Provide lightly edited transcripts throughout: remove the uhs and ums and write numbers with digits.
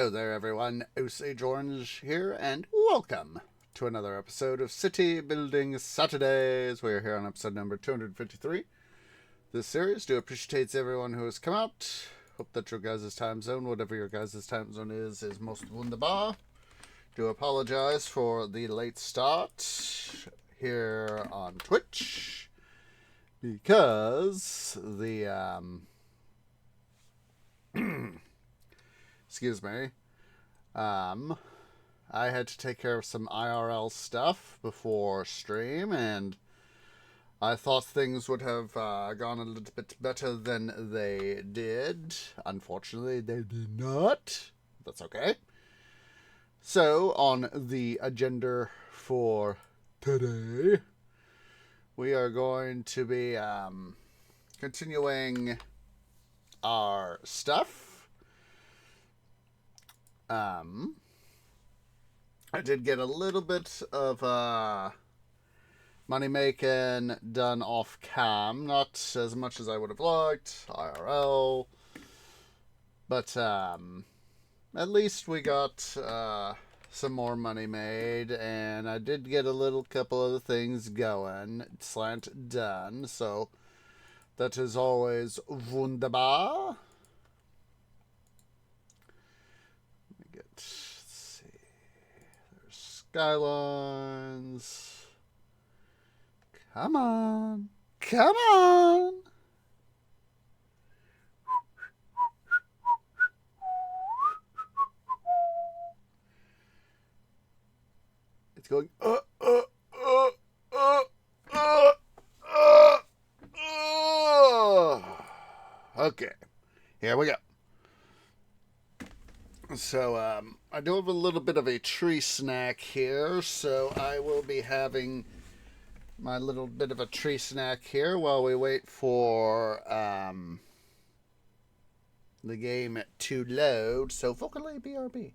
Hello there, everyone. Osage Orange here, and welcome to another episode of City Building Saturdays. We're here on episode number 253. This series do appreciate everyone who has come out. Hope that your guys' time zone, whatever your guys' time zone is most wunderbar. Do apologize for the late start here on Twitch because excuse me. I had to take care of some IRL stuff before stream, and I thought things would have gone a little bit better than they did. Unfortunately, they did not. That's okay. So, on the agenda for today, we are going to be continuing our stuff. I did get a little bit of money making done off cam, not as much as I would have liked, IRL, but at least we got some more money made, and I did get a little couple of things going, slant done, so that is always wunderbar. Let me get, let's see, there's Skylines. Come on. Come on. It's going. Okay. Here we go. So, I do have a little bit of a tree snack here, so I will be having my little bit of a tree snack here while we wait for the game to load. So, vocally BRB.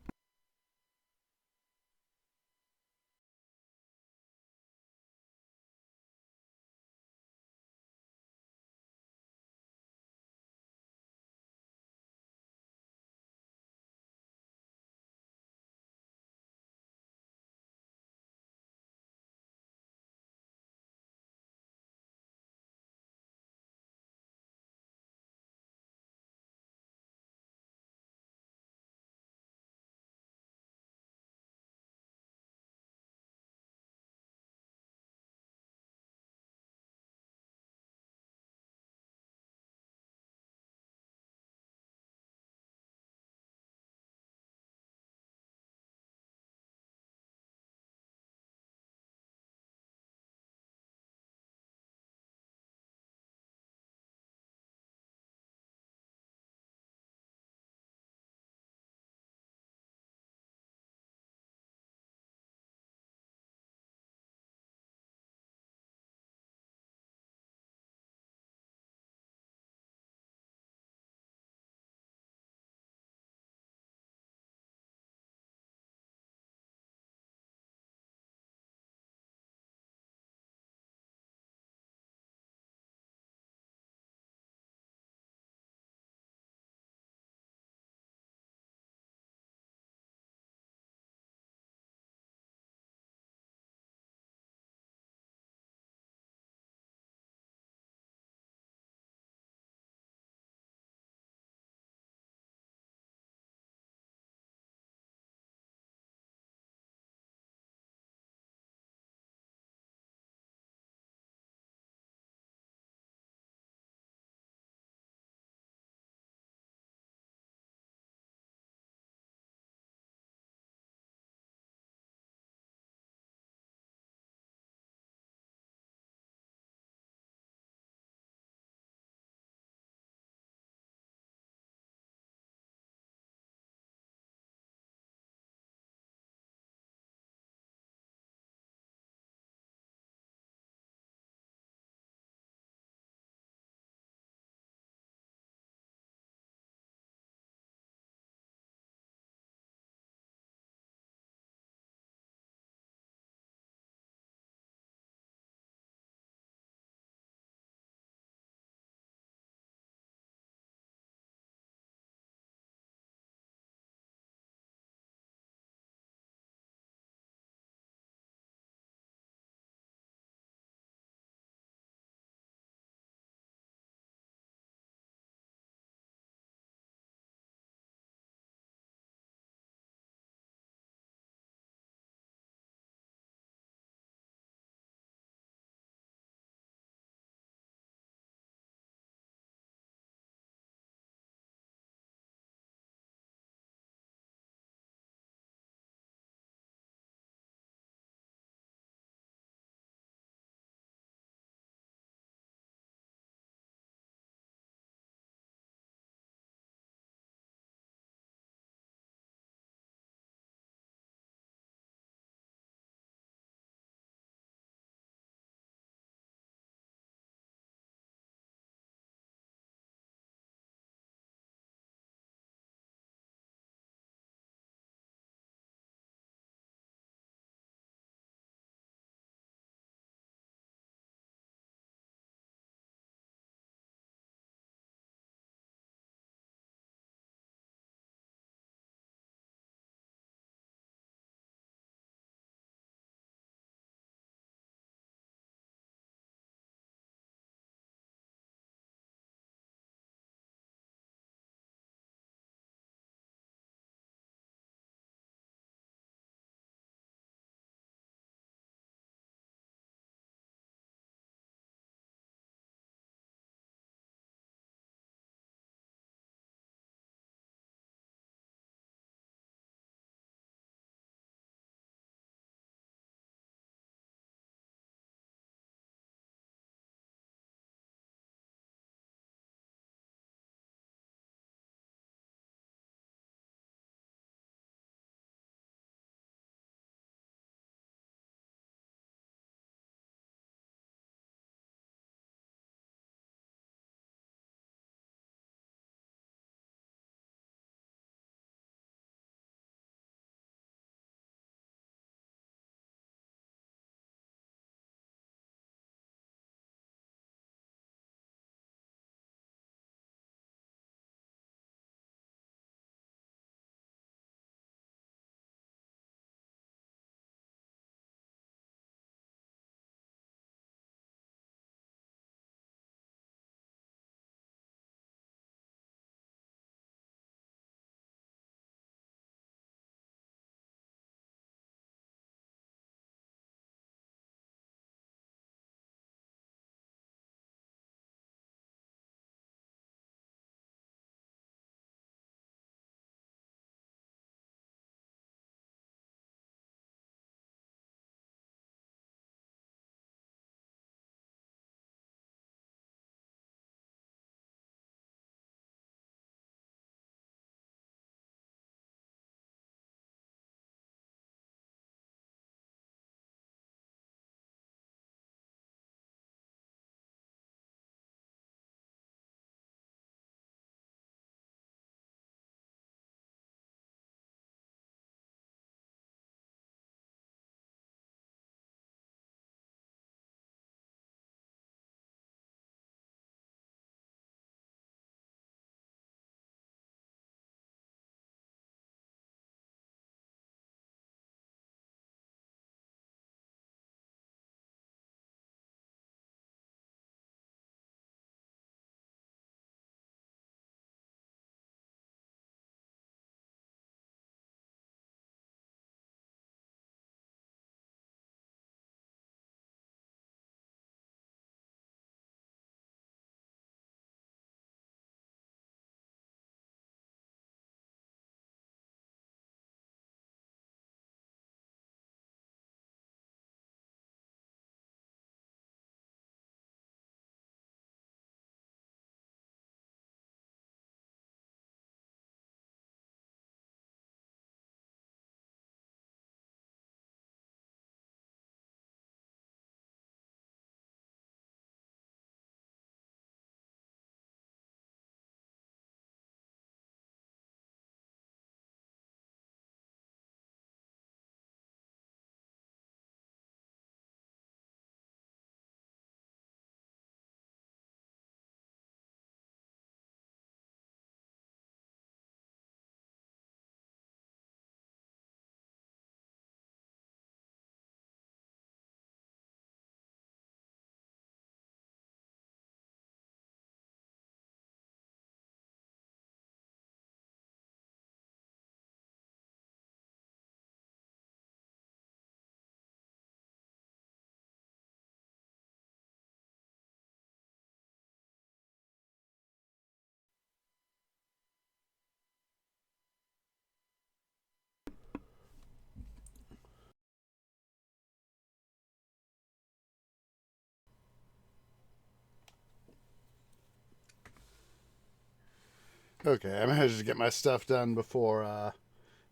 Okay, I managed to get my stuff done before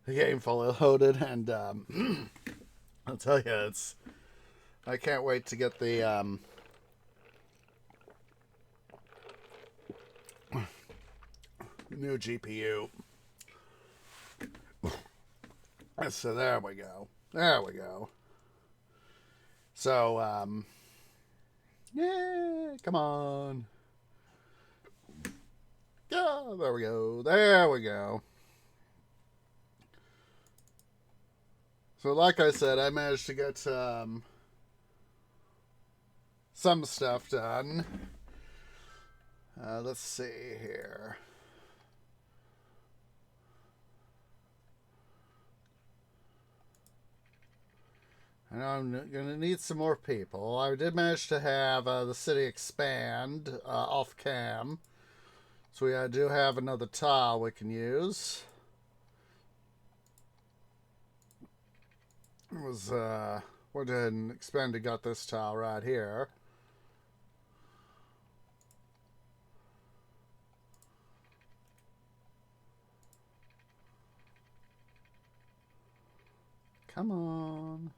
the game fully loaded, and I'll tell you, I can't wait to get the new GPU. So there we go. There we go. So, yeah, come on. Yeah, there we go. There we go. So, like I said, I managed to get some stuff done. Let's see here. I know I'm going to need some more people. I did manage to have the city expand off cam. So we do have another tile we can use. It was, went ahead and expanded, got this tile right here. Come on.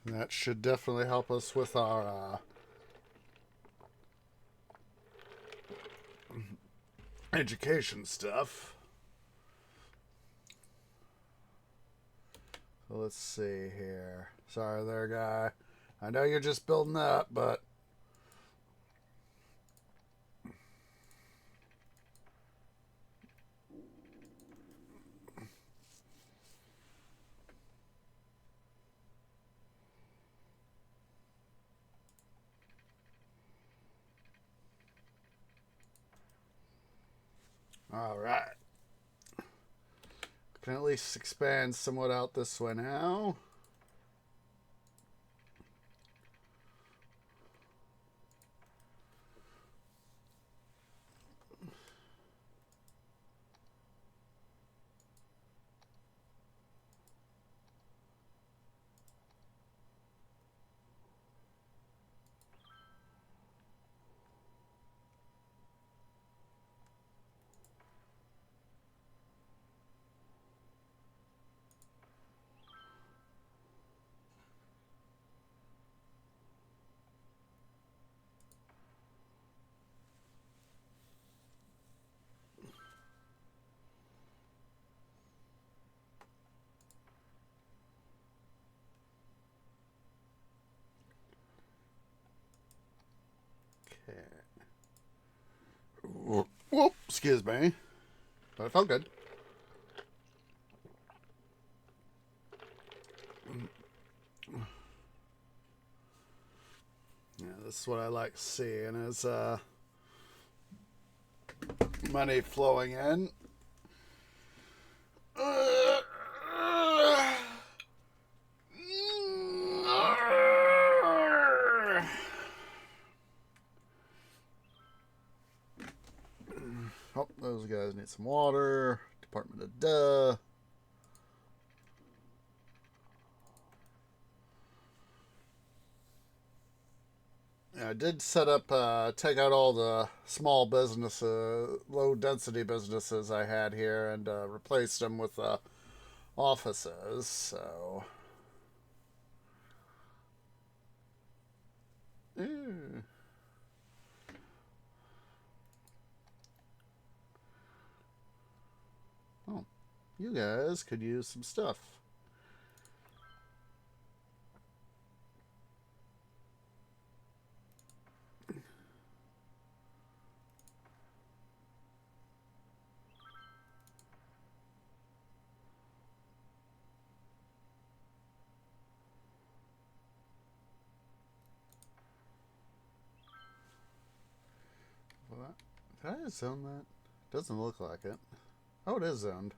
That should definitely help us with our education stuff. So let's see here. Sorry there, guy. I know you're just building up, but all right. Can at least expand somewhat out this way now. Okay. Whoop, excuse me. But it felt good. Yeah, this is what I like seeing is money flowing in. Oh, those guys need some water. Department of Duh. Yeah, I did set up, take out all the small businesses, low density businesses I had here and replaced them with offices, so. Ew. Oh, you guys could use some stuff. Did I zone that? Doesn't look like it. Oh, it is zoned.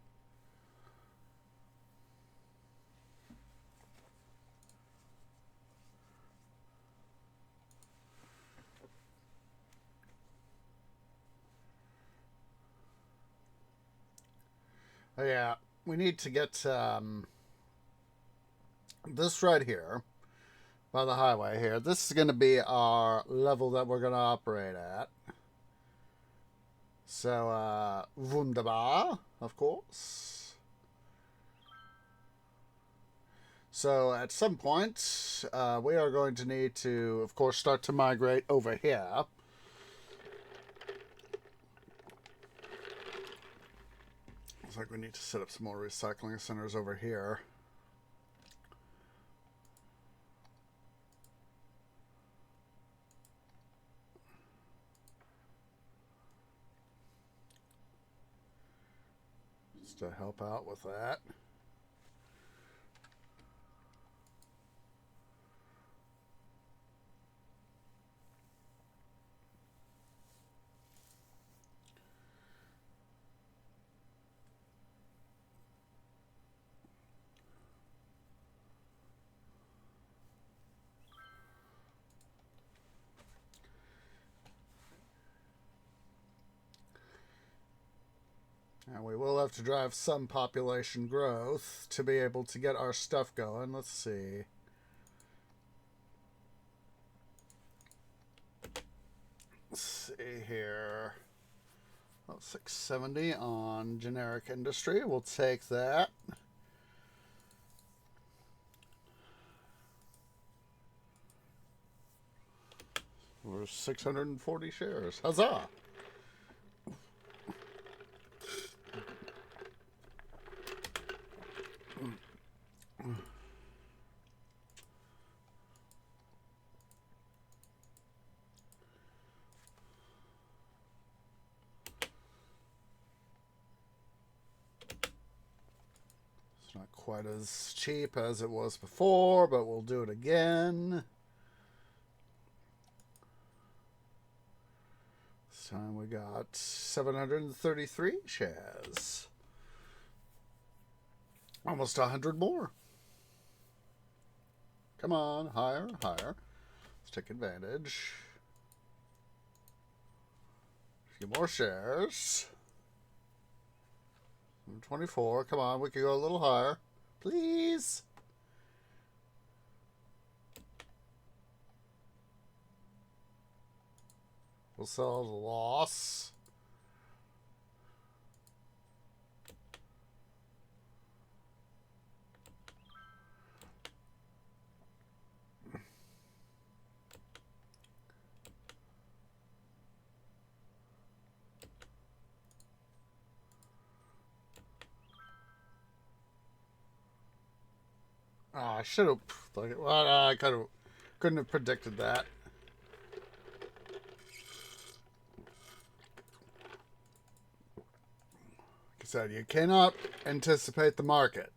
Oh, yeah, we need to get this right here by the highway here. This is going to be our level that we're going to operate at. So, wunderbar, of course. So, at some point, we are going to need to, of course, start to migrate over here. Looks like we need to set up some more recycling centers over here. Just to help out with that. And we will have to drive some population growth to be able to get our stuff going. Let's see. Let's see here. Oh, 670 on generic industry. We'll take that. We're 640 shares. Huzzah! It's not quite as cheap as it was before, but we'll do it again. This time we got 733 shares. Almost 100 more. Come on, higher, higher. Let's take advantage. A few more shares. 24. Come on, we could go a little higher. Please. We'll sell the loss. Oh, I should have. Well, I couldn't have predicted that. Like I said, you cannot anticipate the market.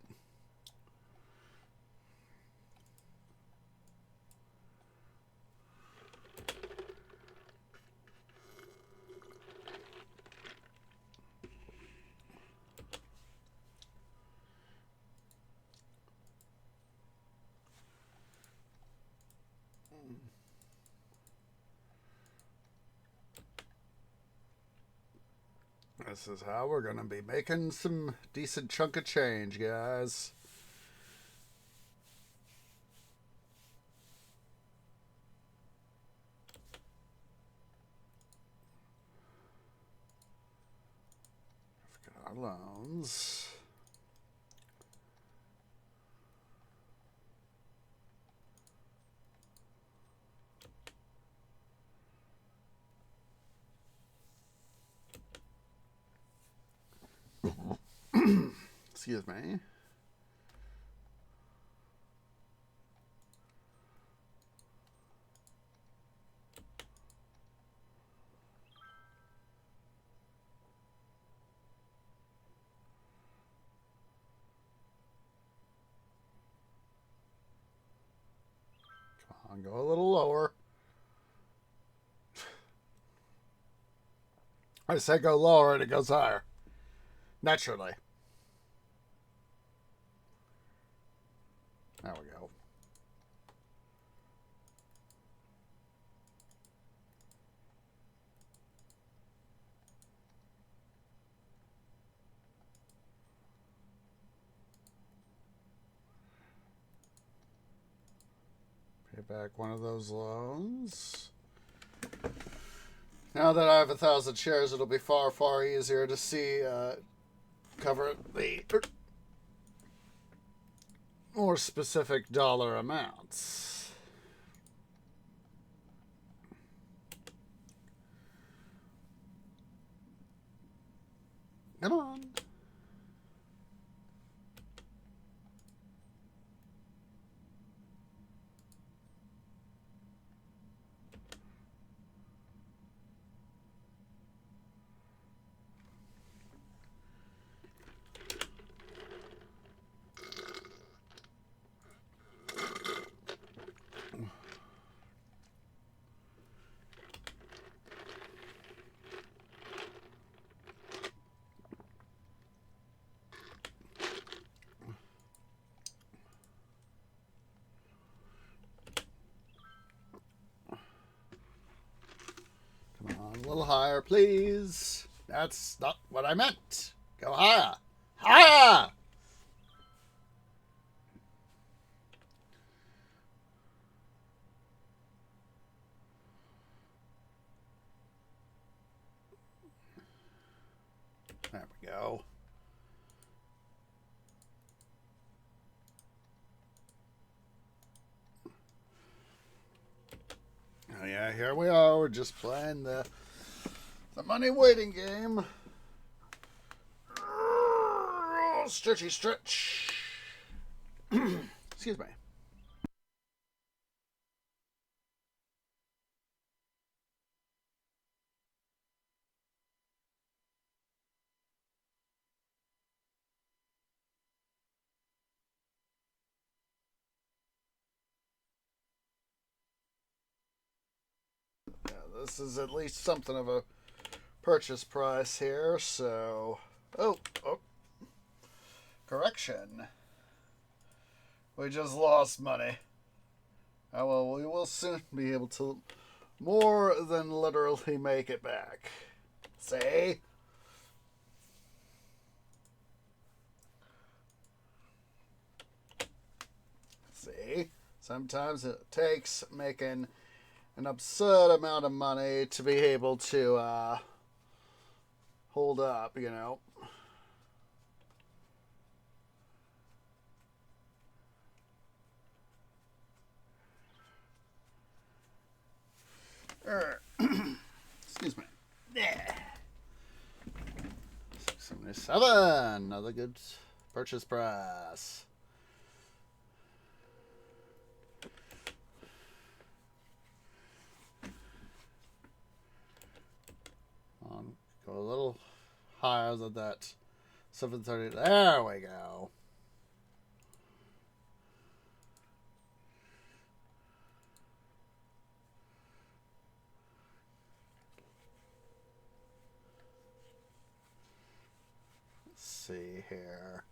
This is how we're going to be making some decent chunk of change, guys. We've got our loans. Excuse me. Come on, go a little lower. I say go lower and it goes higher. Naturally. There we go. Pay back one of those loans. Now that I have 1,000 shares, it'll be far, far easier to see, cover the more specific dollar amounts. Come on. A little higher, please. That's not what I meant. Go higher. Higher! There we go. Oh yeah, here we are. We're just playing the money waiting game. Stretchy stretch. Excuse me. Yeah, this is at least something of a purchase price here, so... Oh. Correction. We just lost money. Oh well, we will soon be able to more than literally make it back. See? See? Sometimes it takes making an absurd amount of money to be able to hold up, you know. Excuse me. Yeah. 677. Another good purchase price. Go a little higher than that. 730. There we go. Let's see here.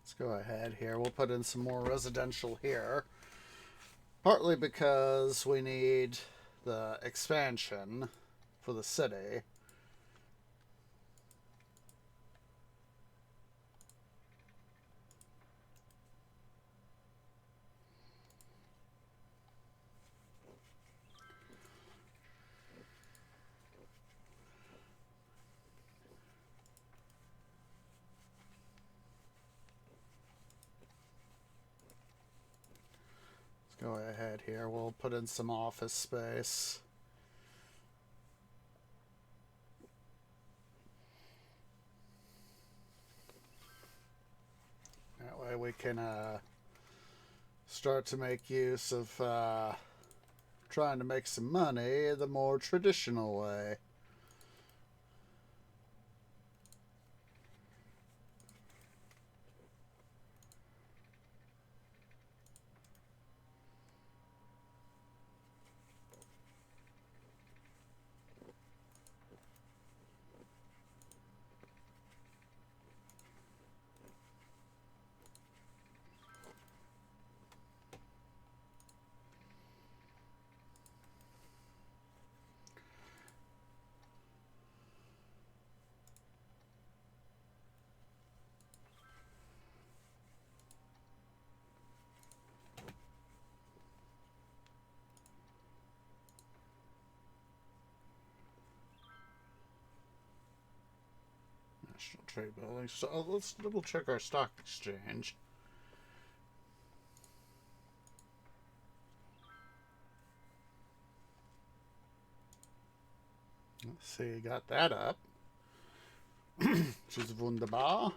Let's go ahead here. We'll put in some more residential here. Partly because we need the expansion for the city. Go ahead here. We'll put in some office space. That way we can start to make use of trying to make some money the more traditional way. National Trade Building. So let's double check our stock exchange. Let's see, got that up. Which is wunderbar.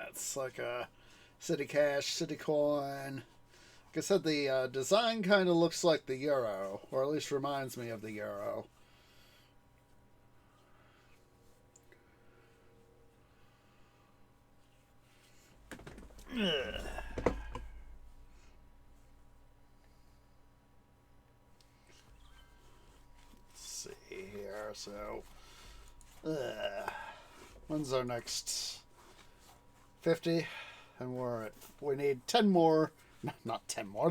It's like a City Cash, City Coin. Like I said, the design kind of looks like the euro, or at least reminds me of the euro. Let's see here. So, when's our next 50? And we need 10 more. Not 10 more.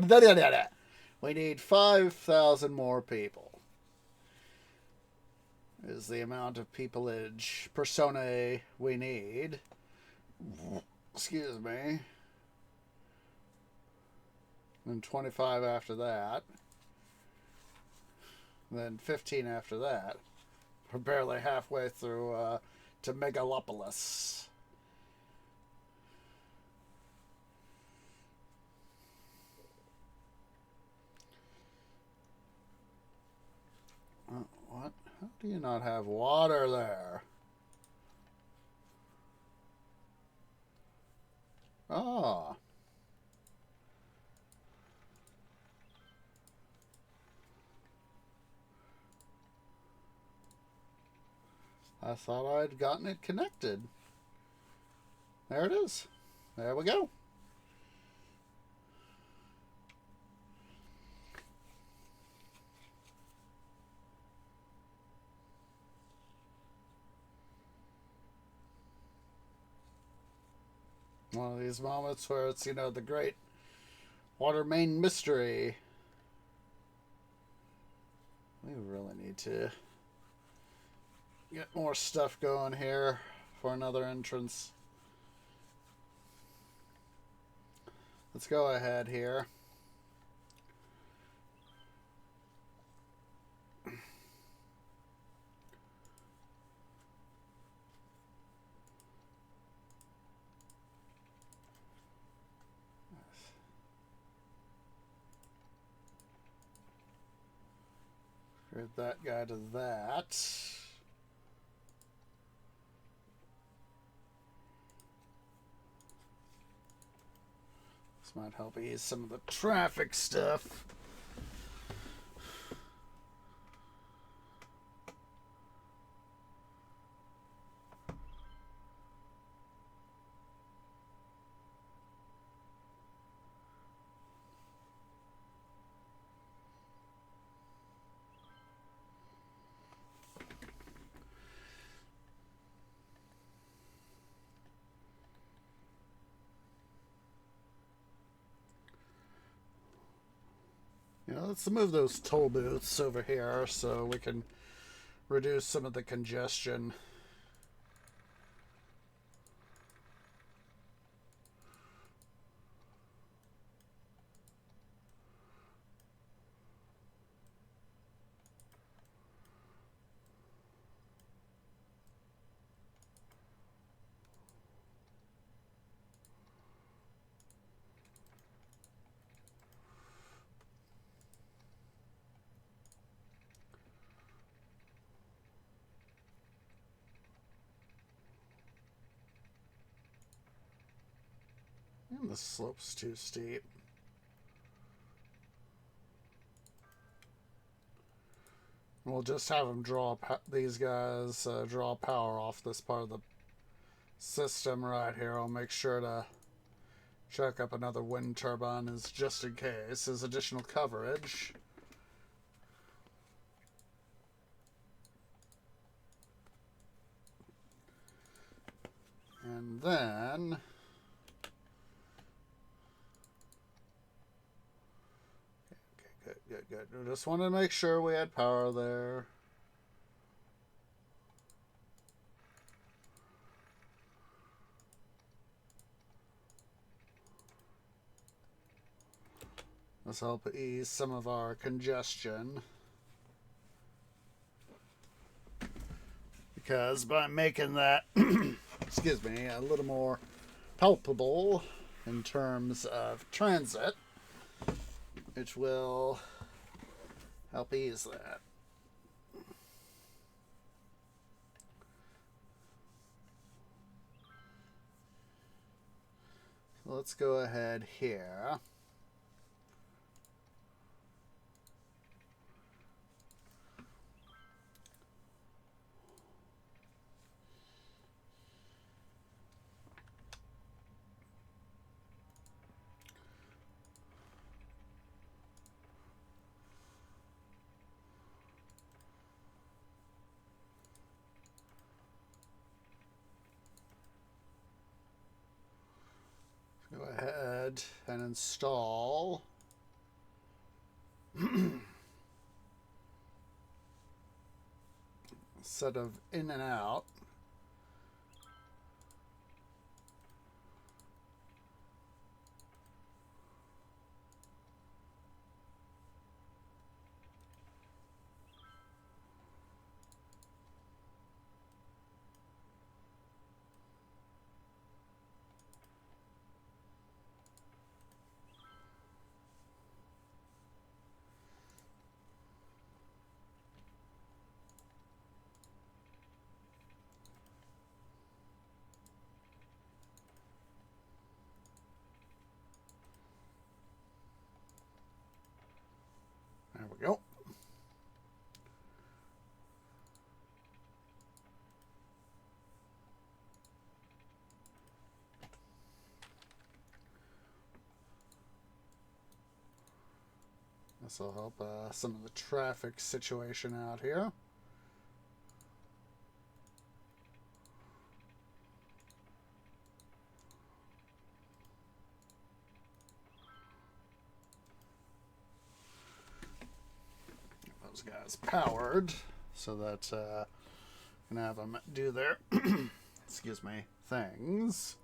We need 5,000 more people. Is the amount of peopleage personae we need. Excuse me. And 25 after that. Then 15 after that. We're barely halfway through to Megalopolis. What? How do you not have water there? Oh. I thought I'd gotten it connected. There it is. There we go. One of these moments where it's, you know, the great water main mystery. We really need to get more stuff going here for another entrance. Let's go ahead here. Grid that guy to that. This might help ease some of the traffic stuff. You know, let's move those toll booths over here so we can reduce some of the congestion. The slope's too steep. We'll just have them draw these guys draw power off this part of the system right here. I'll make sure to check up another wind turbine as just in case as additional coverage. And then good. We just wanted to make sure we had power there. This will help ease some of our congestion. Because by making that, excuse me, a little more palpable in terms of transit, which will help ease that. So let's go ahead here. Go ahead and install a set of in and out. There we go. This will help some of the traffic situation out here. Those guys powered so that can have them do their excuse me things.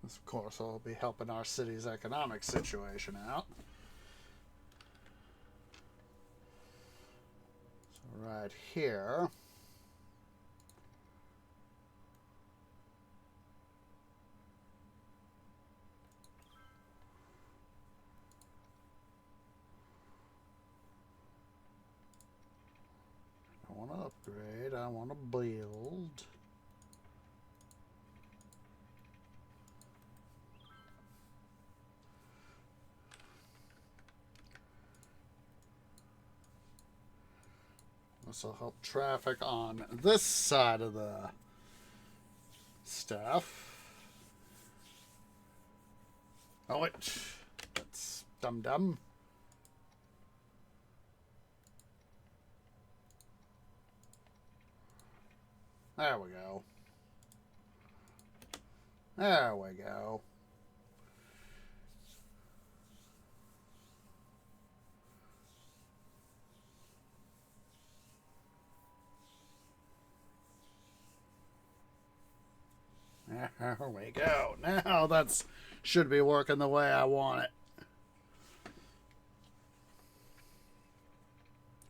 This, of course, will be helping our city's economic situation out. So right here. I want to upgrade. I want to build. This will help traffic on this side of the stuff. Oh, wait. That's dumb. There we go. There we go. There we go. Now that's should be working the way I want it.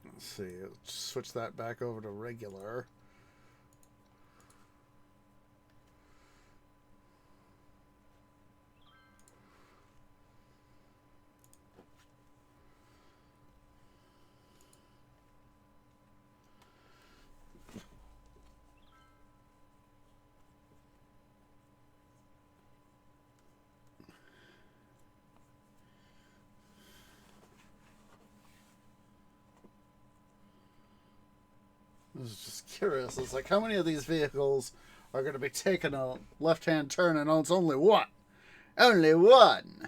Let's see. Let's switch that back over to regular. I was just curious. It's like, how many of these vehicles are going to be taking a left-hand turn, and it's only one? Only one!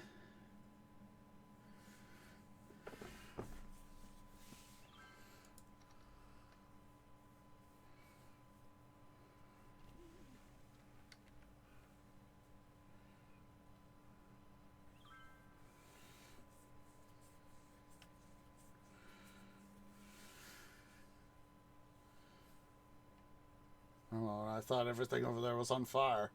Oh, I thought everything over there was on fire.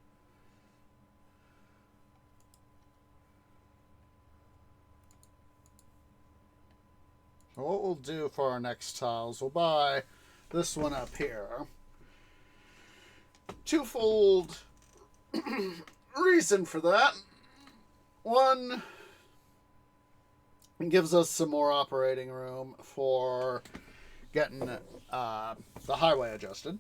So what we'll do for our next tiles, we'll buy this one up here. Twofold reason for that. One, it gives us some more operating room for getting the highway adjusted.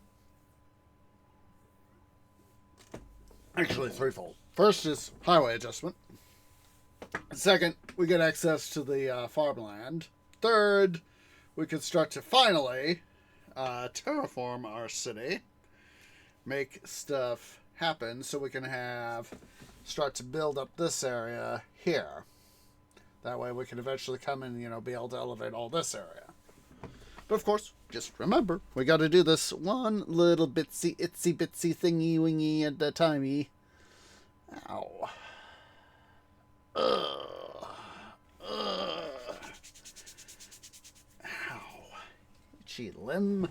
Actually, threefold. First is highway adjustment. Second, we get access to the farmland. Third, we can start to finally terraform our city. Make stuff happen so we can start to build up this area here. That way we can eventually come in and, be able to elevate all this area. But of course, just remember, we got to do this one little itsy bitsy thingy wingy at a timey. Ow. Ugh. Ow. Itchy limb.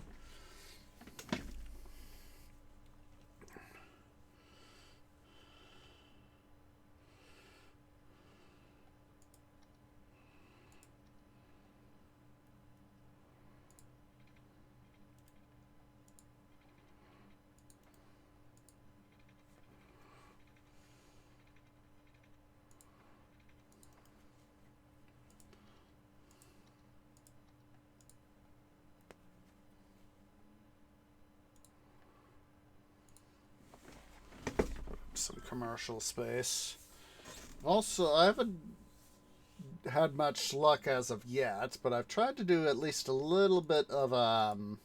Some commercial space. Also, I haven't had much luck as of yet, but I've tried to do at least a little bit of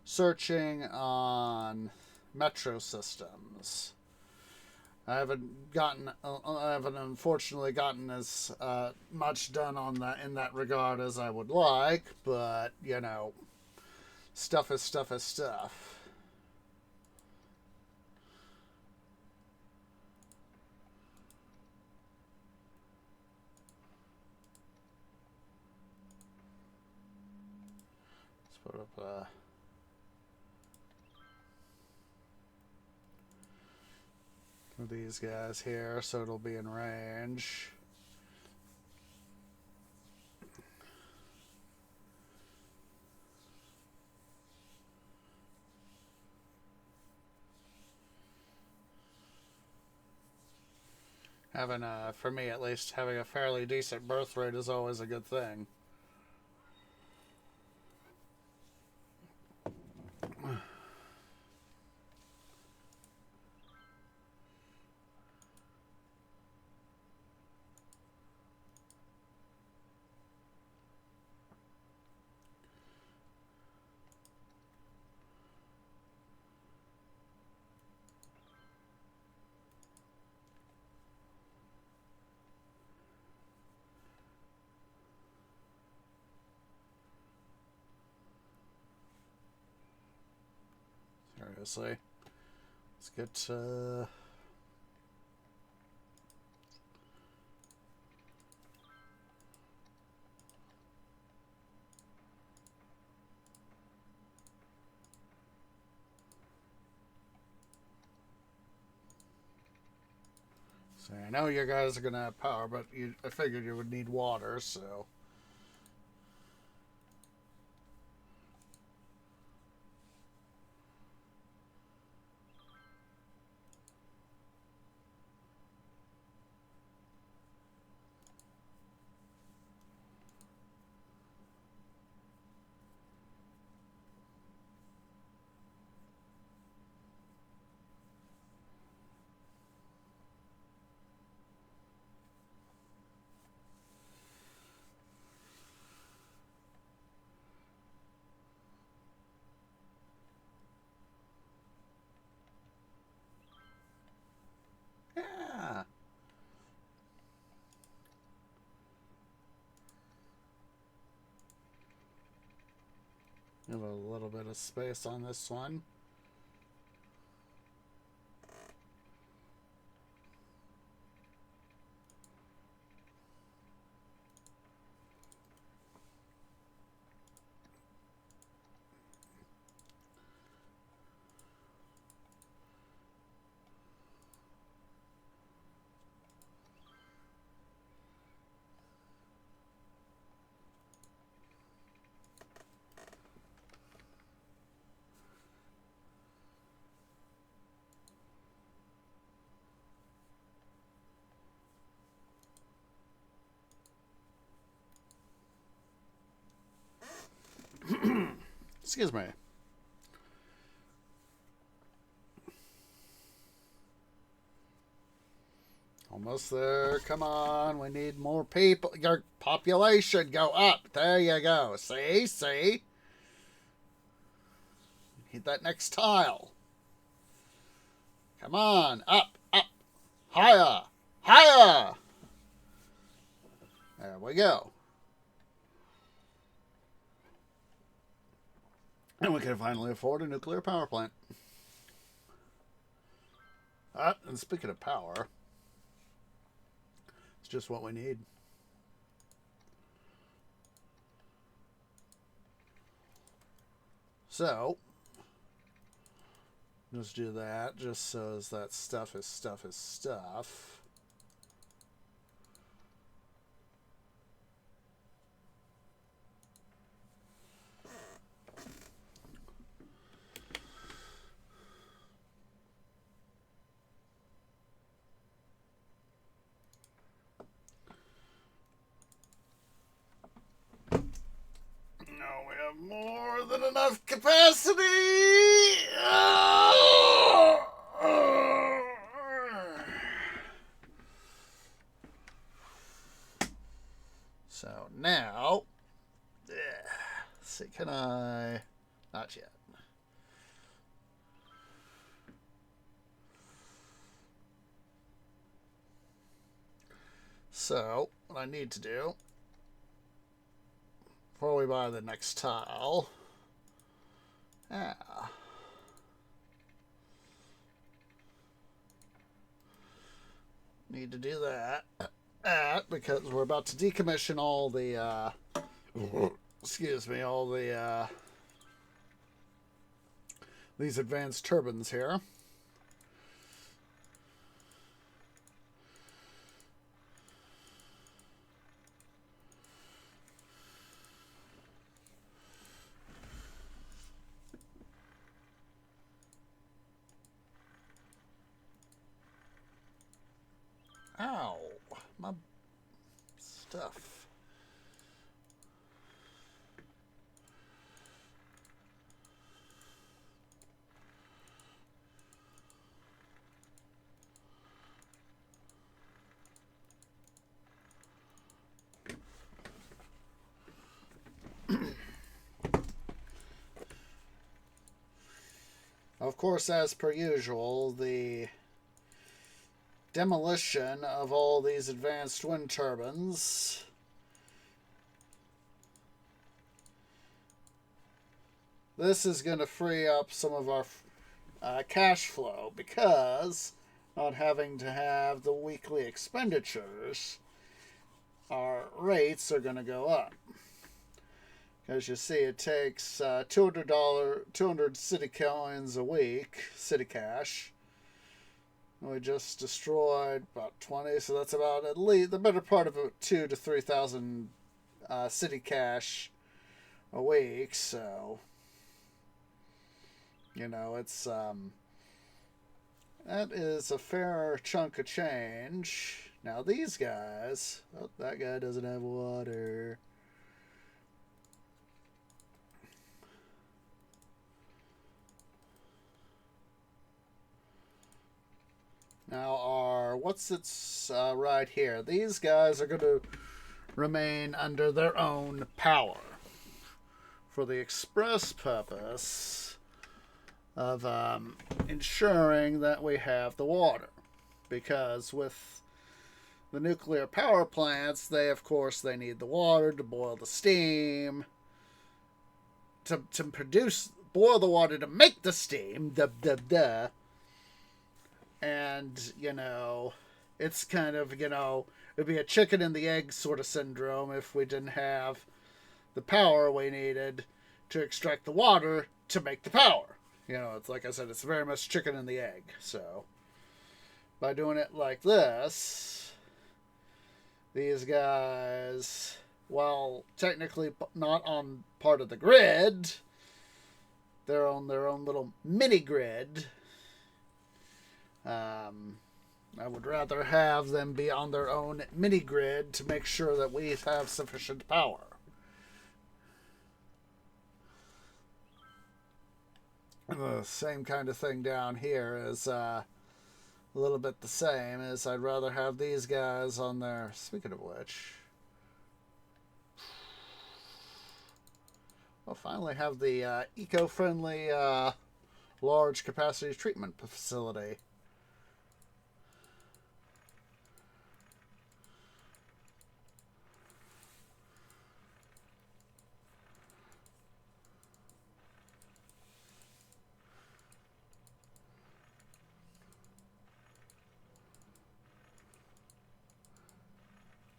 searching on metro systems. I haven't unfortunately gotten as much done on that in that regard as I would like, but stuff is stuff is stuff. Let's put up these guys here so it'll be in range. For me at least, having a fairly decent birth rate is always a good thing. Seriously. Let's get so I know you guys are gonna have power, but I figured you would need water, so Have a little bit of space on this one. Excuse me. Almost there. Come on. We need more people. Your population go up. There you go. See? See? Hit that next tile. Come on. Up. Up. Higher. Higher. There we go. And we can finally afford a nuclear power plant. And speaking of power, it's just what we need. So, just do that, just so as that stuff is stuff is stuff. We have more than enough capacity. So now, let's see, can I? Not yet. So what I need to do before we buy the next tile. Need to do that because we're about to decommission all the excuse me, all the these advanced turbines here. Ow, my stuff. Of course, as per usual, the demolition of all these advanced wind turbines this is going to free up some of our cash flow because not having to have the weekly expenditures, our rates are going to go up. As you see, it takes $200 city coins a week, city cash. We just destroyed about 20, so that's about at least the better part of 2,000 to 3,000 city cash a week. So, you know, it's that is a fair chunk of change. Now these guys, oh, that guy doesn't have water. Now what's its right here? These guys are going to remain under their own power for the express purpose of ensuring that we have the water. Because with the nuclear power plants, they need the water to boil the steam to produce, boil the water to make the steam. And, it's kind of, it'd be a chicken and the egg sort of syndrome if we didn't have the power we needed to extract the water to make the power. It's like I said, it's very much chicken and the egg. So by doing it like this, these guys, while technically not on part of the grid, they're on their own little mini grid. I would rather have them be on their own mini grid to make sure that we have sufficient power. The same kind of thing down here is a little bit the same. Is I'd rather have these guys on their... Speaking of which, I'll finally have the eco-friendly large capacity treatment facility.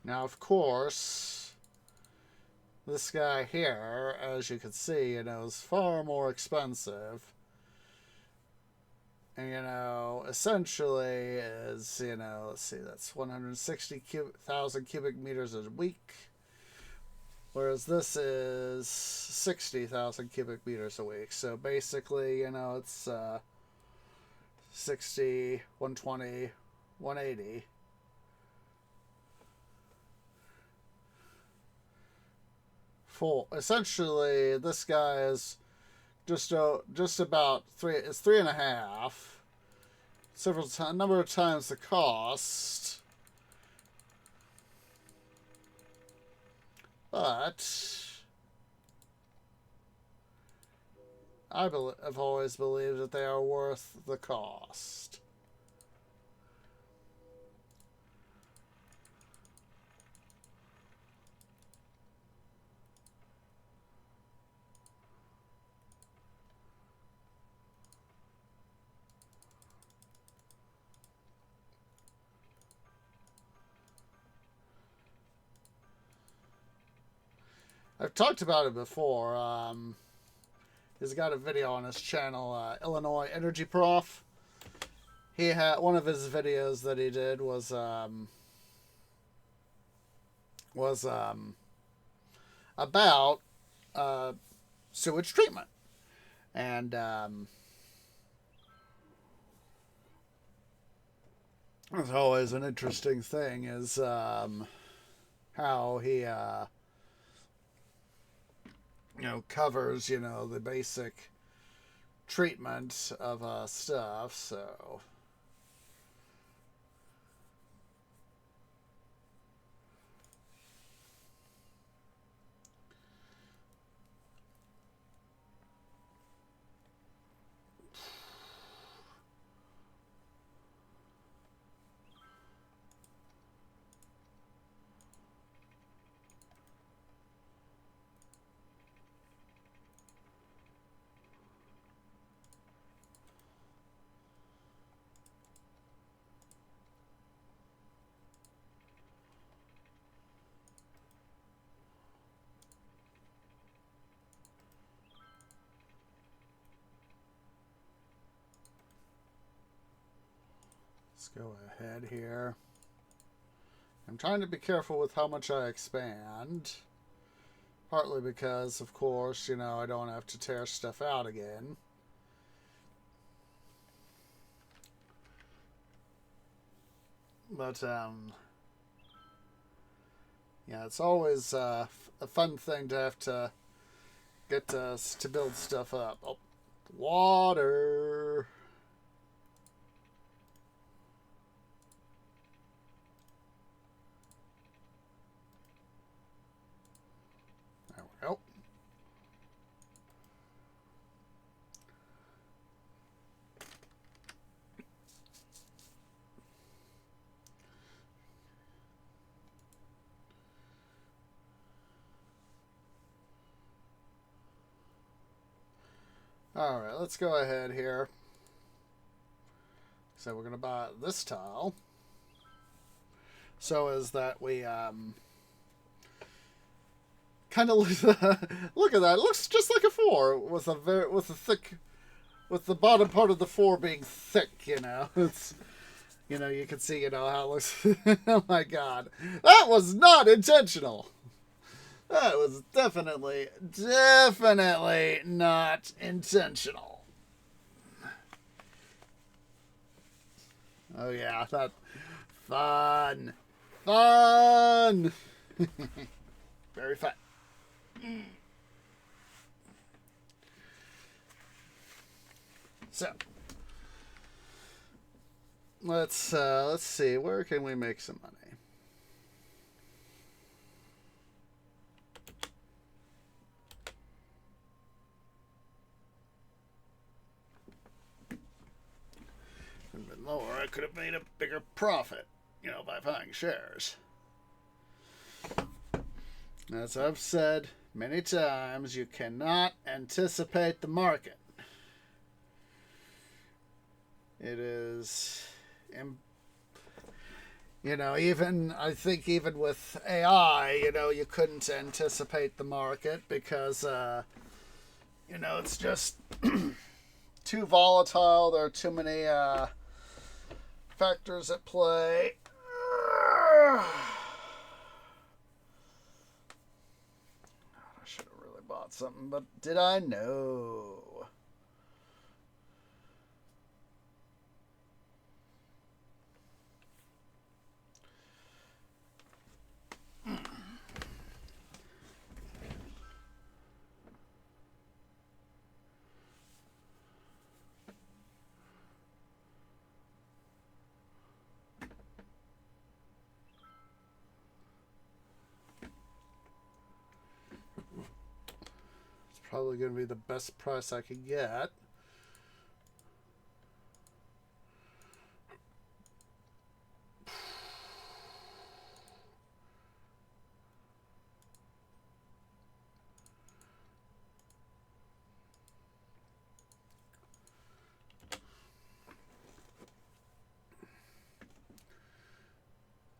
Now, of course, this guy here, as you can see, is far more expensive. And, essentially is, let's see, that's 160,000 cubic meters a week. Whereas this is 60,000 cubic meters a week. So basically, it's 60, 120, 180. Full. Essentially, this guy is just about three. It's 3.5. A number of times the cost, but I've always believed that they are worth the cost. I've talked about it before. He's got a video on his channel, Illinois Energy Prof. He had one of his videos that he did was about sewage treatment, and it's always an interesting thing is how he covers, the basic treatment of stuff, so... Let's go ahead here. I'm trying to be careful with how much I expand. Partly because, of course, I don't have to tear stuff out again. But, yeah, it's always a fun thing to have to get to build stuff up. Oh, water. There we go. Alright, let's go ahead here. So we're going to buy this tile. So as that we kind of look at that. It looks just like a 4 with the bottom part of the 4 being thick, you know. It's, you know, you can see, you know, how it looks. Oh my god. That was not intentional. That was definitely not intentional. Oh yeah, that fun. Very fun. So let's see, where can we make some money? Could have been lower. I could have made a bigger profit, you know, by buying shares. As I've said many times, you cannot anticipate the market. It is, you know, I think even with AI, you know, you couldn't anticipate the market because, you know, it's just too volatile. There are too many factors at play. I should have really bought something, but did I know? Probably going to be the best price I could get.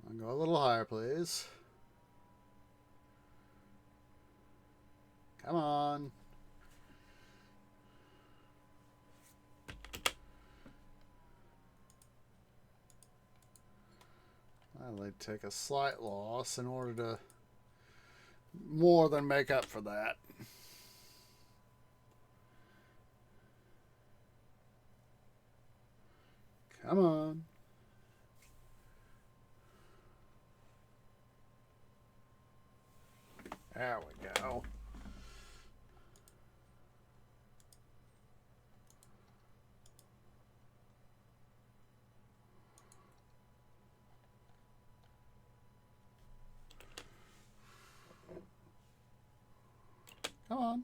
I'll go a little higher, please. Come on. I'd take a slight loss in order to more than make up for that. Come on. There we go. Come on.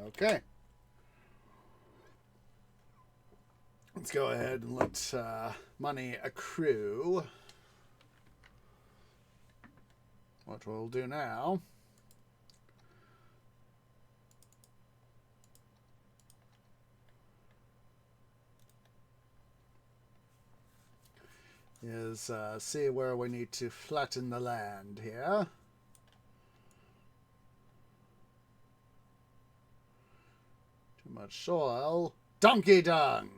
Okay. Let's go ahead and let money accrue. What we'll do now is see where we need to flatten the land here. Too much soil. Donkey dung!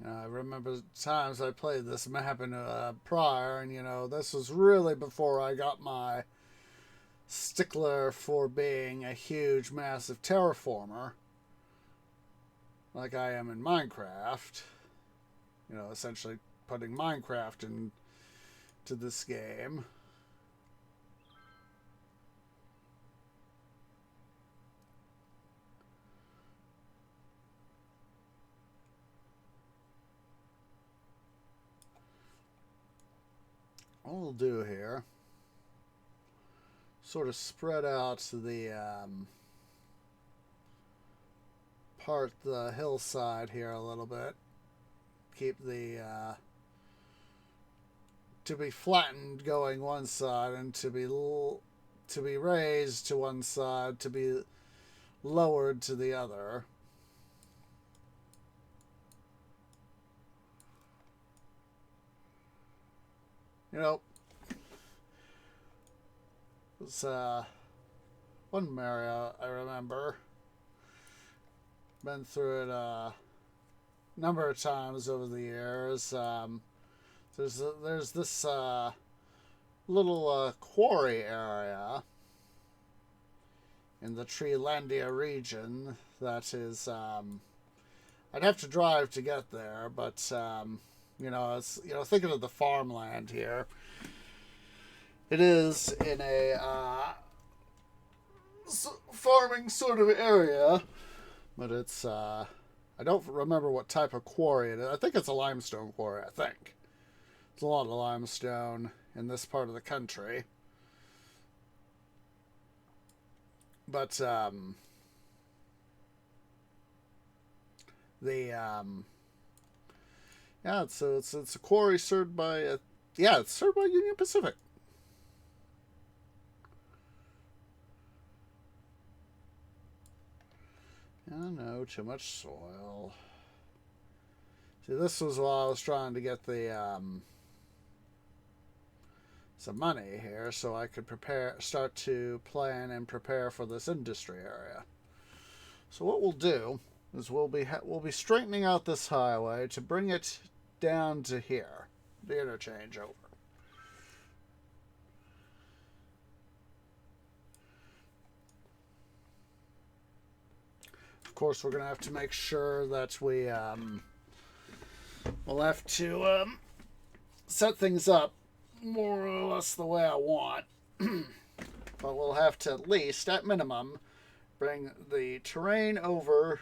I remember times I played this map in prior, and you know, this was really before I got my stickler for being a huge, massive terraformer, like I am in Minecraft. You know, essentially putting Minecraft into this game. we'll do here, sort of spread out the part the hillside here a little bit. Keep the to be flattened going one side, and to be raised to one side, to be lowered to the other. You know, it's one area I remember. Been through it a number of times over the years. There's this little quarry area in the Treelandia region that is, I'd have to drive to get there, but it's, thinking of the farmland here, it is in a farming sort of area, but it's I don't remember what type of quarry it is. I think it's a limestone quarry. I think there's a lot of limestone in this part of the country, but it's a quarry served by it's served by Union Pacific. Oh no, too much soil. See, this was while I was trying to get the some money here, so I could start to plan and prepare for this industry area. So what we'll do is we'll be straightening out this highway to bring it down to here, the interchange over. Of course, we're going to have to make sure that we'll have to set things up more or less the way I want. But we'll have to, at least, at minimum, bring the terrain over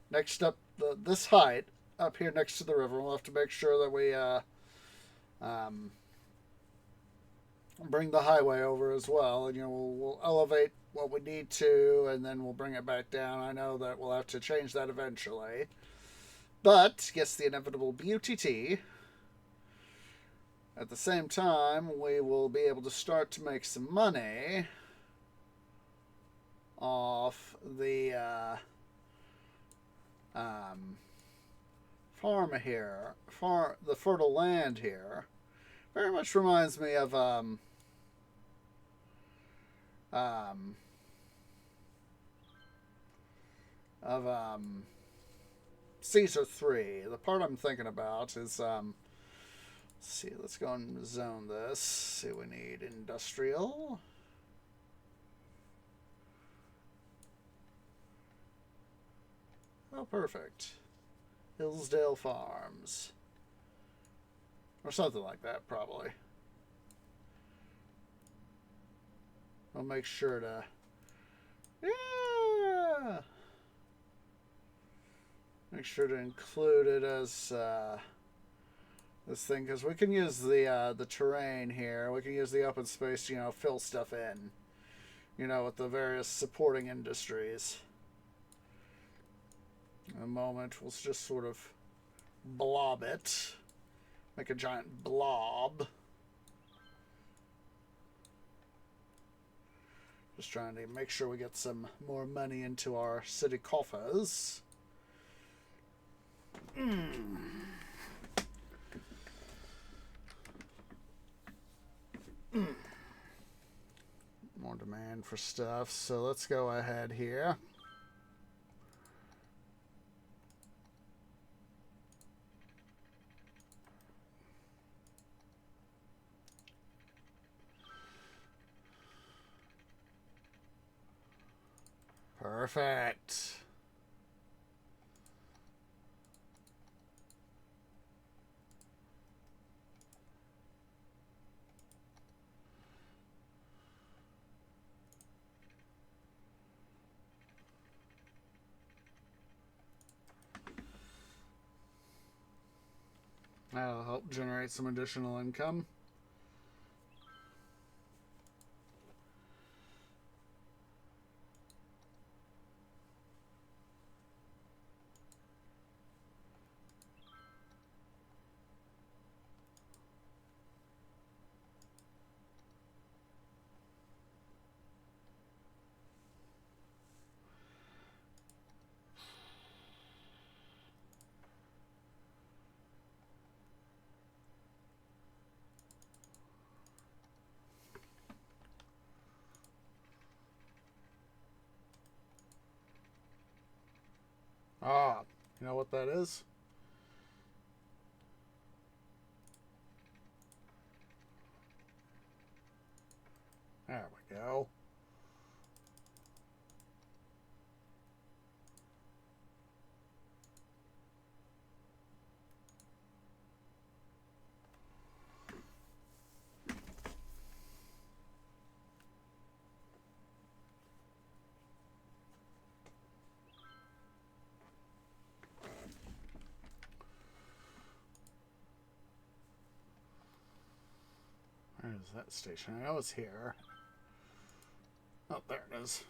next up this height up here next to the river. We'll have to make sure that we bring the highway over as well, and we'll elevate what we need to, and then we'll bring it back down. I know that we'll have to change that eventually, but yes, the inevitable BUTT. At the same time, we will be able to start to make some money off the farm here, the fertile land here. Very much reminds me of Caesar 3. The part I'm thinking about is let's see, let's go and zone this. See, we need industrial. Oh, perfect. Hillsdale Farms. Or something like that, probably. I'll make sure to... Yeah! Make sure to include it as this thing, because we can use the terrain here. We can use the open space to, fill stuff in. With the various supporting industries. In a moment, we'll just sort of blob it. Make a giant blob. Just trying to make sure we get some more money into our city coffers. More demand for stuff, so let's go ahead here. Perfect. That'll help generate some additional income. You know what that is? There we go. Where is that station? I know it's here. Oh, there it is.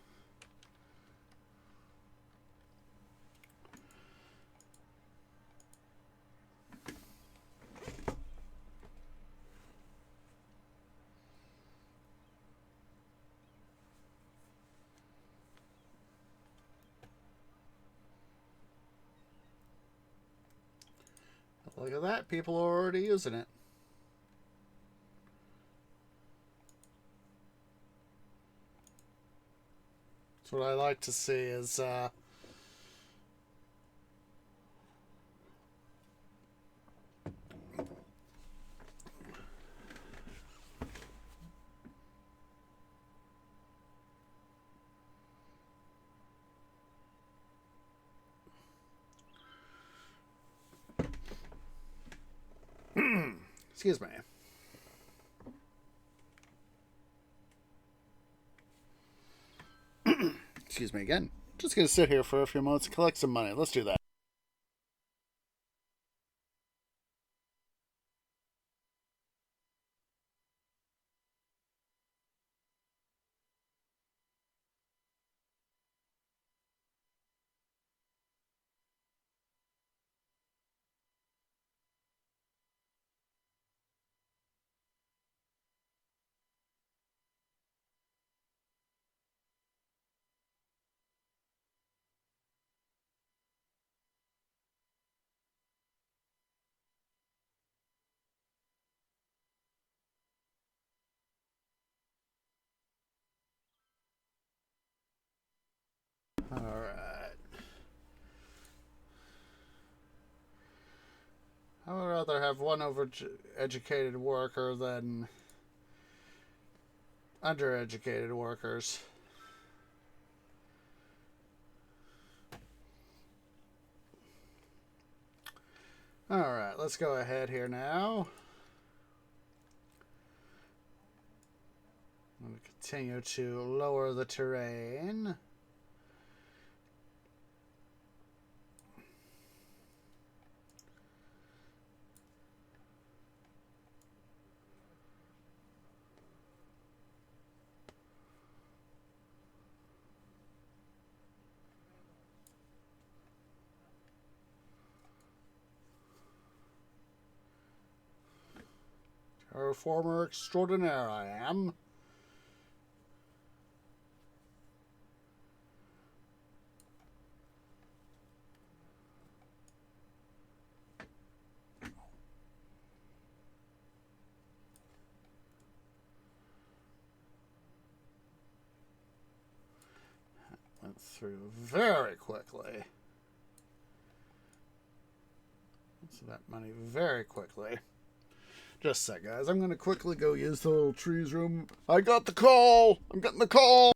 Look at that. People are already using it. That's what I like to see is excuse me. Excuse me again. Just gonna sit here for a few moments and collect some money. Let's do that. Alright. I would rather have one overeducated worker than undereducated workers. Alright, let's go ahead here now. I'm going to continue to lower the terrain. Terraformer extraordinaire I am. Went through very quickly. So that money very quickly. Just a sec, guys. I'm going to quickly go use the little trees room. I got the call! I'm getting the call!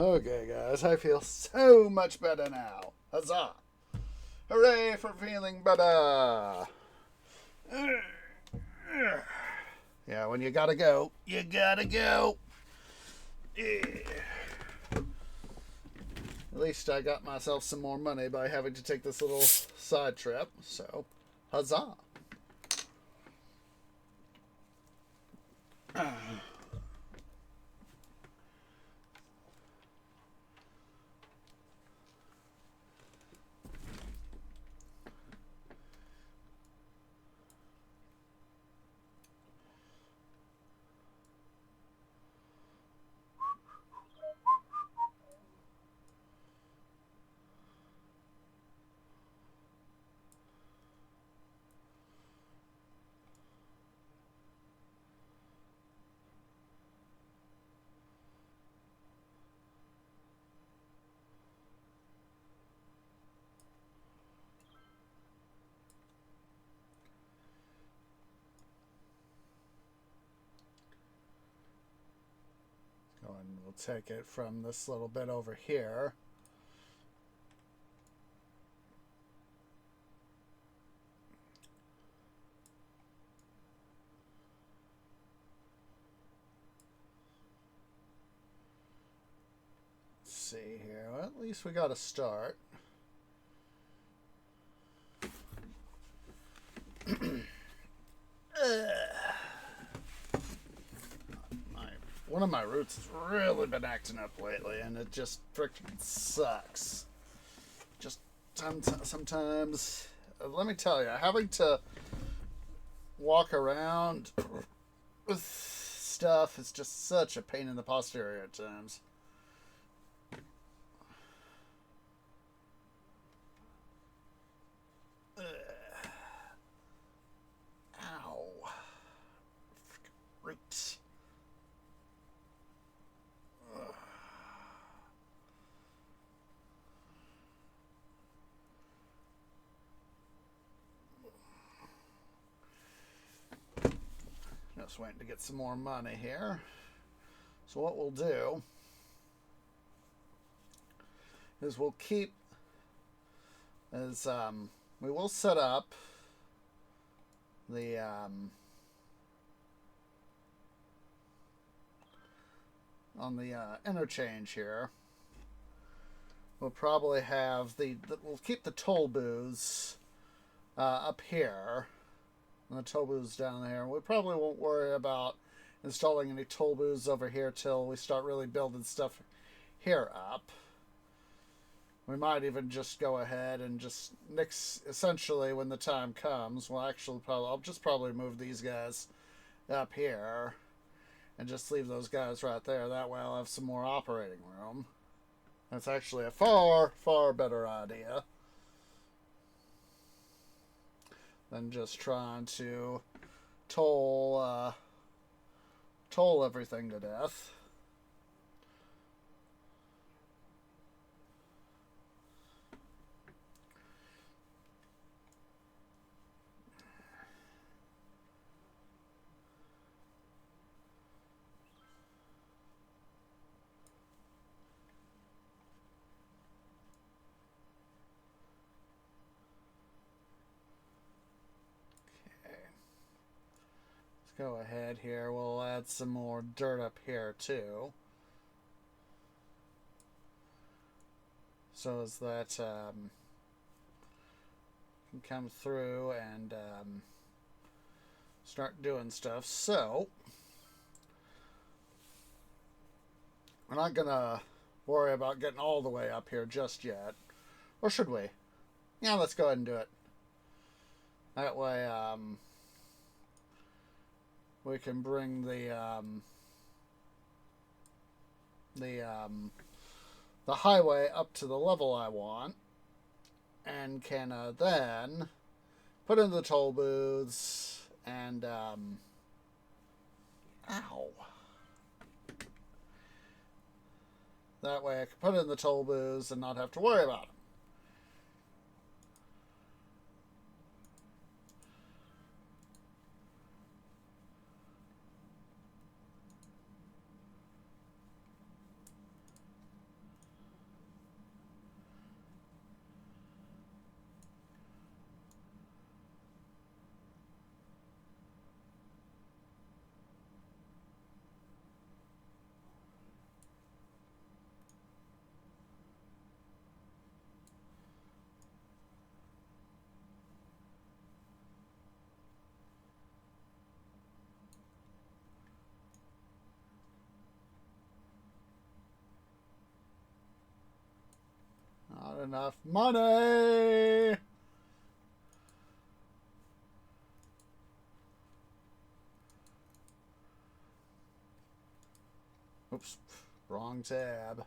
Okay, guys, I feel so much better now. Huzzah! Hooray for feeling better! Yeah, when you gotta go, you gotta go. At least I got myself some more money by having to take this little side trip, so huzzah! And we'll take it from this little bit over here. Let's see here. Well, at least we got a start. One of my roots has really been acting up lately, and it just freaking sucks. Just sometimes, let me tell you, having to walk around with stuff is just such a pain in the posterior at times. Ow. Freaking roots. Just waiting to get some more money here. So what we'll do is we'll keep we will set up the on the interchange here. We'll probably have we'll keep the toll booths up here. And the toll booths down there. We probably won't worry about installing any toll booths over here till we start really building stuff here up. We might even just go ahead and just nix, essentially, when the time comes. Well, actually, I'll just probably move these guys up here and just leave those guys right there. That way I'll have some more operating room. That's actually a far, far better idea than just trying to toll everything to death. Go ahead here. We'll add some more dirt up here too. So as that can come through and start doing stuff. So we're not gonna worry about getting all the way up here just yet. Or should we? Yeah, let's go ahead and do it. That way we can bring the highway up to the level I want, and can then put in the toll booths and ow. That way I can put in the toll booths and not have to worry about them. enough money. Oops, wrong tab.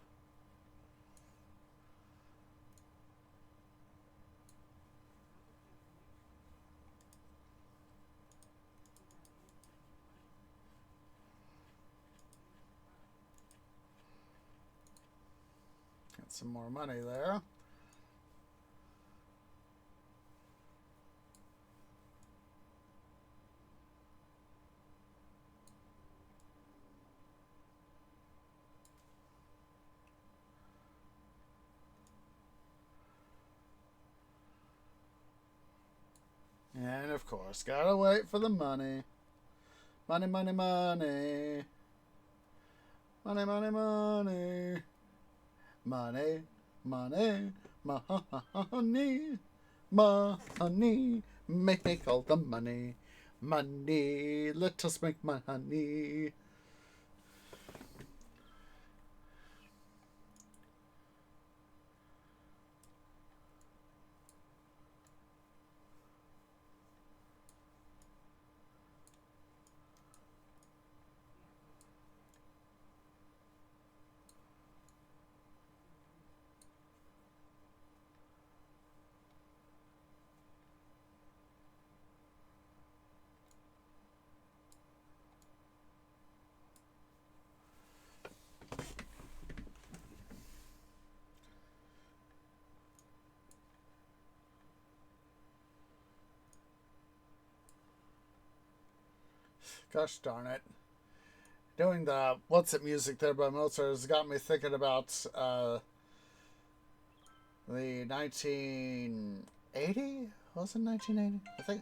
Got some more money there. And of course, gotta wait for the money. Money, money, money. Money, money, money. Money, money, money. Money, make all the money. Money, let us make money. Gosh darn it. Doing the What's It music there by Mozart has got me thinking about the 1980? Was it 1980? I think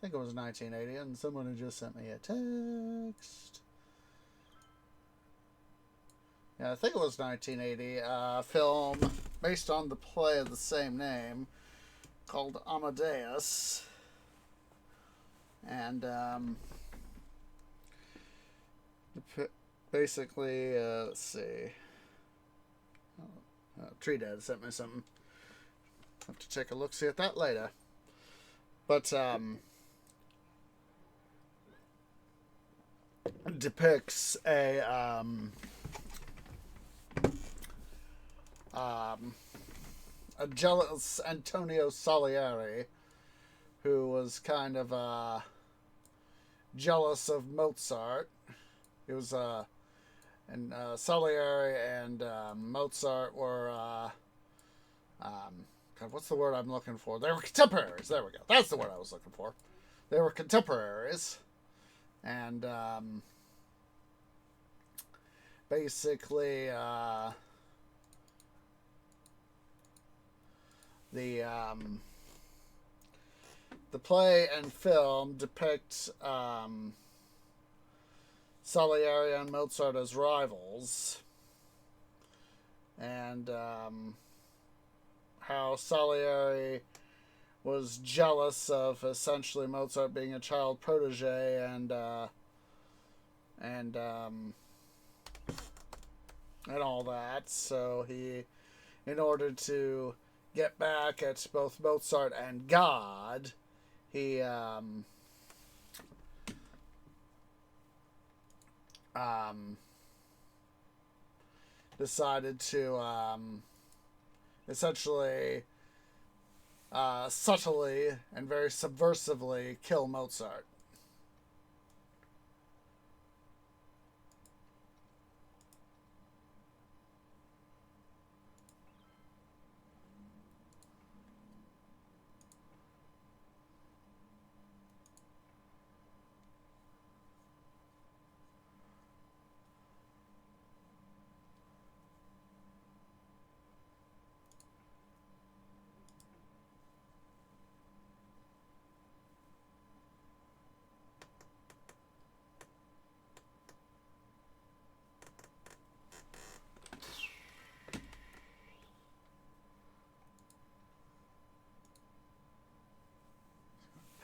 it was 1980, and someone had just sent me a text. Yeah, I think it was 1980. Film based on the play of the same name called Amadeus. And basically, let's see. Tree Dad sent me something. Have to take a look, see at that later. But depicts a jealous Antonio Salieri, who was kind of jealous of Mozart. He was and Salieri and Mozart were God, what's the word I'm looking for? They were contemporaries. There we go. That's the word I was looking for. They were contemporaries, and basically the play and film depict Salieri and Mozart as rivals, and how Salieri was jealous of essentially Mozart being a child protege, and all that. So he, in order to get back at both Mozart and God, he decided to essentially subtly and very subversively kill Mozart.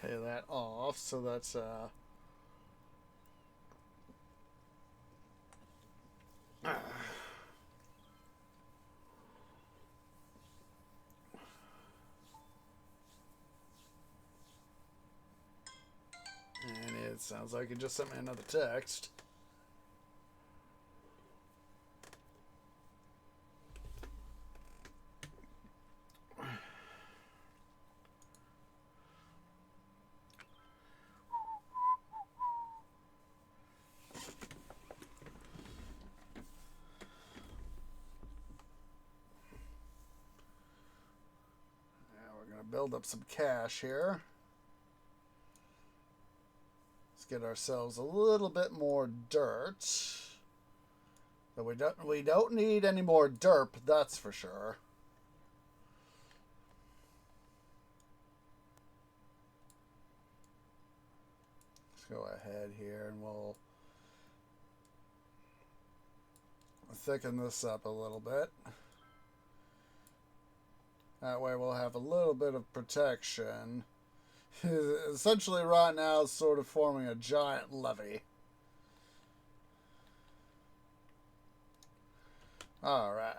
Pay that off, so that's Sounds like he just sent me another text. Build up some cash here. Let's get ourselves a little bit more dirt. But we don't need any more derp, that's for sure. Let's go ahead here and we'll thicken this up a little bit. That way we'll have a little bit of protection. Essentially right now it's sort of forming a giant levee. Alright.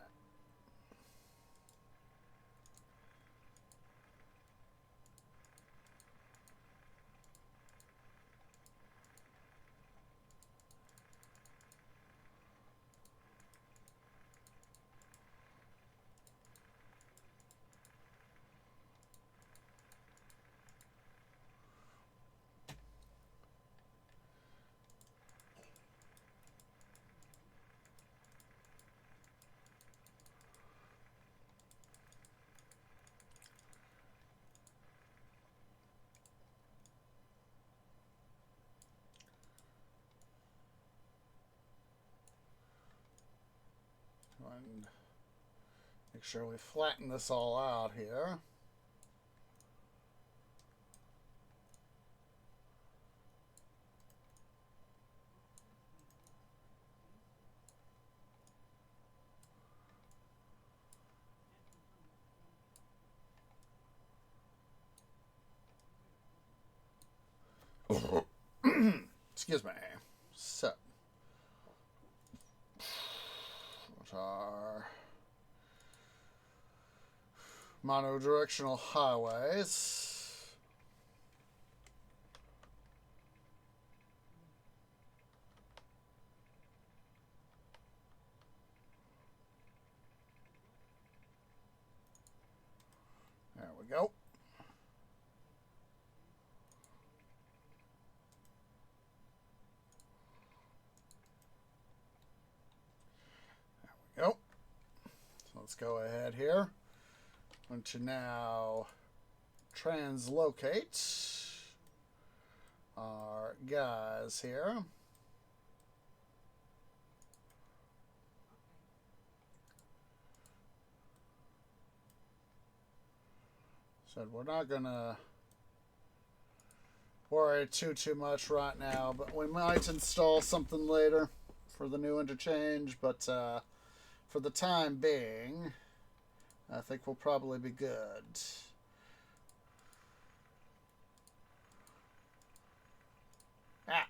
And make sure we flatten this all out here. Excuse me. So, what are monodirectional highways? There we go. There we go. So let's go ahead here. I'm going to now translocate our guys here. Said we're not gonna worry too much right now, but we might install something later for the new interchange. But for the time being, I think we'll probably be good. Ah.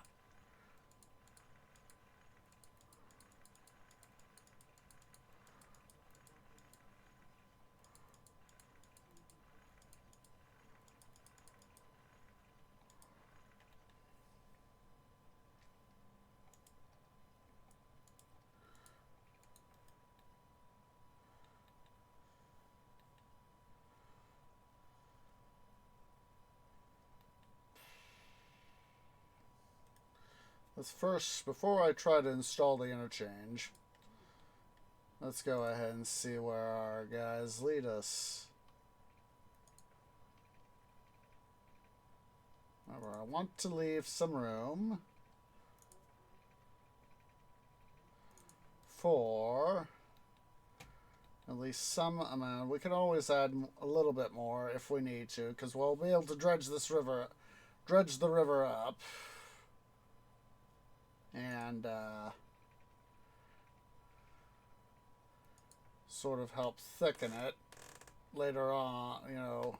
Let's first, before I try to install the interchange, let's go ahead and see where our guys lead us. However, I want to leave some room for at least some amount. We can always add a little bit more if we need to, because we'll be able to dredge the river up. And sort of help thicken it later on, you know.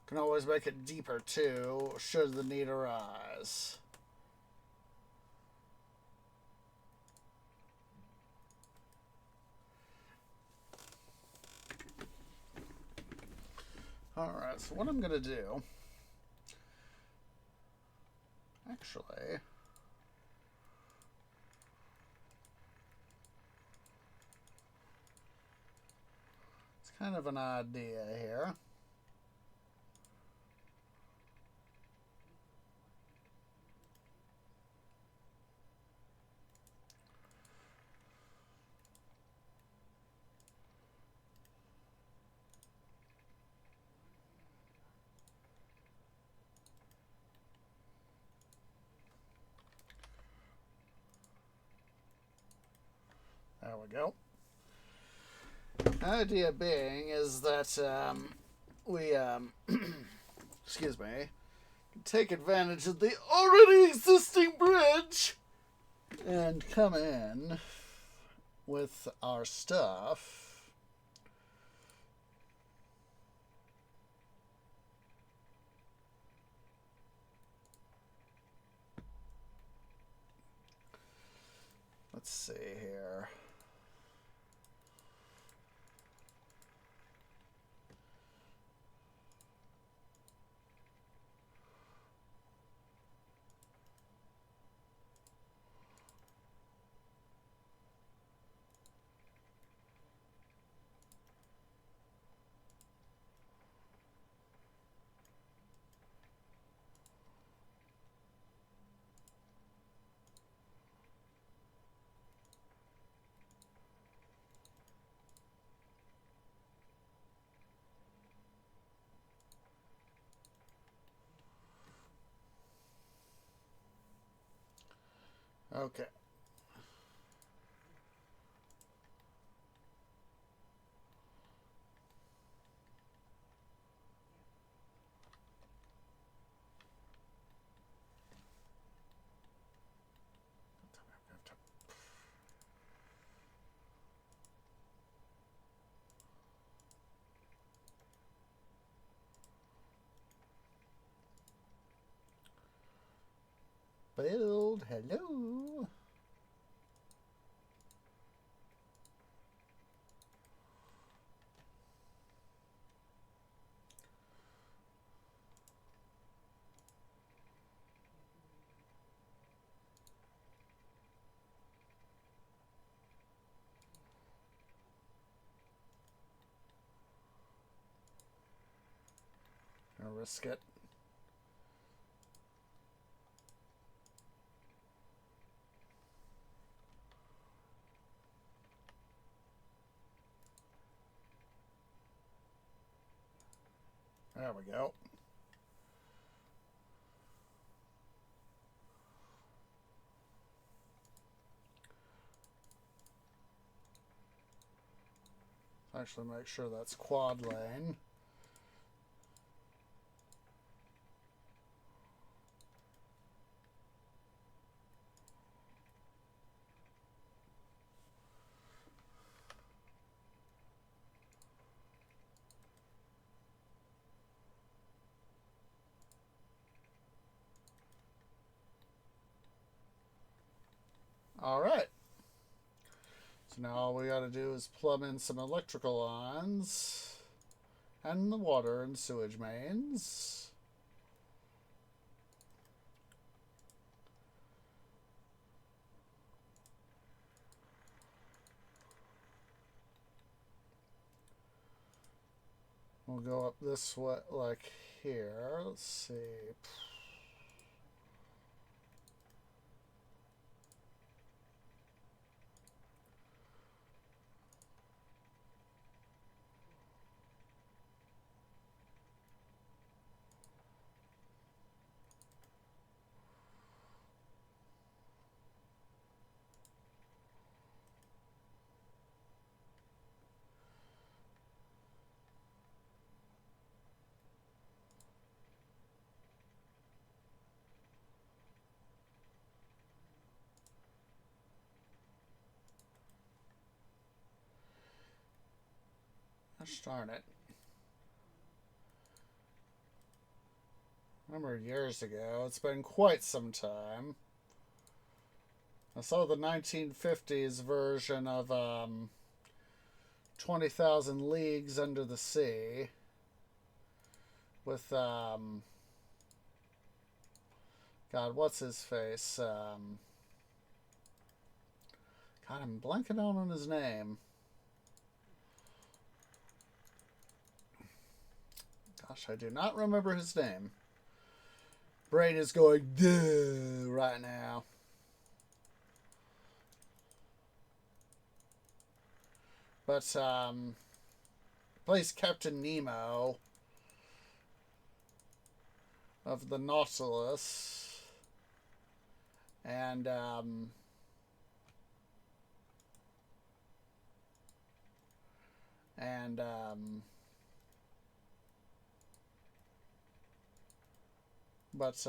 Can always make it deeper too, should the need arise. Alright, so what I'm going to do... Actually... It's kind of an idea here. There we go. Idea being is that we excuse me, take advantage of the already existing bridge and come in with our stuff. Let's see here. Okay. Build, hello. I'll risk it. There we go. Actually, make sure that's quad lane. All right. So now all we got to do is plumb in some electrical lines and the water and sewage mains. We'll go up this way, like here. Let's see. Gosh darn it. I remember years ago, it's been quite some time. I saw the 1950s version of 20,000 Leagues Under the Sea. with God, what's his face? God, I'm blanking out on his name. Gosh, I do not remember his name. Brain is going duh right now. But plays Captain Nemo of the Nautilus, and but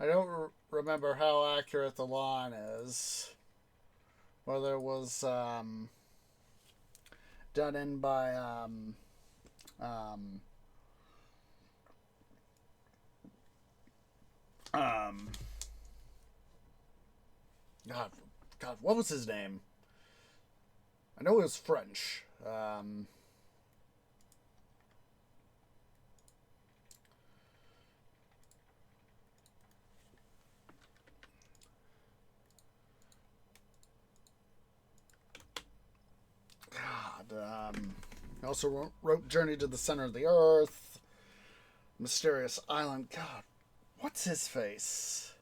I don't remember how accurate the line is. Whether it was done in by um, God, what was his name? I know it was French. He also wrote Journey to the Center of the Earth, Mysterious Island. God, what's his face?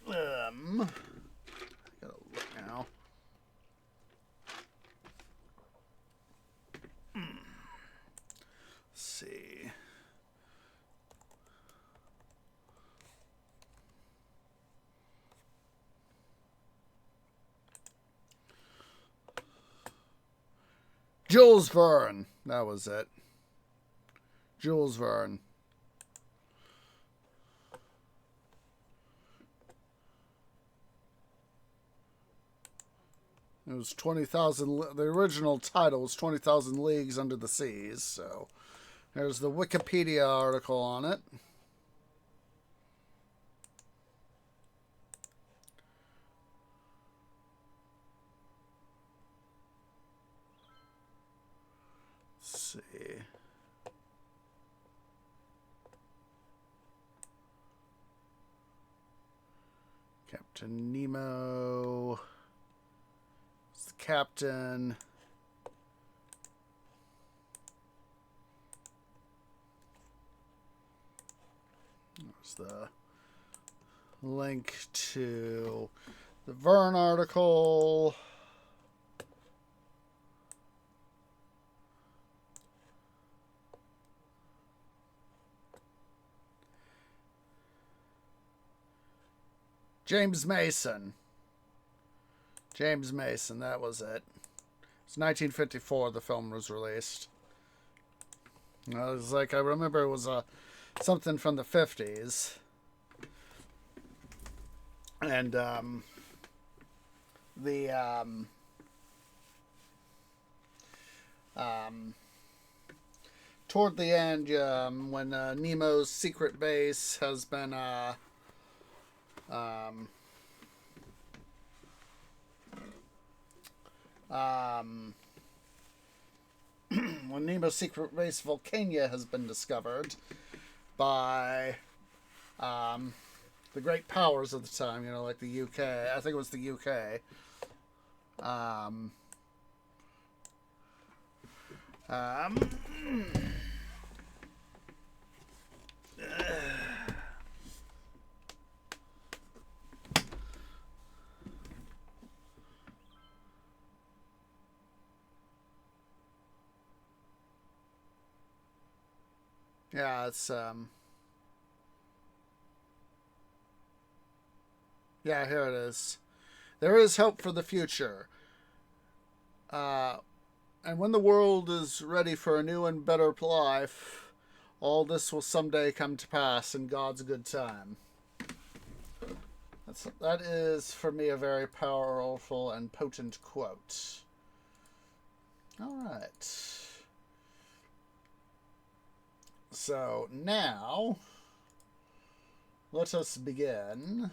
I gotta look now. Let's see. Jules Verne. That was it. Jules Verne. It was 20,000. The original title was 20,000 Leagues Under the Seas. So there's the Wikipedia article on it. Let's see. Captain Nemo. It's the captain. There's the link to the Verne article. James Mason. James Mason, that was it. It's 1954 the film was released. It was like, I remember it was something from the 50s. And toward the end, when Nemo's secret base has been when Nemo's secret base Vulcania has been discovered by the great powers of the time, you know, like the UK. I think it was the UK. Yeah, it's yeah, here it is. There is hope for the future. And when the world is ready for a new and better life, all this will someday come to pass in God's good time. That is, for me, a very powerful and potent quote. All right. So now, let us begin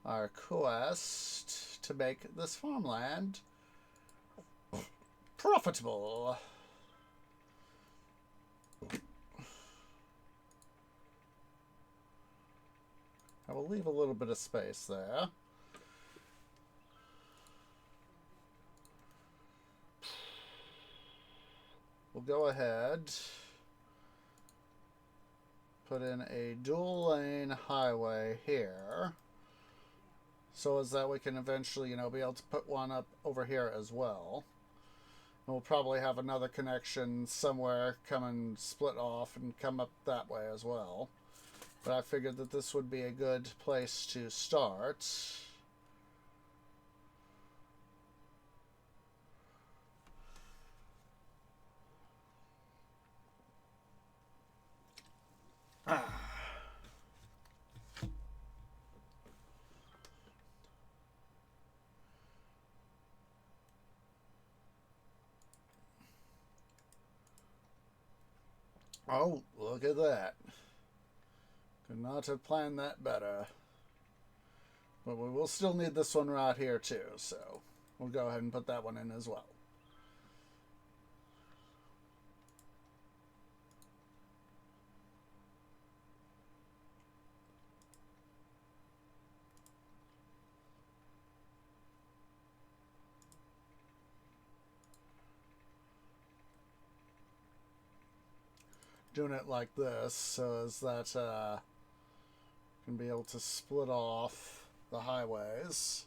our quest to make this farmland profitable. I will leave a little bit of space there. We'll go ahead, put in a dual lane highway here, so as that we can eventually, be able to put one up over here as well. And we'll probably have another connection somewhere come and split off and come up that way as well. But I figured that this would be a good place to start. Oh, look at that. Could not have planned that better. But we will still need this one right here too, so we'll go ahead and put that one in as well. Doing it like this so as that can be able to split off the highways.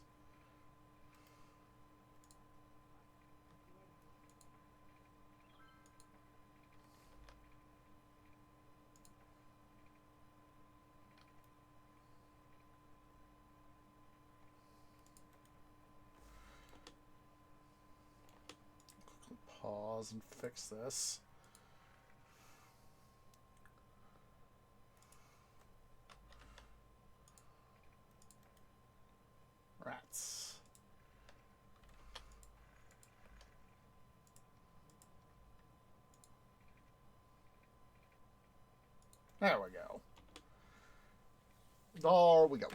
Pause and fix this. Rats. There we go. There we go.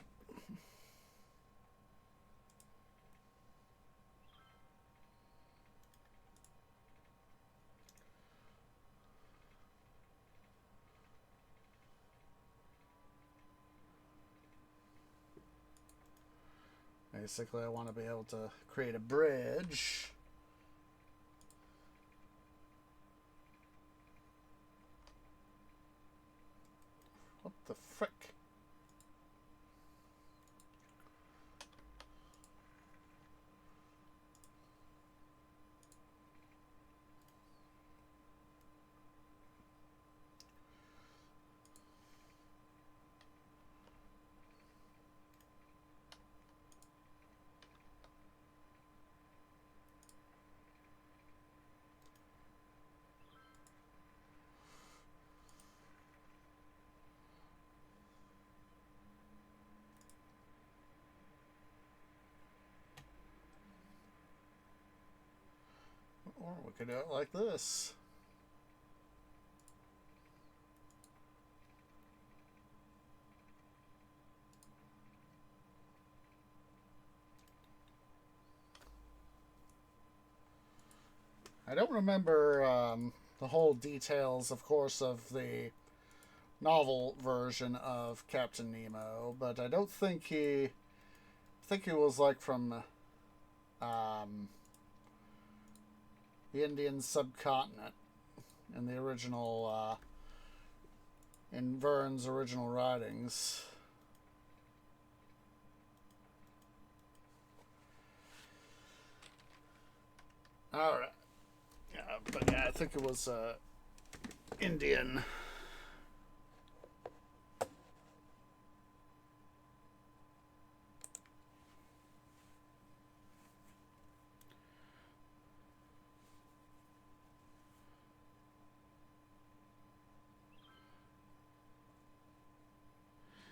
Basically, I want to be able to create a bridge. What the frick? Or we could do it like this. I don't remember the whole details, of course, of the novel version of Captain Nemo, but I don't think he... I think he was like from the Indian subcontinent in the original, in Verne's original writings. Alright. Yeah, but yeah, I think it was Indian.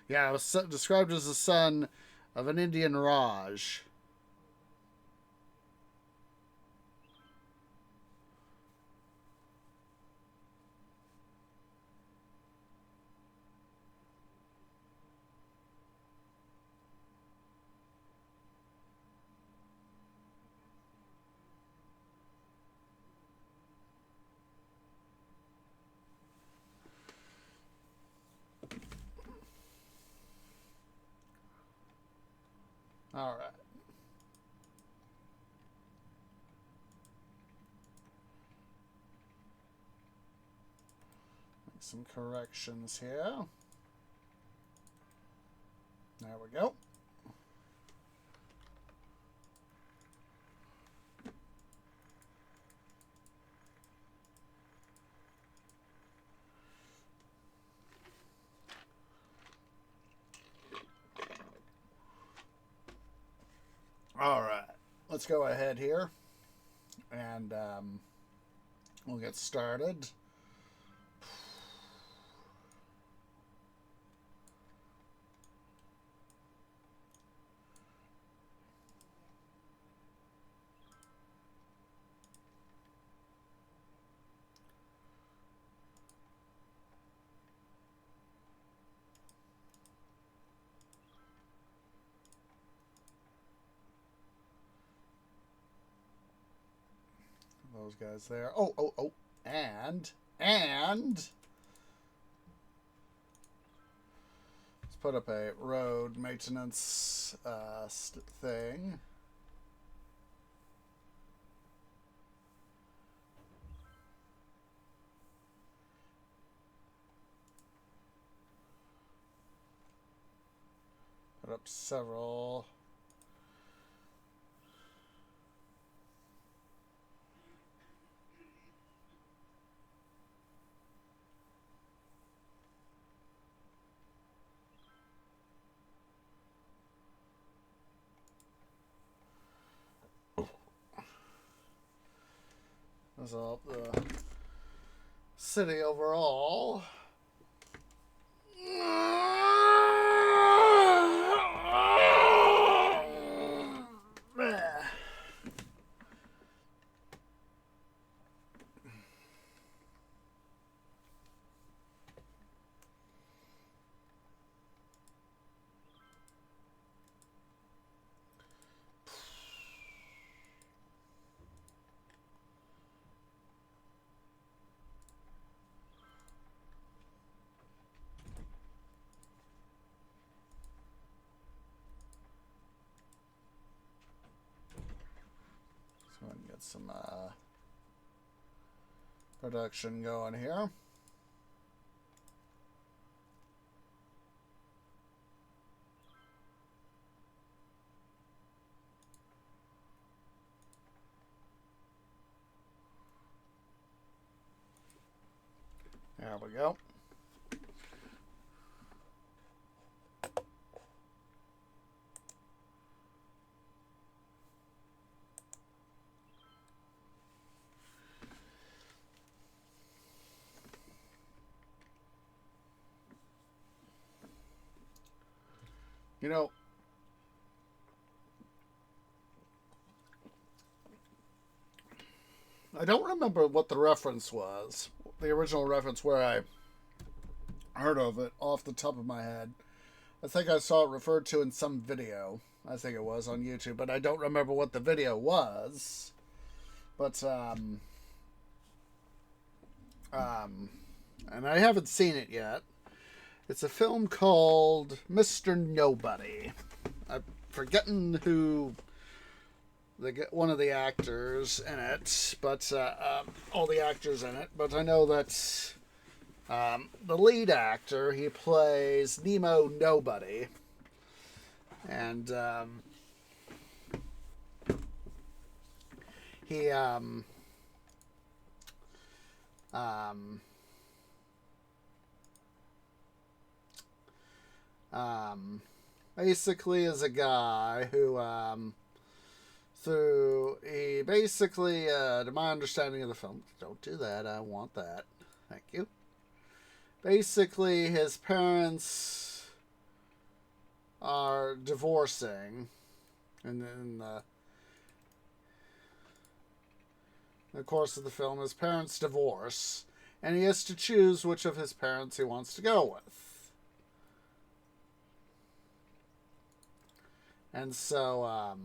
Yeah, it was described as the son of an Indian Raj. All right. Make some corrections here. There we go. All right, let's go ahead here and we'll get started. Those guys there. Oh. And let's put up a road maintenance thing. Put up several. That's all the city overall. So I can get some production going here. There we go. You know, I don't remember what the reference was, the original reference where I heard of it off the top of my head. I think I saw it referred to in some video. I think it was on YouTube, but I don't remember what the video was. But, and I haven't seen it yet. It's a film called Mr. Nobody. I'm forgetting who one of the actors in it, but all the actors in it. But I know that the lead actor, he plays Nemo Nobody, and he basically is a guy who he basically to my understanding of the film, don't do that, I want that, thank you. Basically his parents are divorcing, and in the course of the film his parents divorce, and he has to choose which of his parents he wants to go with. And so,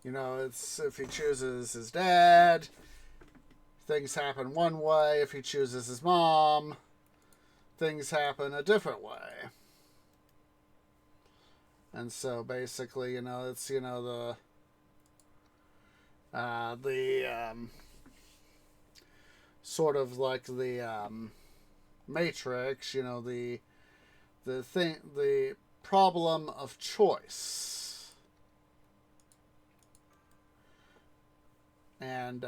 you know, it's if he chooses his dad, things happen one way. If he chooses his mom, things happen a different way. And so basically, it's, the sort of like the Matrix, the problem of choice. And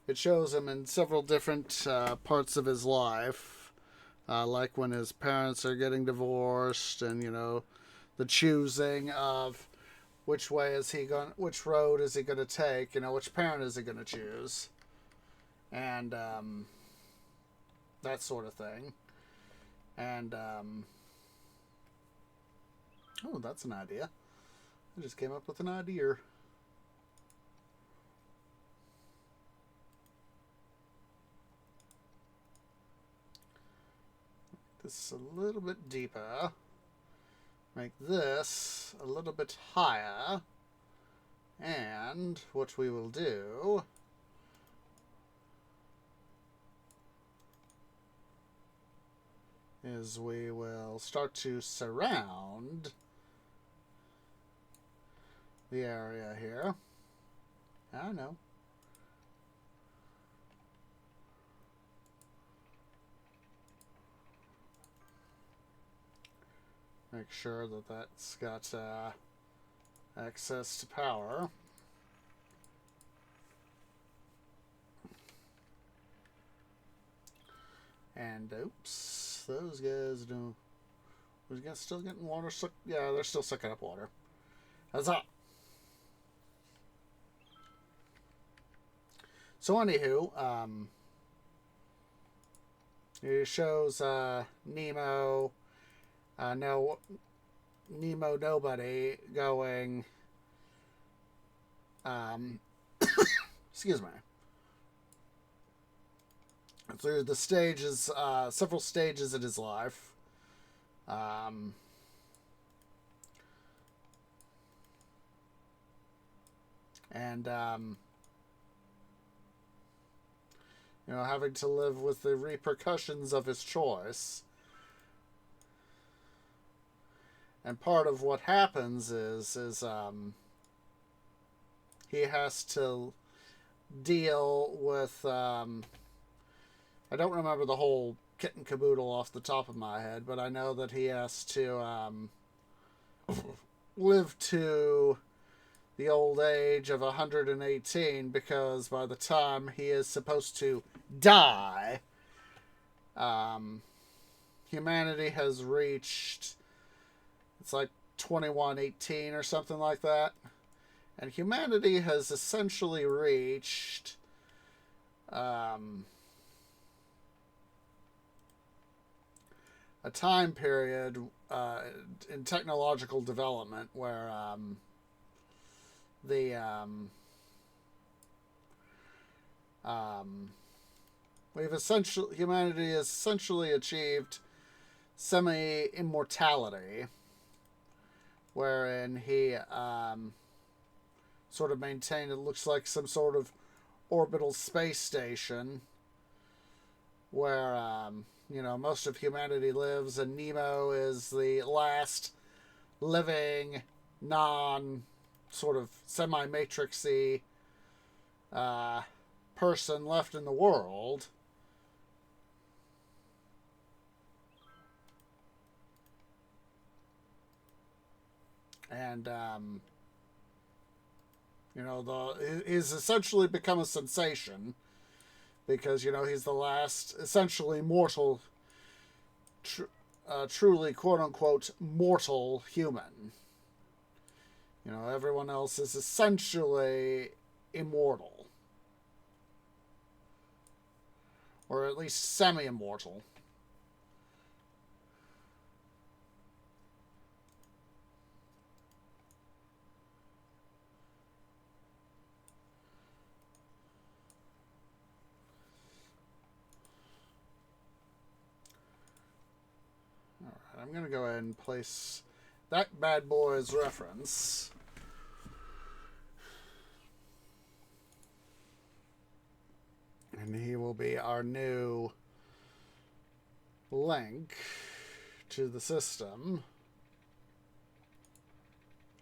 it shows him in several different parts of his life, like when his parents are getting divorced, and the choosing of which way is he going, which road is he going to take, which parent is he going to choose, and that sort of thing. And oh, that's an idea. I just came up with an idea. This a little bit deeper. Make this a little bit higher. And what we will do is we will start to surround the area here. I know. Make sure that that's got access to power. And oops, those guys don't. Was guys still getting water? Yeah, they're still sucking up water. Huzzah! So anywho, it shows Nemo. No, Nemo nobody going. Excuse me. Through the stages, several stages in his life. And having to live with the repercussions of his choice. And part of what happens is he has to deal with I don't remember the whole kit and caboodle off the top of my head, but I know that he has to live to the old age of 118, because by the time he is supposed to die, humanity has reached, it's like 2118 or something like that. And humanity has essentially reached a time period in technological development where humanity has essentially achieved semi-immortality, wherein he sort of maintained, it looks like, some sort of orbital space station where most of humanity lives, and Nemo is the last living sort of semi-matrixy person left in the world. And he's essentially become a sensation because he's the last essentially mortal, truly quote unquote mortal human. Everyone else is essentially immortal, or at least semi-immortal. Alright, I'm going to go ahead and place that bad boy as reference. And he will be our new link to the system.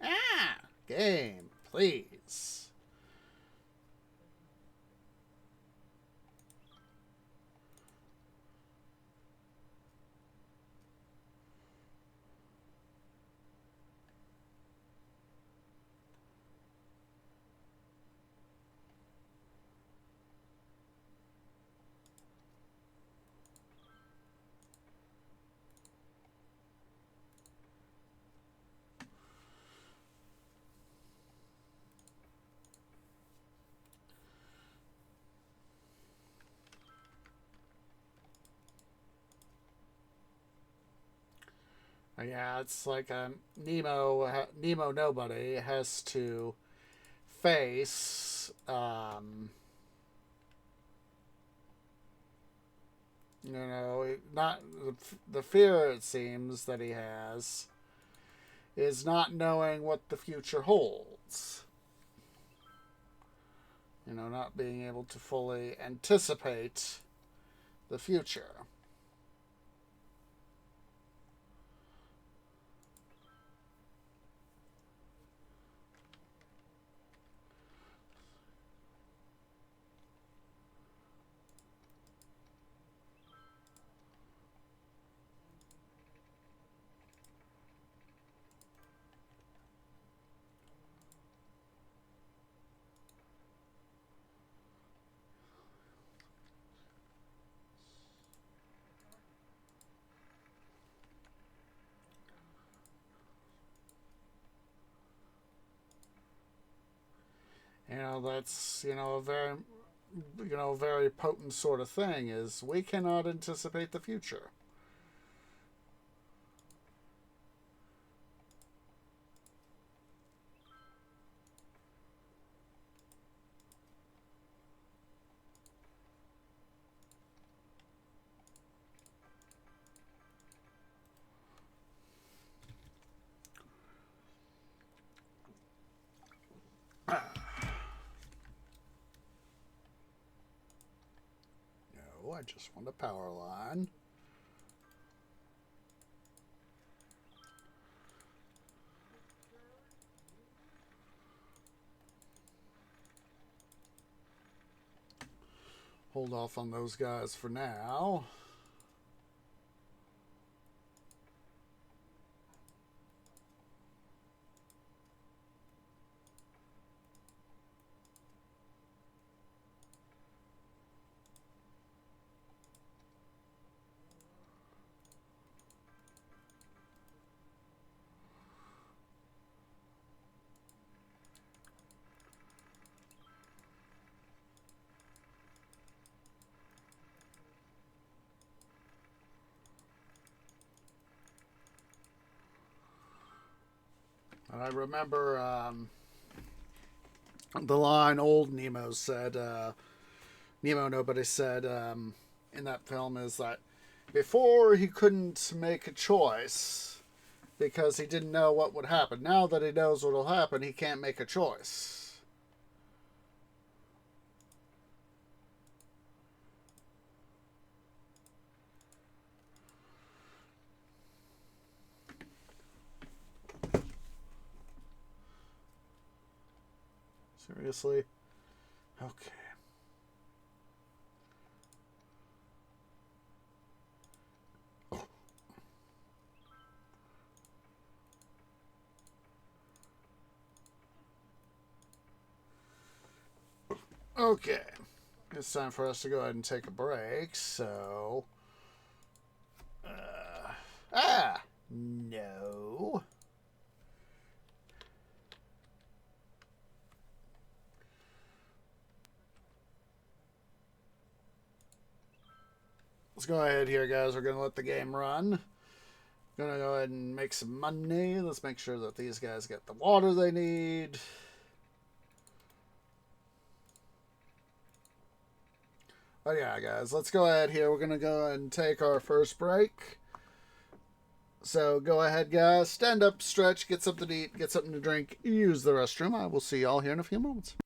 Ah! Game, please. Yeah, it's like Nemo nobody has to face not the fear it seems that he has is not knowing what the future holds. Not being able to fully anticipate the future. That's a very potent sort of thing is we cannot anticipate the future. No, I just want a power line. Hold off on those guys for now. And I remember the line old Nemo said, Nemo nobody said in that film is that before he couldn't make a choice because he didn't know what would happen. Now that he knows what will happen, he can't make a choice. Seriously? Okay. Okay. It's time for us to go ahead and take a break, so. No. Let's go ahead here, guys. We're going to let the game run. Gonna go ahead and make some money. Let's make sure that these guys get the water they need. Oh yeah, guys, let's go ahead here. We're gonna go ahead and take our first break. So go ahead, guys. Stand up, stretch, get something to eat, get something to drink, use the restroom. I will see y'all here in a few moments.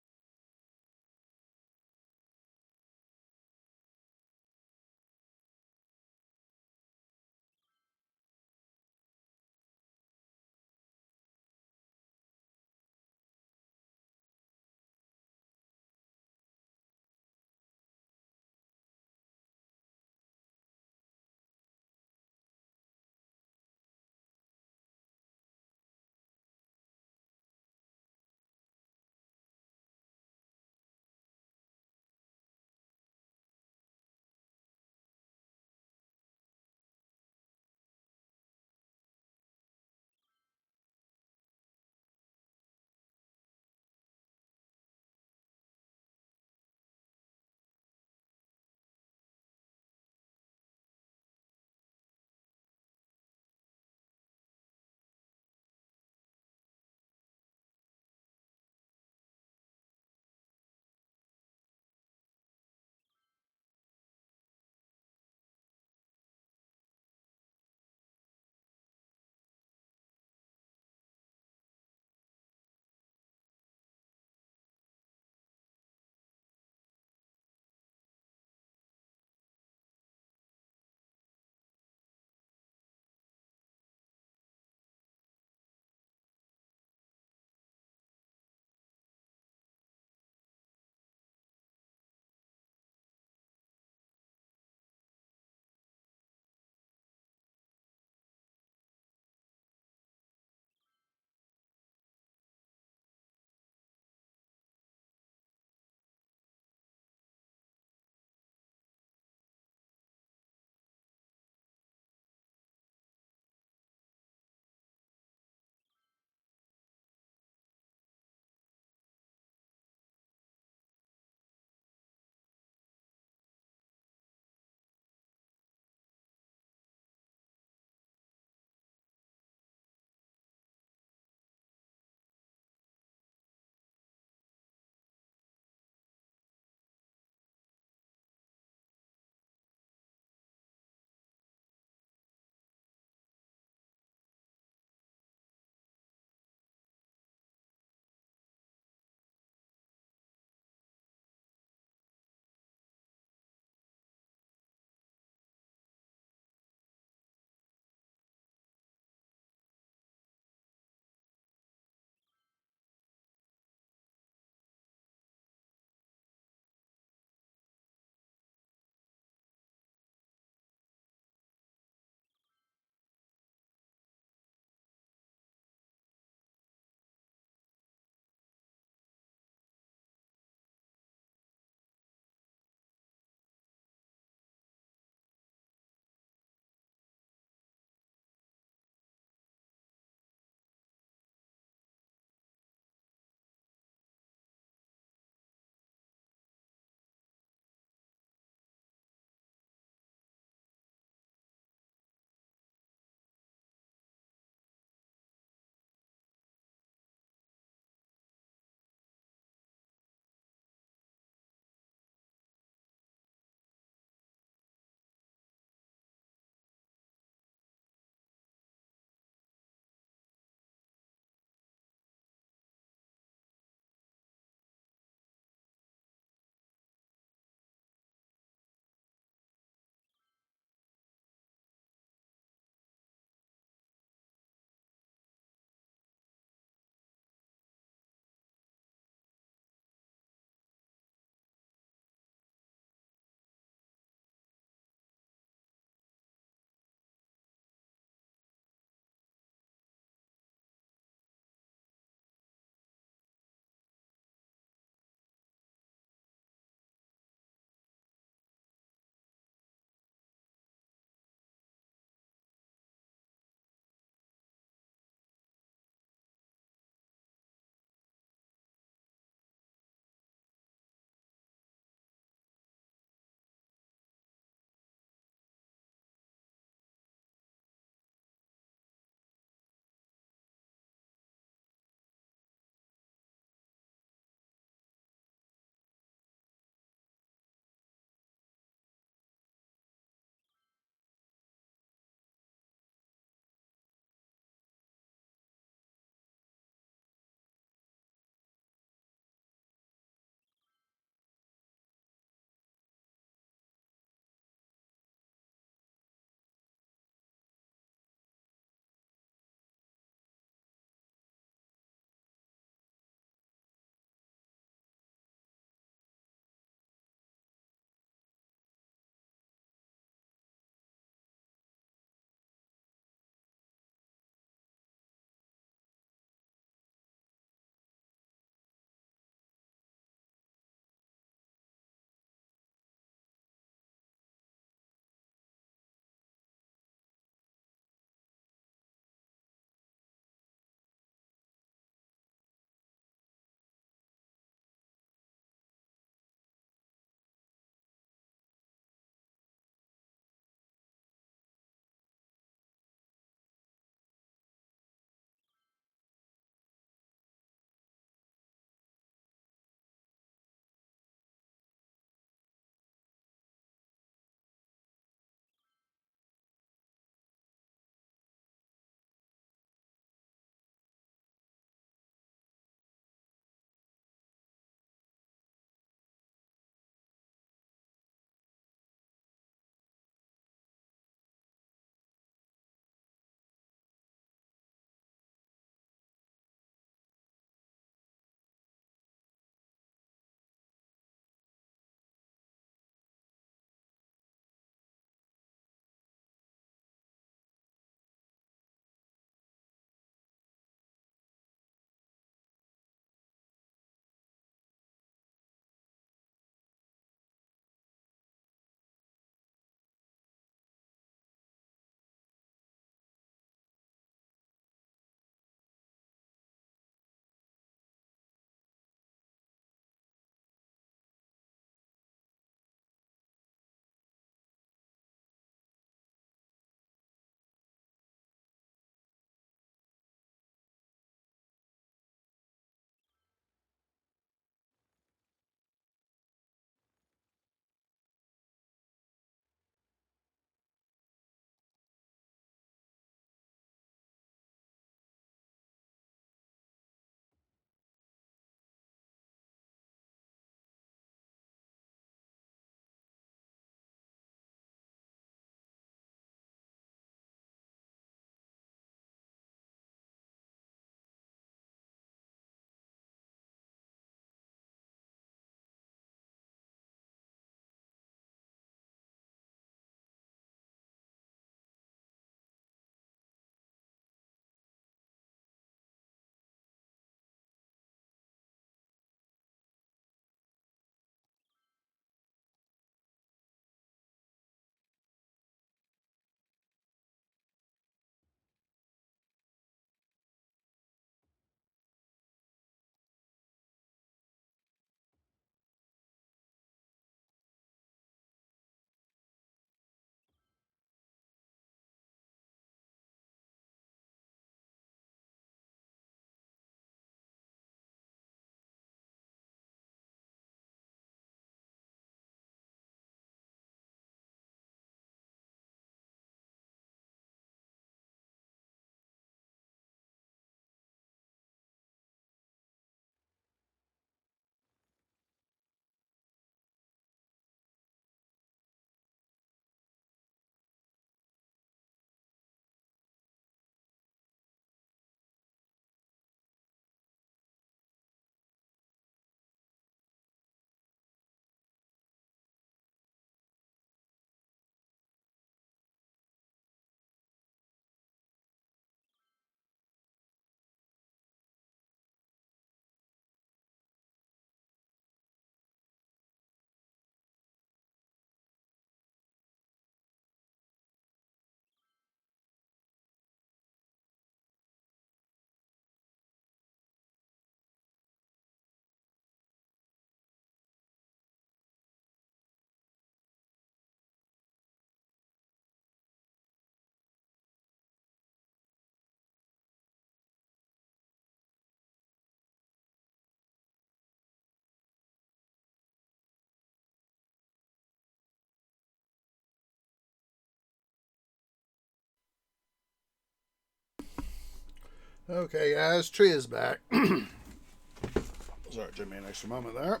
Okay, guys, tree is back. Sorry, it took me an extra moment there.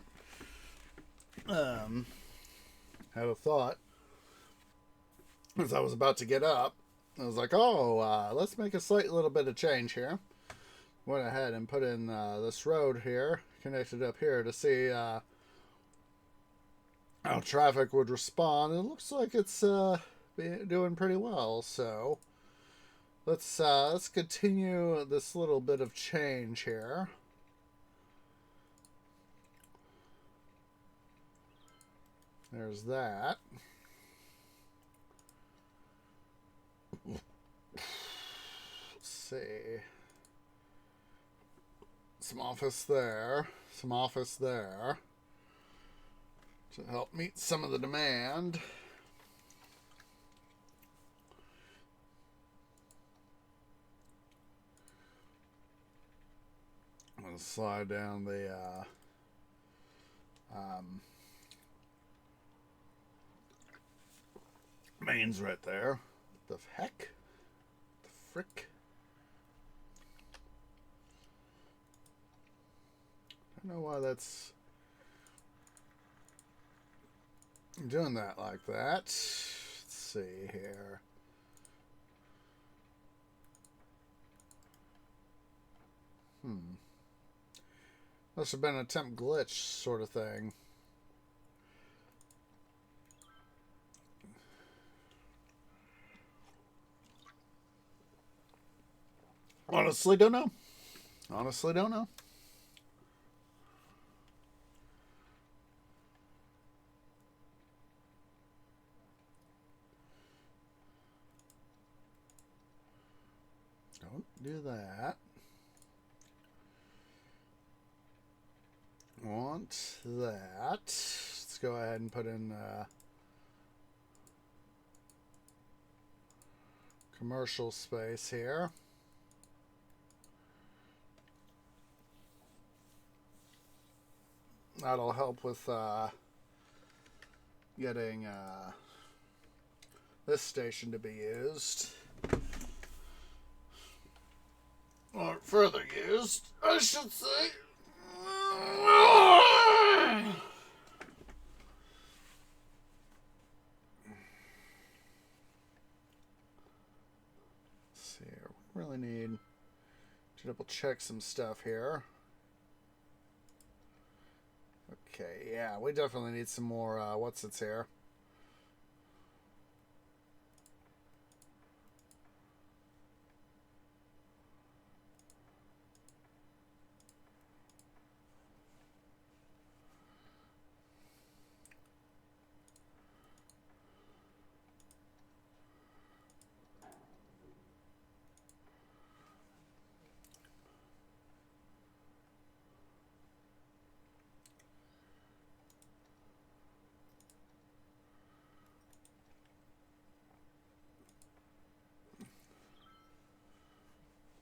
Had a thought as I was about to get up. I was like, oh, let's make a slight little bit of change here. Went ahead and put in this road here, connected up here to see how traffic would respond. It looks like it's doing pretty well, so let's continue this little bit of change here. There's that. Let's see. Some office there. Some office there. To help meet some of the demand. I'm going to slide down the mains right there. The heck? The frick? I don't know why that's doing that like that. Let's see here. Must have been a temp glitch sort of thing. Honestly, don't know. Honestly, don't know. Don't do that. Want that. Let's go ahead and put in commercial space here. That'll help with getting this station to be used. Or further used, I should say. Let's see here. We really need to double check some stuff here. Okay, yeah, we definitely need some more what's it's here.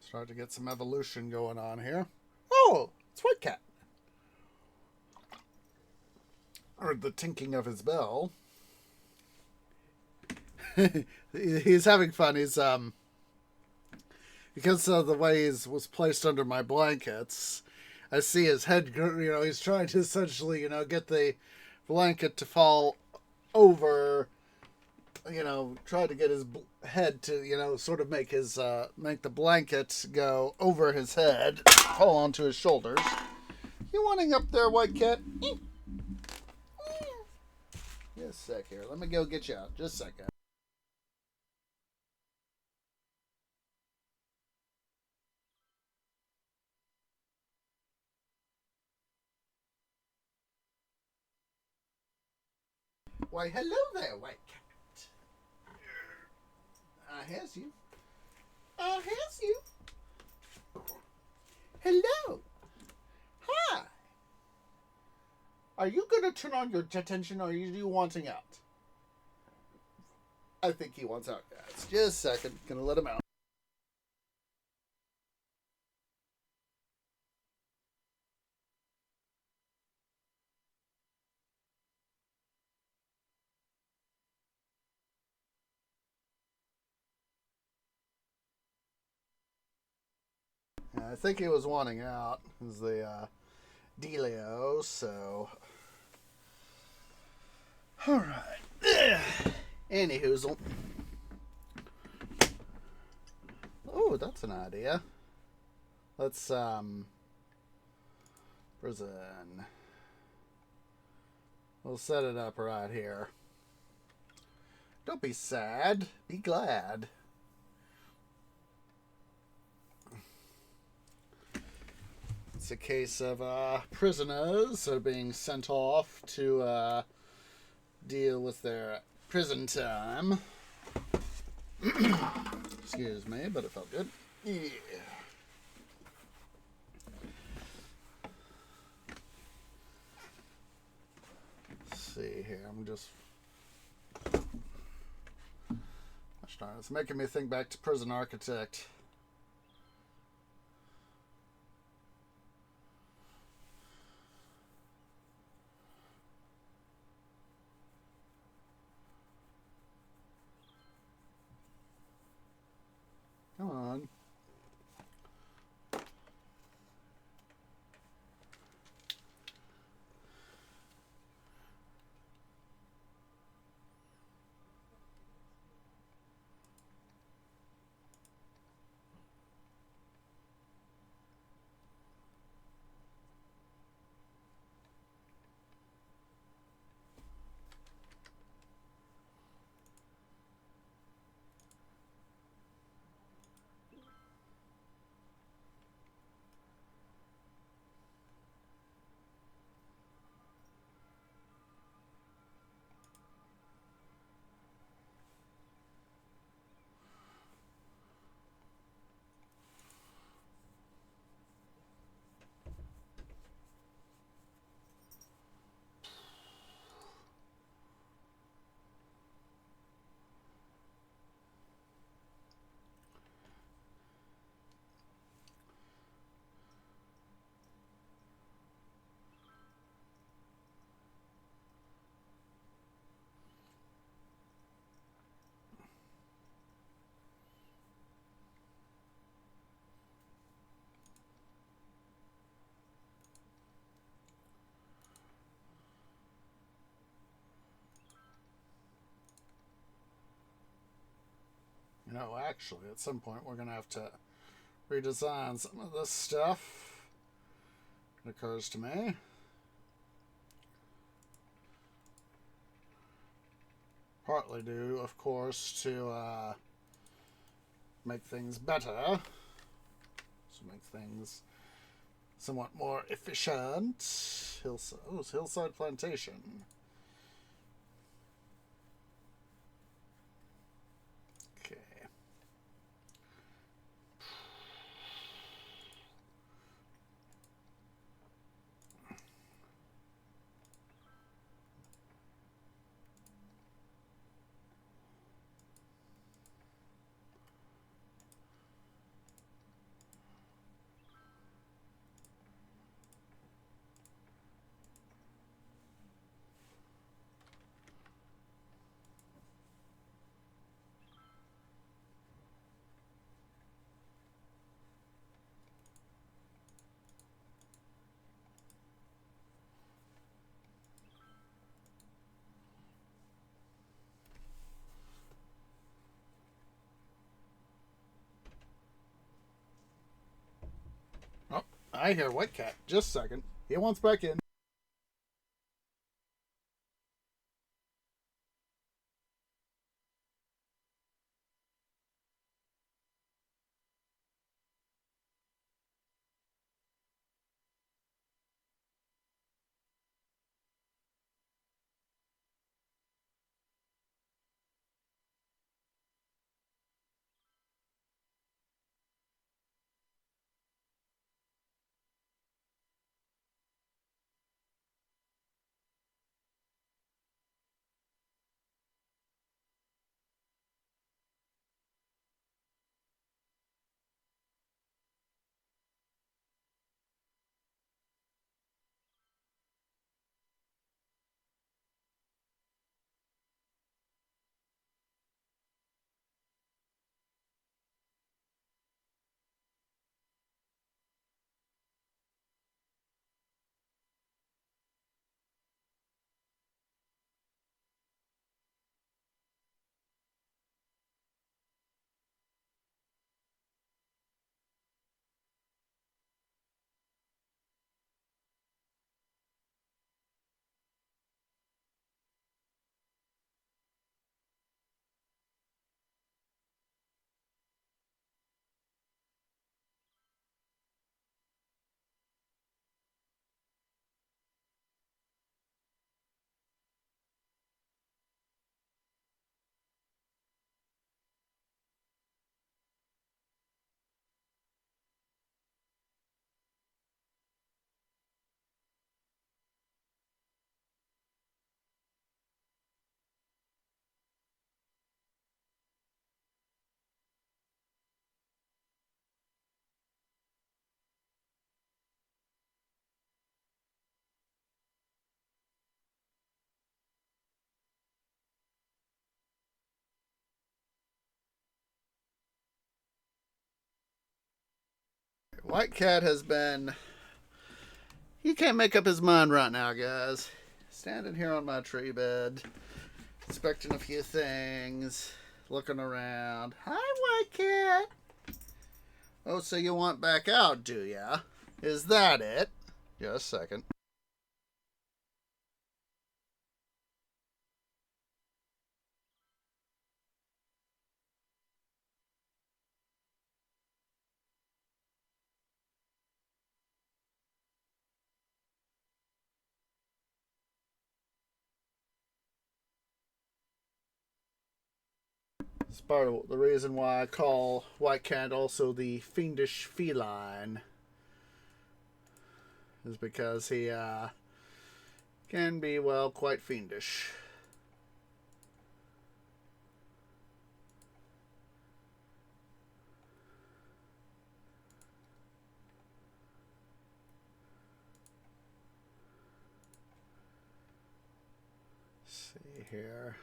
Start to get some evolution going on here. Oh, it's White Cat. Heard the tinking of his bell. He's having fun. He's because of the way he was placed under my blankets. I see his head. He's trying to essentially, get the blanket to fall over. Try to get his head to, sort of make the blanket go over his head, fall onto his shoulders. You wanting up there, White Cat? Just a sec here. Let me go get you out. Just a second. Why, hello there, White Cat. Here's you. Here's you. Hello. Hi. Are you going to turn on your attention, or are you wanting out? I think he wants out, guys. Just a second. Gonna let him out. I think he was wanting out. Is the dealio, so. Alright. Anywhoozle. Oh, that's an idea. Let's, prison. We'll set it up right here. Don't be sad. Be glad. It's a case of prisoners are being sent off to deal with their prison time. Excuse me, but it felt good. Yeah. Let's see here. I'm just. Gosh darn, it's making me think back to Prison Architect. Come on. You know, actually, at some point, we're going to have to redesign some of this stuff. It occurs to me. Partly due, of course, to make things better. So make things somewhat more efficient. Hillside Plantation. Okay. Oh, I hear White Cat. Just a second. He wants back in. White Cat has been... He can't make up his mind right now, guys. Standing here on my tree bed, inspecting a few things, looking around. Hi, White Cat. Oh, so you want back out, do ya? Is that it? Just a second. It's part of the reason why I call White Cat also the fiendish feline. Is because he can be, well, quite fiendish. Let's see here.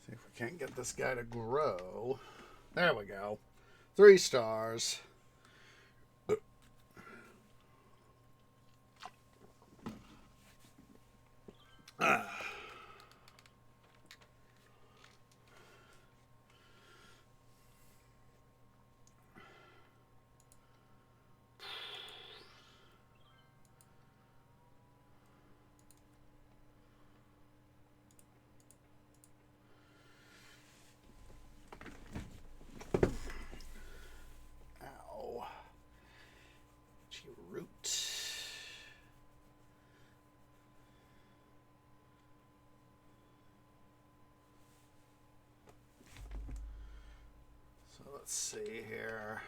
See if we can't get this guy to grow. There we go. 3 stars. Ow. Root. So let's see here.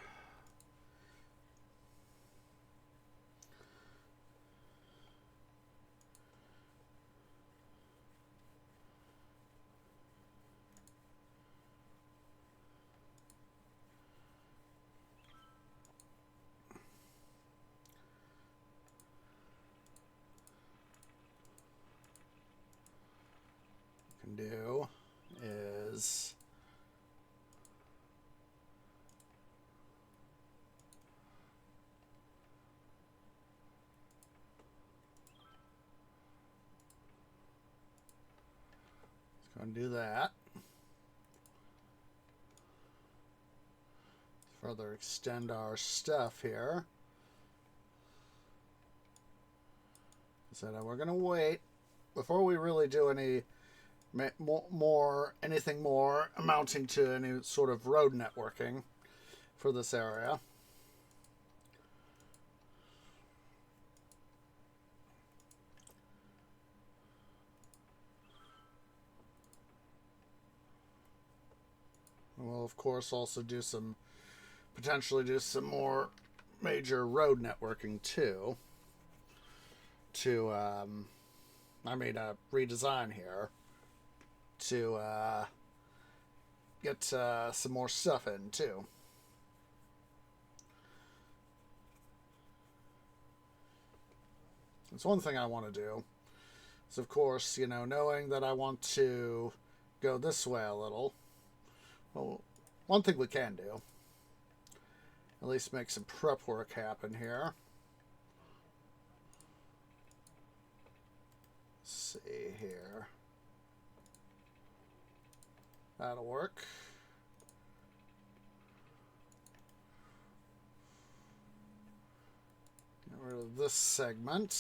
Do is going to do that. Further extend our stuff here. So we're going to wait before we really do any anything more amounting to any sort of road networking for this area. We'll of course also potentially do some more major road networking too. To a redesign here to get some more stuff in too. It's one thing I want to do. So of course, knowing that I want to go this way a little, well, one thing we can do, at least make some prep work happen here. Let's see here. That'll work. Get rid of this segment.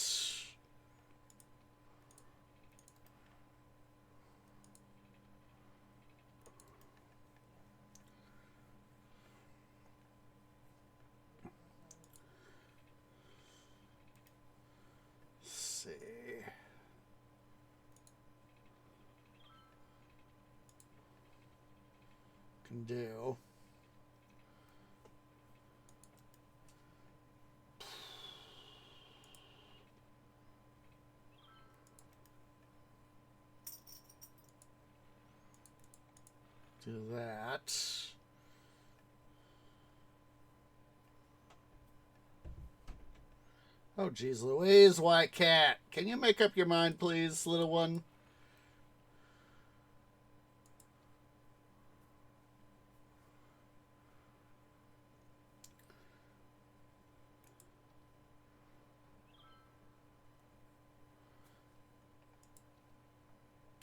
Can do. Do that. Oh, geez, Louise, white cat. Can you make up your mind, please, little one?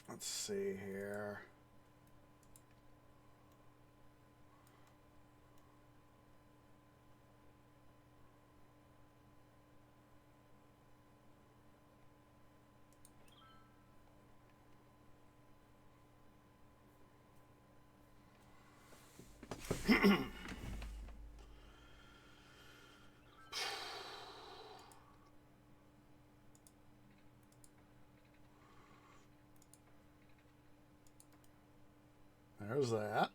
Let's see here. There's that.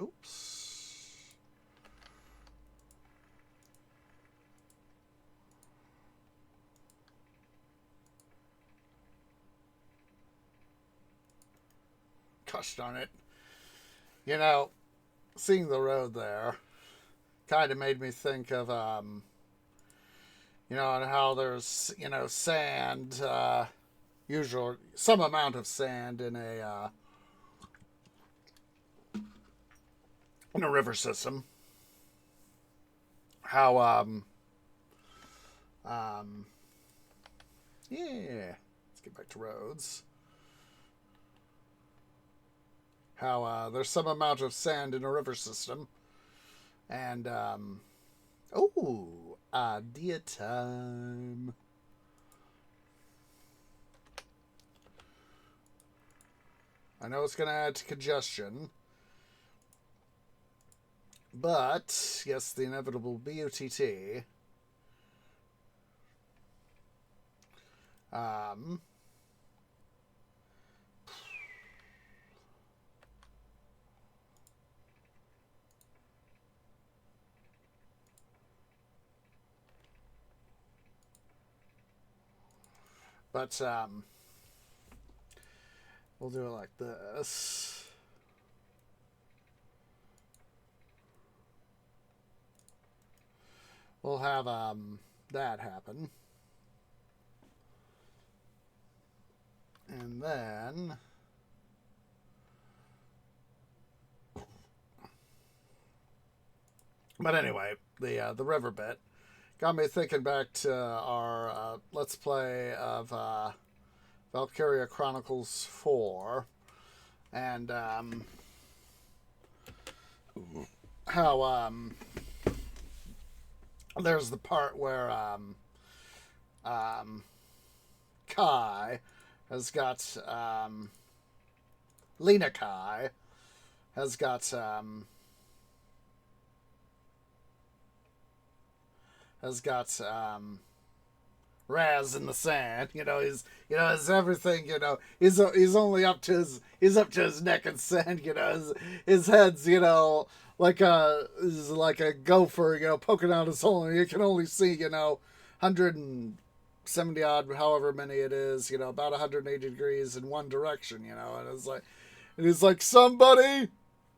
Oops. Gosh darn it. You know, seeing the road there kind of made me think of, you know, and how there's, you know, sand, usual, some amount of sand in a river system. How, yeah, let's get back to roads. How, there's some amount of sand in a river system. And, oh, idea time. I know it's going to add to congestion. But, yes, the inevitable BUTT. But, we'll do it like this. We'll have, that happen. And then... But anyway, the river bit got me thinking back to our Let's Play of Valkyria Chronicles 4. And how there's the part where Kai has got Lena Kai has got Raz in the sand. You know, he's everything. You know, he's only up to his neck in sand. You know, his head's, you know, like a gopher. You know, poking out his hole, and you can only see, you know, 170 odd, however many it is. You know, about 180 degrees in one direction. You know, and he's like, somebody,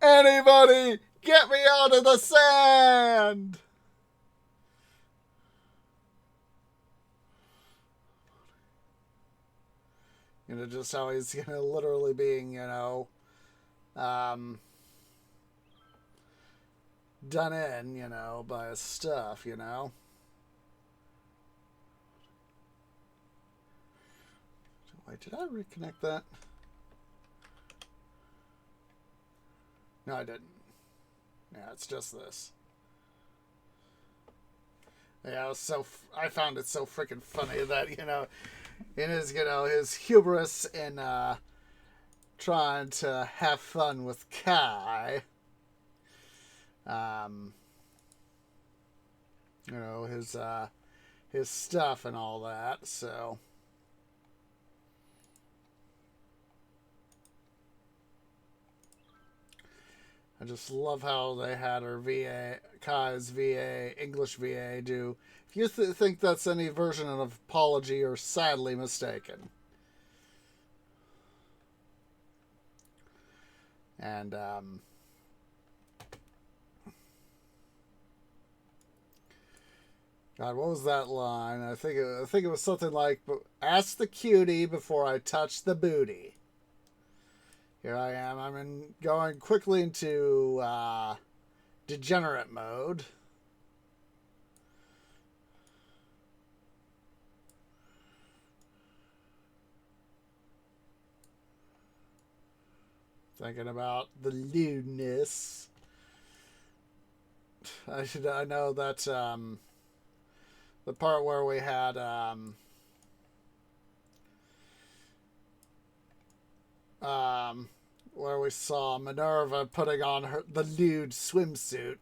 anybody, get me out of the sand. You know, just how he's, you know, literally being, you know, done in, you know, by his stuff, you know. Wait, did I reconnect that? No, I didn't. Yeah, it's just this. Yeah, I found it so freaking funny that, you know, in his, you know, his hubris in trying to have fun with Kai, you know, his stuff and all that. So I just love how they had her Kai's VA, English VA do. If you think that's any version of apology, you're sadly mistaken. And God, what was that line? I think it was something like, "Ask the cutie before I touch the booty." Here I am. Going quickly into degenerate mode. Thinking about the lewdness. I know that the part where we had where we saw Minerva putting on the lewd swimsuit.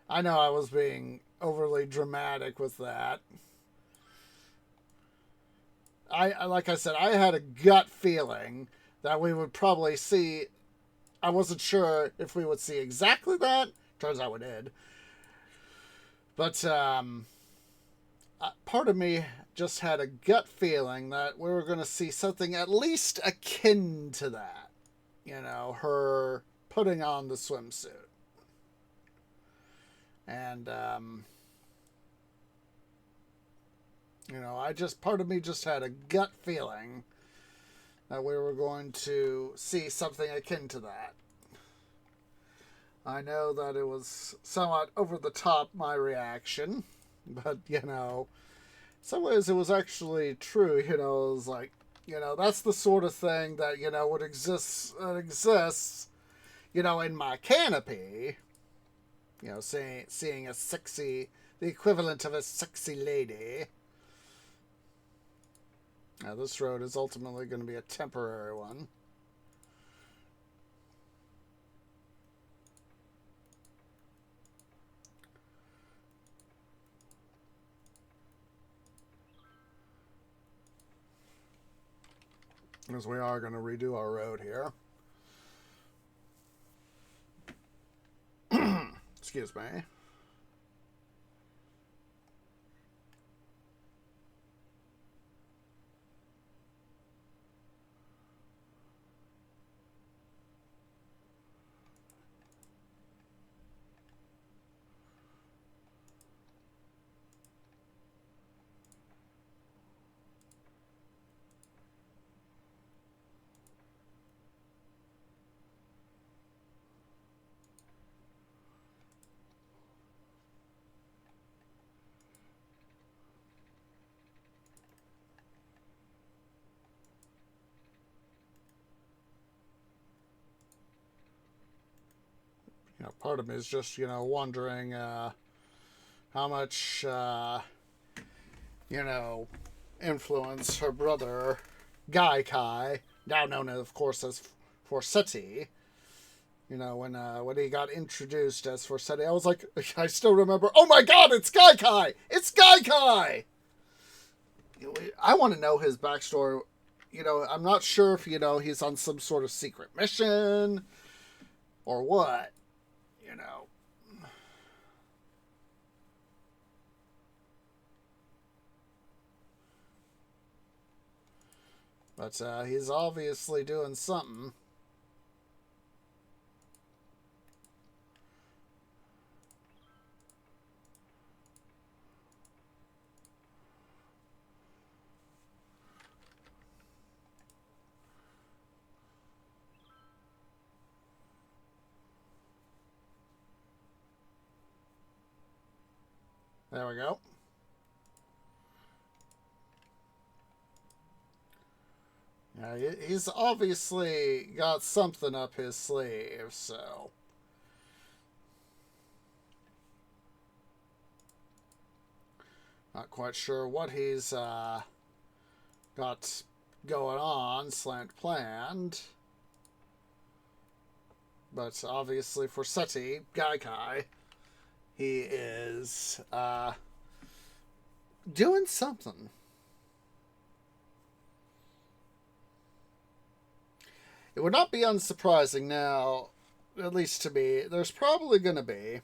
I know I was being overly dramatic with that. Like I said, I had a gut feeling that we would probably see. I wasn't sure if we would see exactly that. Turns out we did. But part of me just had a gut feeling that we were going to see something at least akin to that. You know, her putting on the swimsuit. And, you know, part of me just had a gut feeling that we were going to see something akin to that. I know that it was somewhat over the top, my reaction, but, you know, in some ways it was actually true. You know, it was like, you know, that's the sort of thing that, you know, would exists, you know, in my canopy. You know, seeing a sexy, the equivalent of a sexy lady. Now, this road is ultimately going to be a temporary one. Because we are going to redo our road here. Excuse me. You know, part of me is just, you know, wondering how much, you know, influence her brother, Guy Kai, now known, of course, as Forsetti. You know, when he got introduced as Forsetti, I was like, I still remember, oh my God, it's Guy Kai! It's Guy Kai! I want to know his backstory. You know, I'm not sure if, you know, he's on some sort of secret mission or what. You know. But he's obviously doing something. There we go. Yeah, he's obviously got something up his sleeve, so. Not quite sure what he's got going on, planned. But obviously for Seti, Gaikai, he is doing something. It would not be unsurprising now, at least to me. There's probably going to be,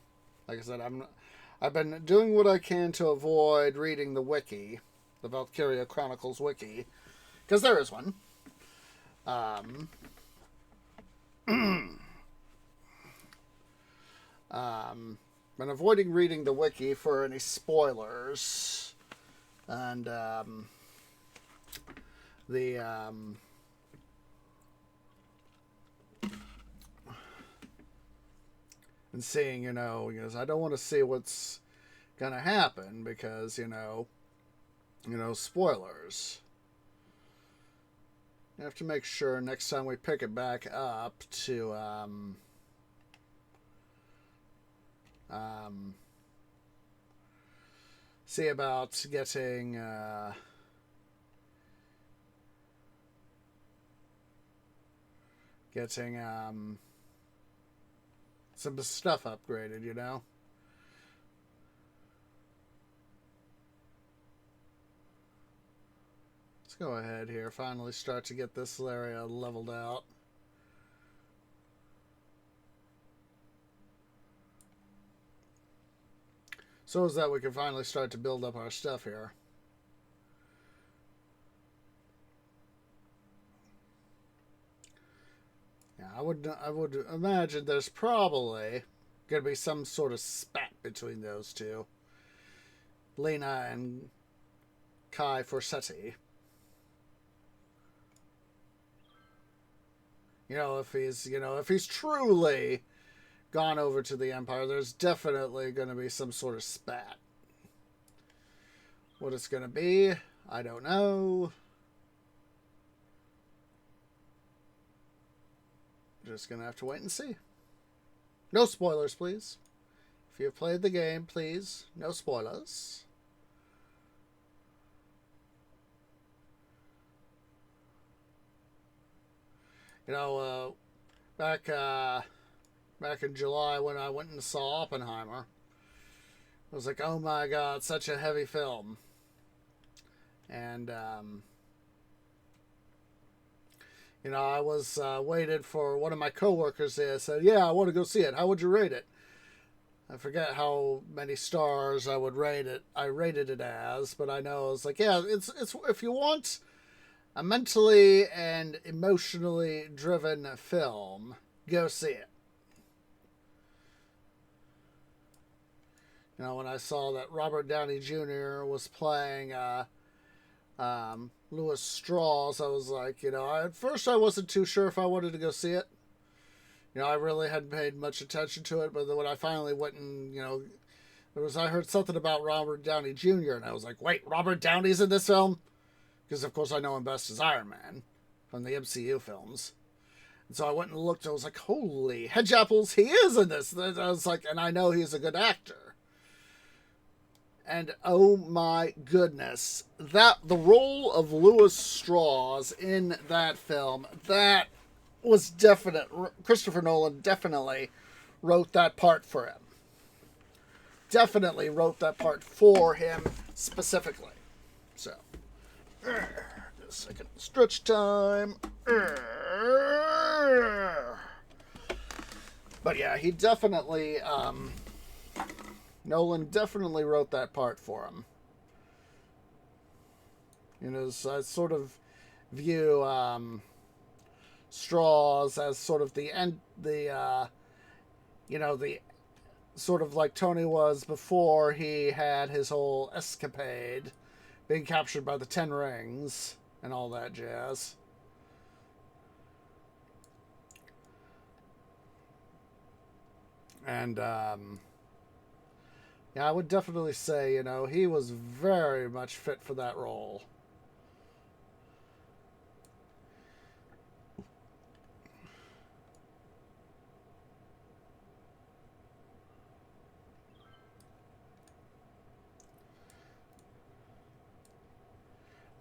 like I said, I've been doing what I can to avoid reading the wiki, the Valkyria Chronicles wiki, because there is one. Been avoiding reading the wiki for any spoilers, and the and seeing, because I don't want to see what's gonna happen because spoilers. You have to make sure next time we pick it back up to see about getting some stuff upgraded, Let's go ahead here, finally start to get this area leveled out. So is that we can finally start to build up our stuff here. Yeah, I would imagine there's probably going to be some sort of spat between those two. Lena and Kai Forsetti. If he's truly gone over to the Empire, there's definitely going to be some sort of spat. What it's going to be, I don't know. Just going to have to wait and see. No spoilers, please. If you've played the game, please, no spoilers. Back in July when I went and saw Oppenheimer, I was like, oh my god, such a heavy film. And, I was waited for one of my coworkers there. Said, yeah, I want to go see it. How would you rate it? I forget how many stars I would rate it. I rated it as, but I know it's like, yeah, it's if you want a mentally and emotionally driven film, go see it. When I saw that Robert Downey Jr. was playing Louis Strauss, I was like, at first I wasn't too sure if I wanted to go see it. I really hadn't paid much attention to it, but then when I finally went and, I heard something about Robert Downey Jr., and I was like, wait, Robert Downey's in this film? Because, of course, I know him best as Iron Man from the MCU films. And so I went and looked, and I was like, holy hedge apples, he is in this. And I was like, and I know he's a good actor. And oh my goodness, the role of Louis Strauss in that film, that was definite. Christopher Nolan definitely wrote that part for him. Definitely wrote that part for him specifically. So, just a second, stretch time. But yeah, he definitely, Nolan definitely wrote that part for him. So I sort of view Strauss as sort of the sort of like Tony was before he had his whole escapade, being captured by the Ten Rings and all that jazz. And yeah, I would definitely say, he was very much fit for that role.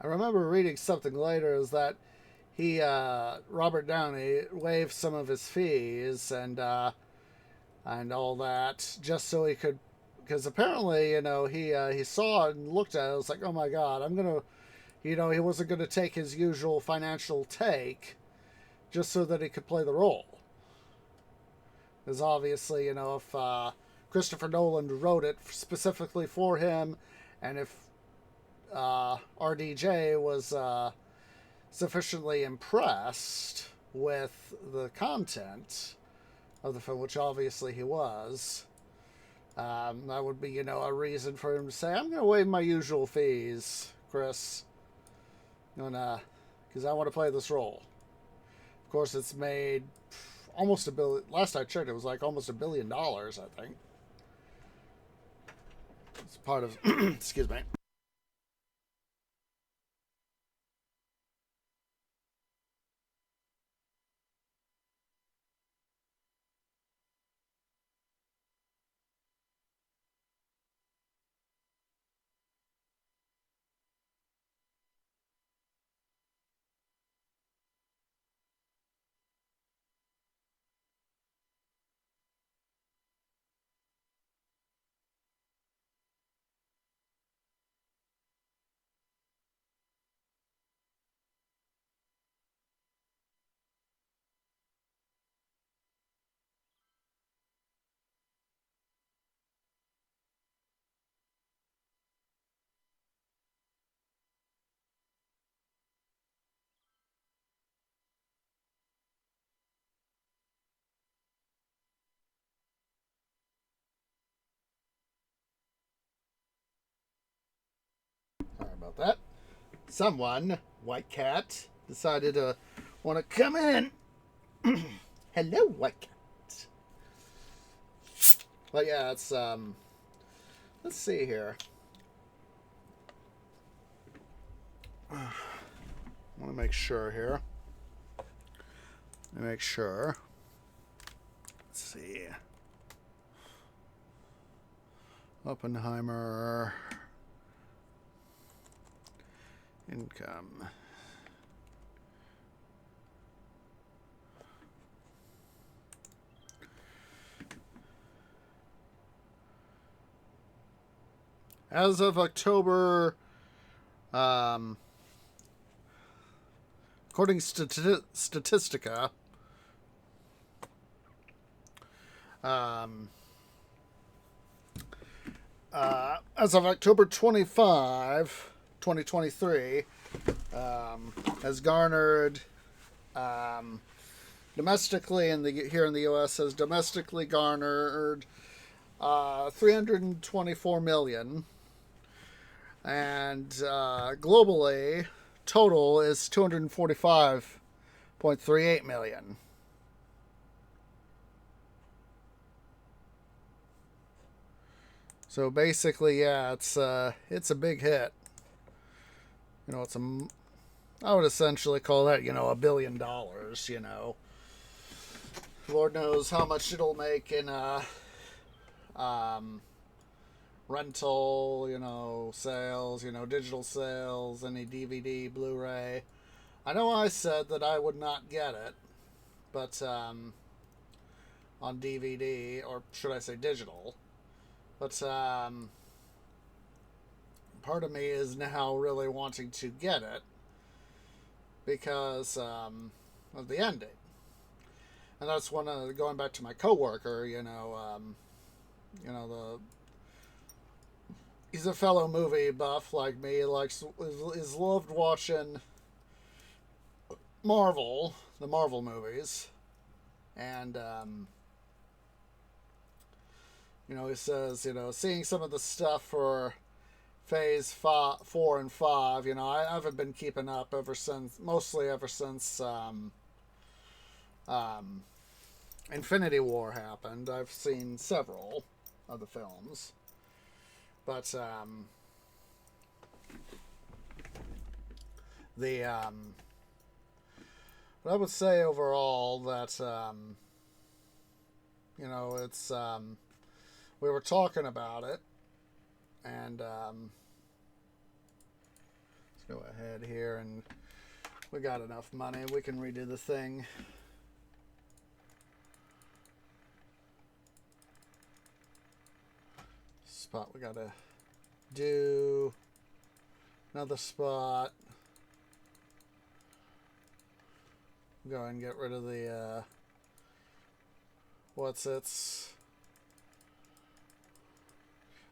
I remember reading something later is that he, Robert Downey, waived some of his fees and all that just so he could, because apparently, he saw it and looked at it. It was like, oh my god, I'm gonna, he wasn't gonna take his usual financial take just so that he could play the role. Because obviously, if Christopher Nolan wrote it specifically for him, and if RDJ was sufficiently impressed with the content, of the film, which obviously he was, that would be, you know, a reason for him to say, I'm going to waive my usual fees, Chris, because I want to play this role. Of course, it's made almost $1 billion. Last I checked, it was like almost $1 billion, I think. It's part of, excuse me. Sorry about that. Someone, White Cat, decided to want to come in. Hello, White Cat. But yeah, it's let's see here. I want to make sure here. Make sure. Let's see. Oppenheimer income. As of October, according to Statistica, as of October 25, 2023, has garnered domestically here in the U.S. has domestically garnered 324 million, and globally total is 245.38 million. So basically, yeah, it's a big hit. You know, I would essentially call that, you know, $1 billion. You know, Lord knows how much it'll make in rental, you know, sales, you know, digital sales, any DVD, Blu-ray. I know I said that I would not get it, but on DVD, or should I say digital. But part of me is now really wanting to get it because of the ending. And that's when going back to my coworker, he's a fellow movie buff like me. Is loved watching the Marvel movies, and he says, seeing some of the stuff for Phase 4 and 5, I haven't been keeping up mostly ever since Infinity War happened. I've seen several of the films, but but I would say overall that it's we were talking about it, and let's go ahead here, and we got enough money. We can redo the thing. Spot we gotta do another spot. Go ahead and get rid of the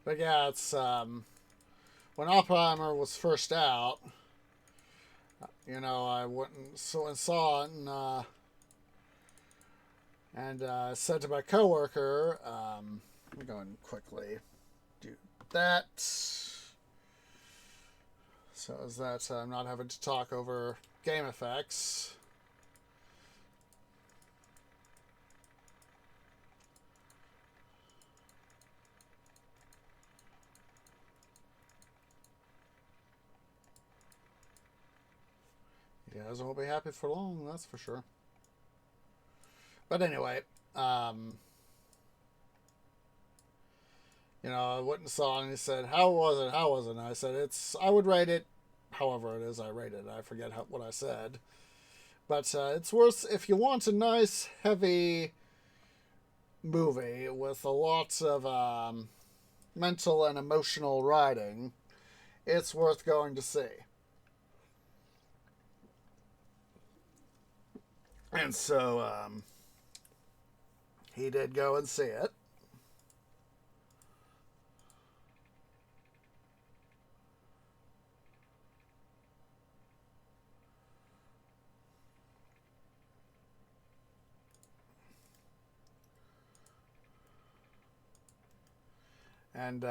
but yeah, it's when Oppenheimer was first out, I went and saw it, and And said to my coworker, let me go and quickly do that. So as that I'm not having to talk over game effects. You guys won't be happy for long, that's for sure. But anyway, you know, I went and saw it and he said, how was it? How was it? And I said, I would rate it however it is I rate it. I forget what I said. But it's worth, if you want a nice, heavy movie with a lot of mental and emotional writing, it's worth going to see. And so he did go and see it. And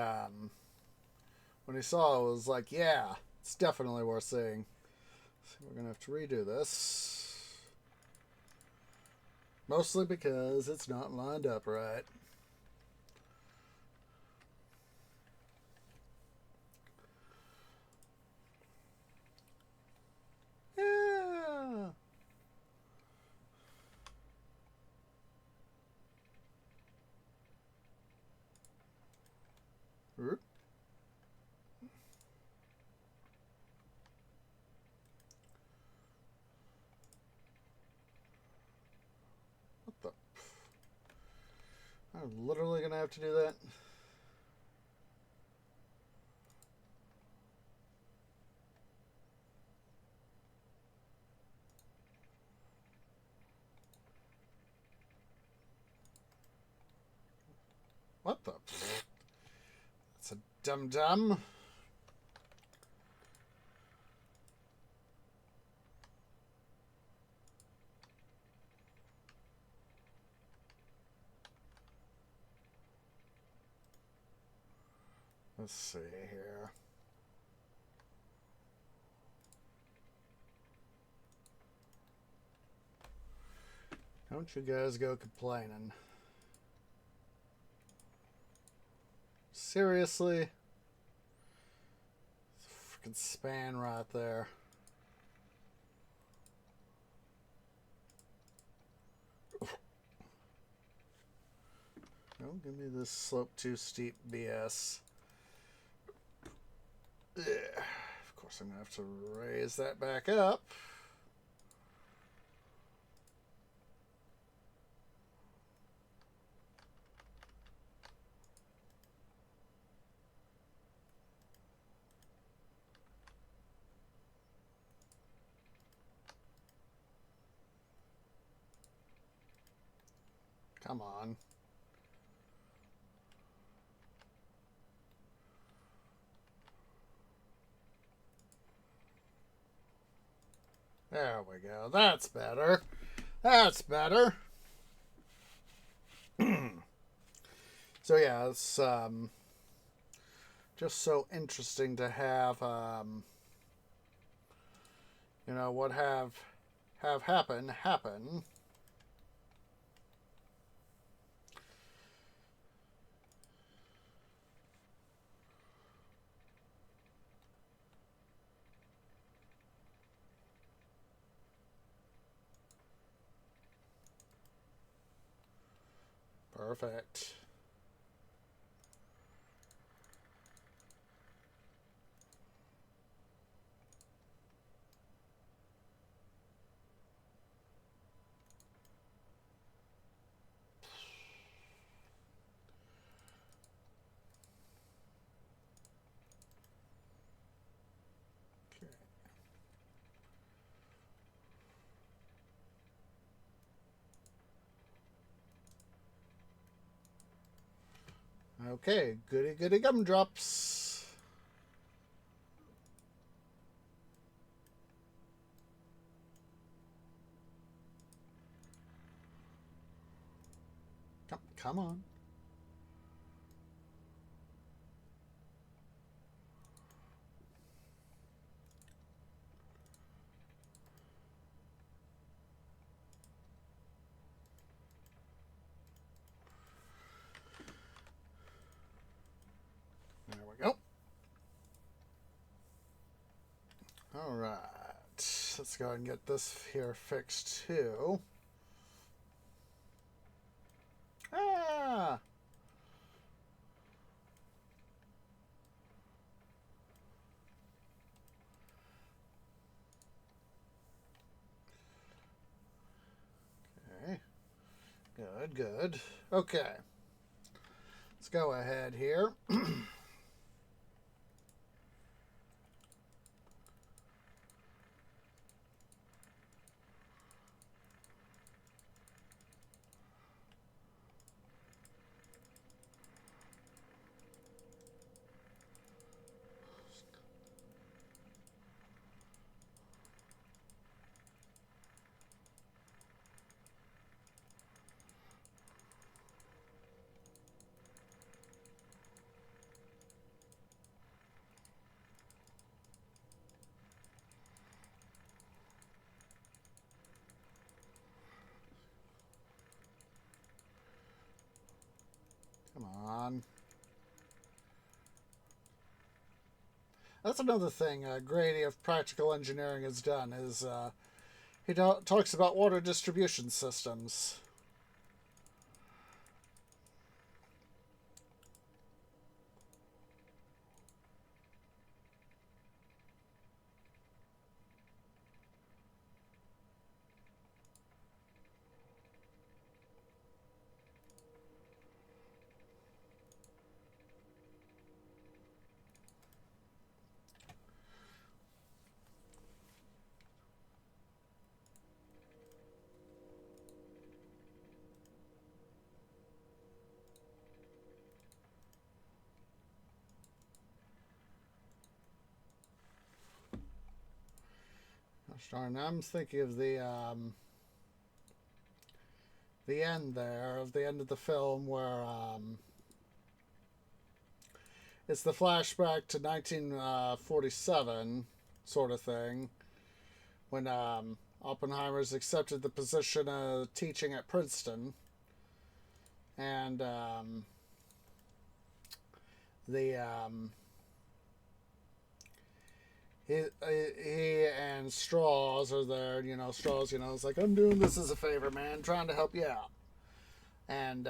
when he saw it, it was like, yeah, it's definitely worth seeing. So we're going to have to redo this. Mostly because it's not lined up right. Yeah. What the? I'm literally going to have to do that. What the? It's a dum-dum. Let's see here. Don't you guys go complaining. Seriously? Freaking span right there. Don't give me this slope too steep BS. Ugh. Of course I'm going to have to raise that back up. Come on. There we go. That's better. That's better. So yeah, it's just so interesting to have you know, what have happen. Perfect. Okay, goody gumdrops. Come on. There we go. All right. Let's go ahead and get this here fixed too. Ah! Okay. Good, good. Okay. Let's go ahead here. Come on. That's another thing Grady of Practical Engineering has done is he talks about water distribution systems. Gosh darn, I'm thinking of the end there, of the end of the film where it's the flashback to 1947 sort of thing, when Oppenheimer's accepted the position of teaching at Princeton, and the he and Straws are there. You know, Straws, is like, I'm doing this as a favor, man, trying to help you out. And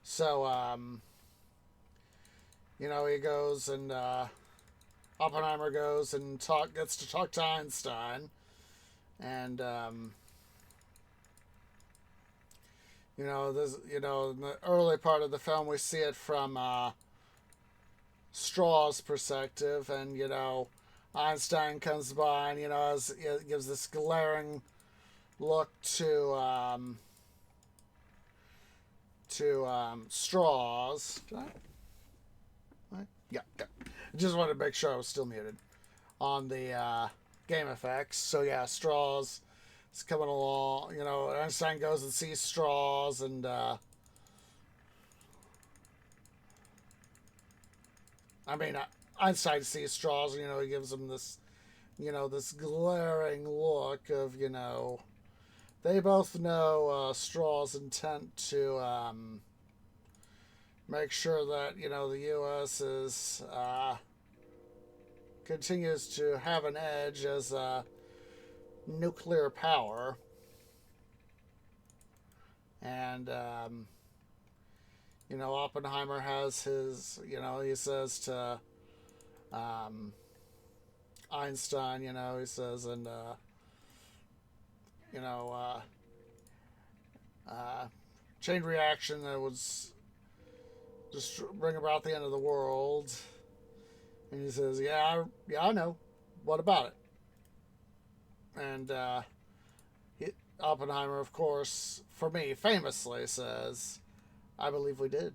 so he goes and Oppenheimer goes and gets to talk to Einstein, and in the early part of the film we see it from Straw's perspective, and Einstein comes by and gives this glaring look to Straws. Yeah. I just wanted to make sure I was still muted on the game effects. So yeah, Straws is coming along. Einstein goes and sees Straws, and Einstein sees Straws. He gives him this, this glaring look of, they both know Straw's intent to make sure that the U.S. is continues to have an edge as nuclear power, and Oppenheimer has his, he says to Einstein, he says, and chain reaction that was just bring about the end of the world. And he says, yeah, I know. What about it? And Oppenheimer, of course, for me, famously says, I believe we did.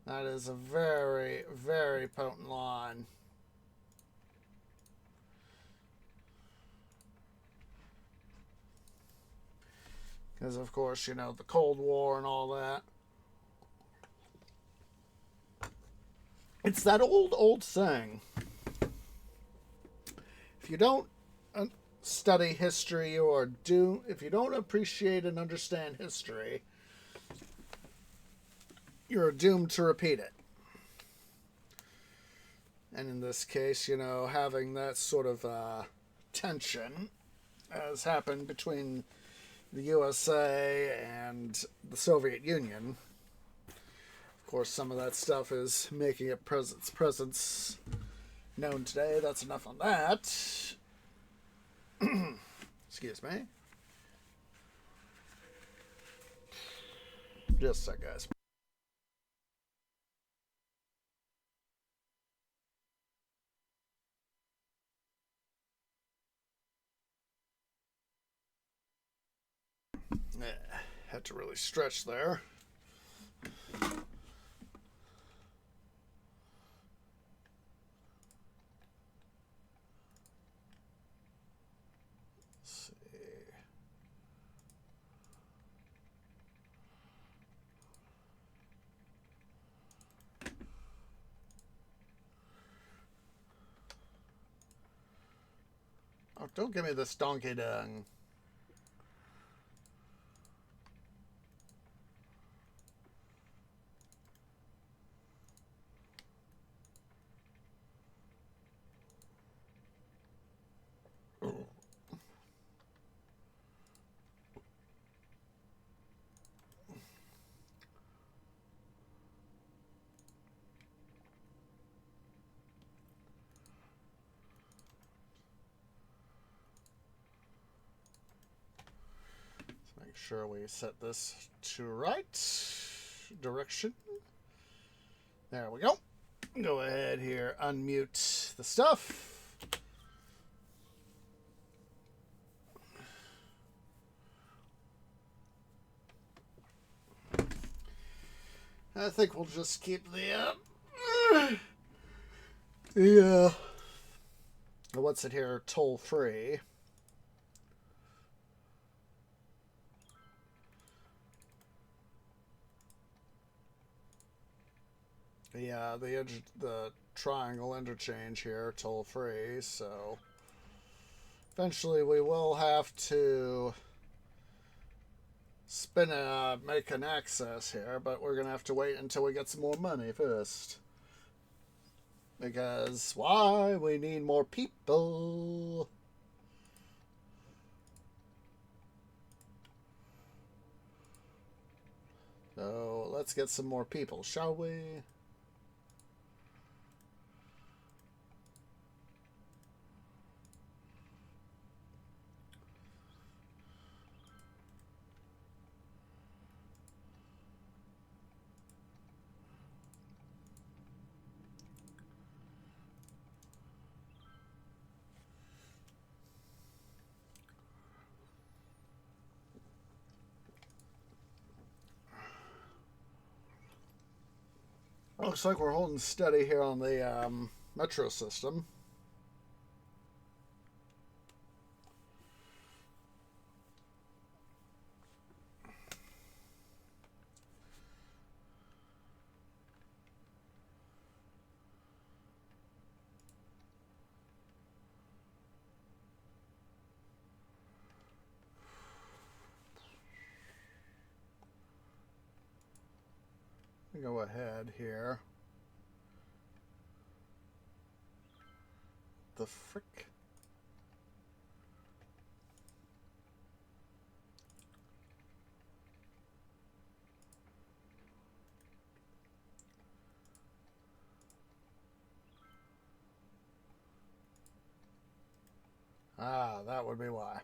That is a very, very potent line. Because, of course, you know, the Cold War and all that. It's that old saying. If you don't study history, you are doomed. If you don't appreciate and understand history, you're doomed to repeat it. And in this case, you know, having that sort of tension has happened between the USA and the Soviet Union. Of course, some of that stuff is making its presence known today. That's enough on that. Excuse me. Just a sec, guys. Had to really stretch there. Let's see. Oh, don't give me this donkey dung. Make sure we set this to right direction. There we go. Go ahead here, unmute the stuff. I think we'll just keep the what's it here, toll free. Yeah, the triangle interchange here, toll free, so eventually we will have to make an access here, but we're gonna have to wait until we get some more money first. Because why? We need more people. So let's get some more people, shall we? Looks like we're holding steady here on the metro system. Go ahead here. The frick? Ah, that would be why.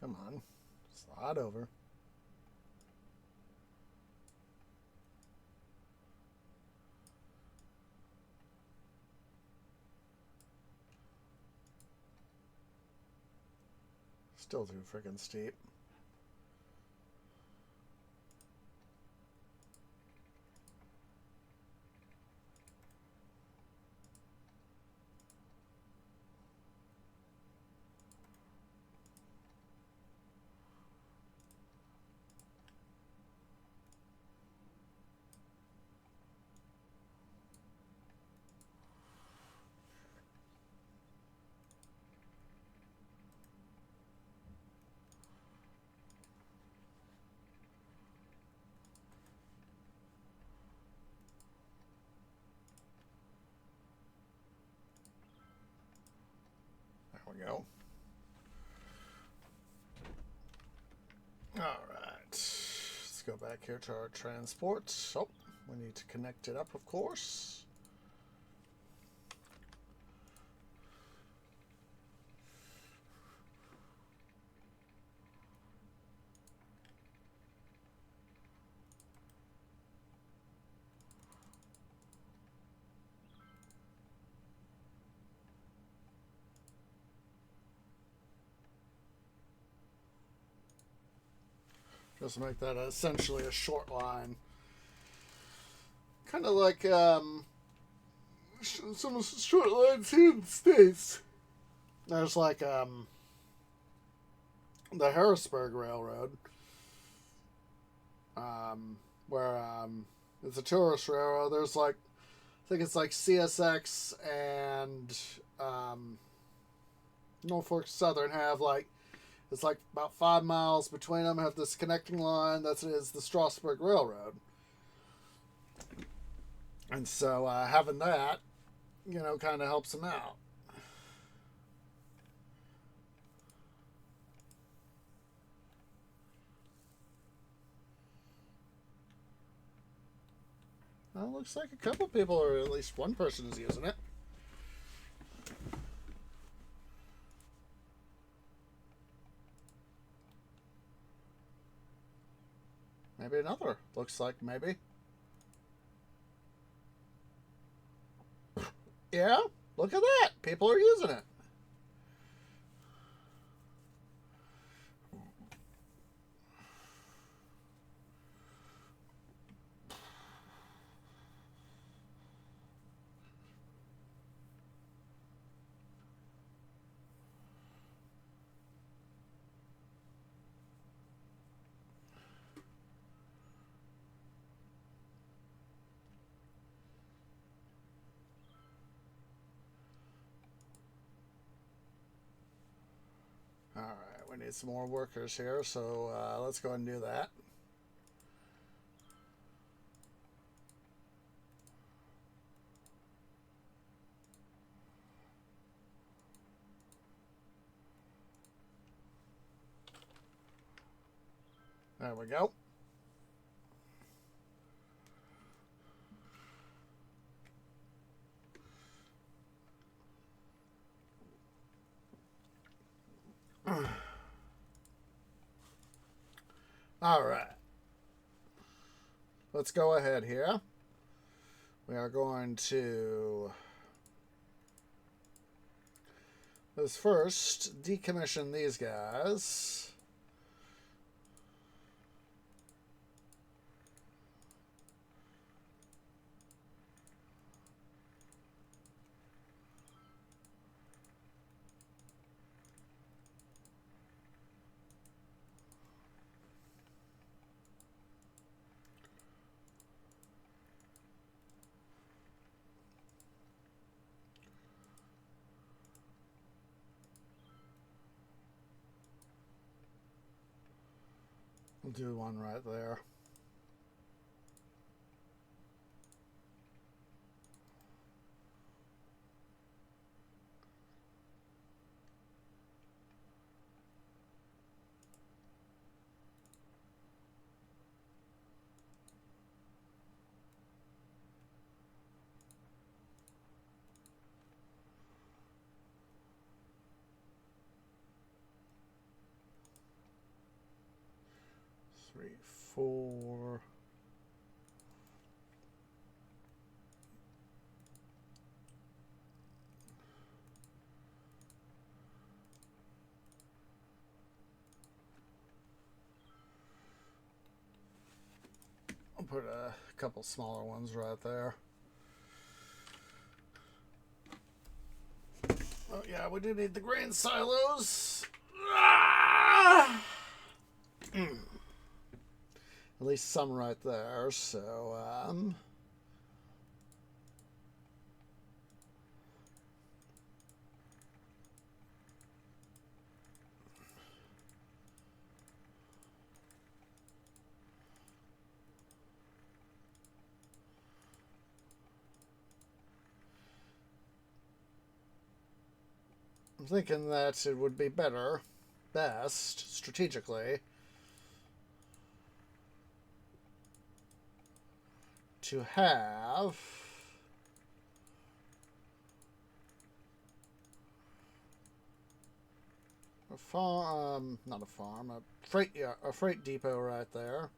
Come on. Slide over. Still too freaking steep. we go. All right. Let's go back here to our transport. Oh, we need to connect it up, of course. Just make that essentially a short line. Kind of like some short lines here in the States. There's like the Harrisburg Railroad, where it's a tourist railroad. There's like, I think it's like CSX and Norfolk Southern have like, it's like about 5 miles between them, have this connecting line that is the Strasburg Railroad. And so having that, you know, kind of helps them out. Well, looks like a couple people, or at least one person, is using it. Maybe another. Looks like maybe. Yeah, look at that. People are using it. All right, we need some more workers here, so let's go ahead and do that. There we go. All right. Let's go ahead here. We are going to, let's first decommission these guys. We'll do one right there. Three, four. I'll put a couple smaller ones right there. Oh yeah, we do need the grain silos. At least some right there, so I'm thinking that it would be best, strategically, to have a farm, not a farm, a freight depot right there.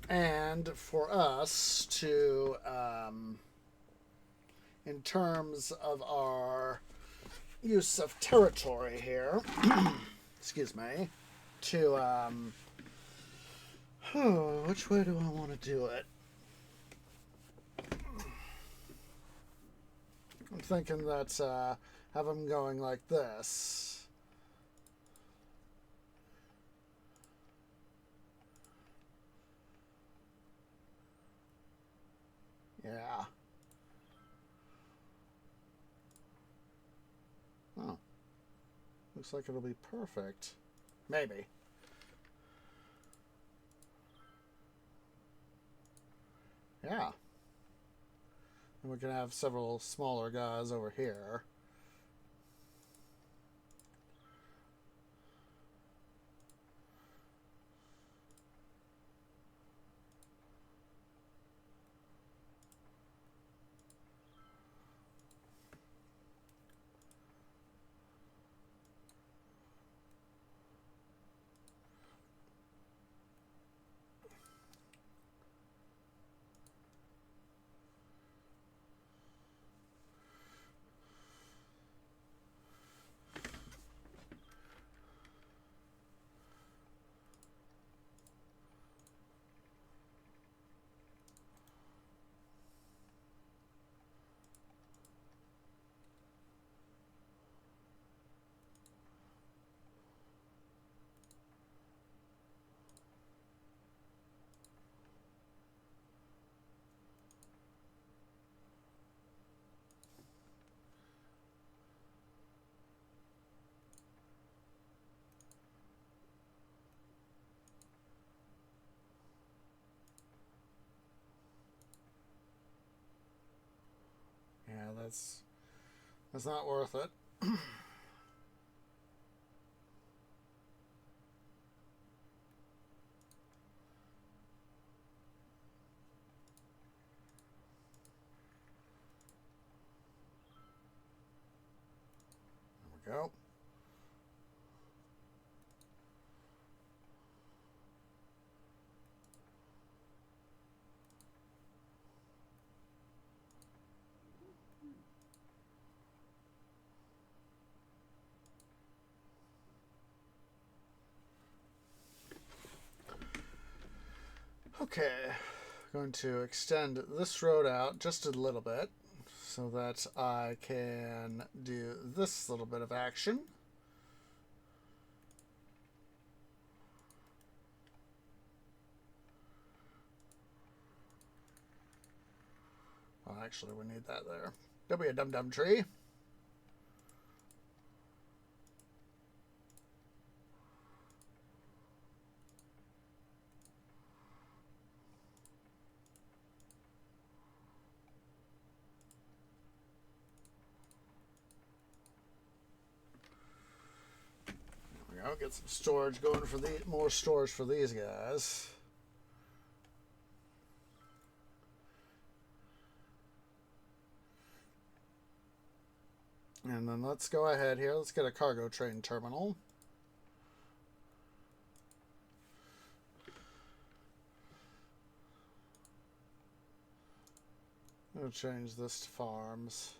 And for us to, in terms of our use of territory here, excuse me, to, which way do I want to do it? I'm thinking that, have them going like this. Yeah. Oh. Looks like it'll be perfect. Maybe. Yeah. And we can have several smaller guys over here. Yeah, that's not worth it. There we go. Okay, going to extend this road out just a little bit so that I can do this little bit of action. Well, actually, we need that there. There'll be a dum-dum tree. I'll get some storage going for more storage for these guys. And then let's go ahead here. Let's get a cargo train terminal. I'll change this to farms.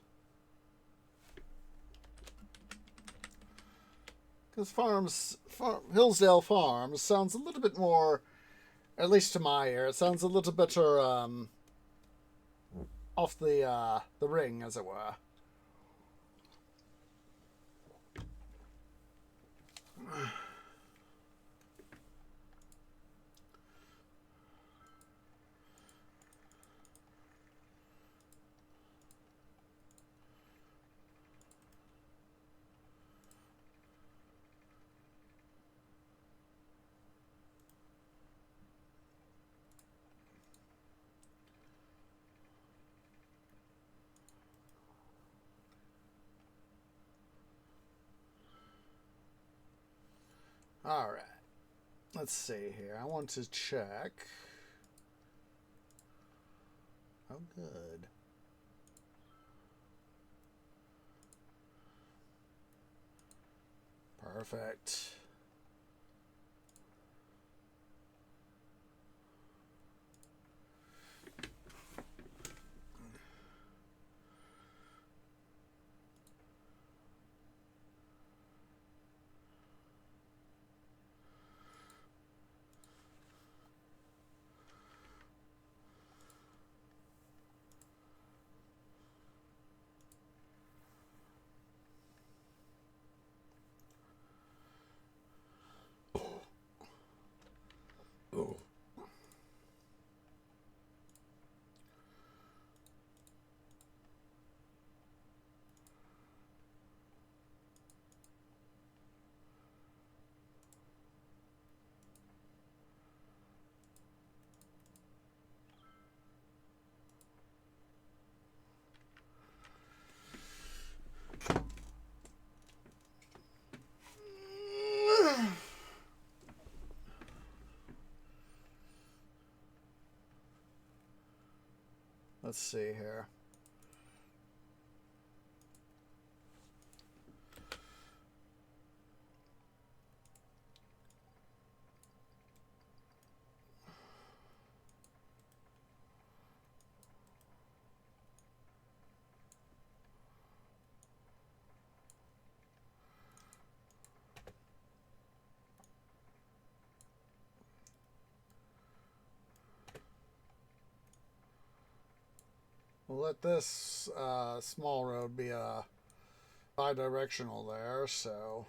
Because Hillsdale Farms sounds a little bit more, at least to my ear, it sounds a little better off the ring, as it were. All right. Let's see here. I want to check. Oh, good. Perfect. Oh. Let's see here. We'll let this small road be bi-directional there, so...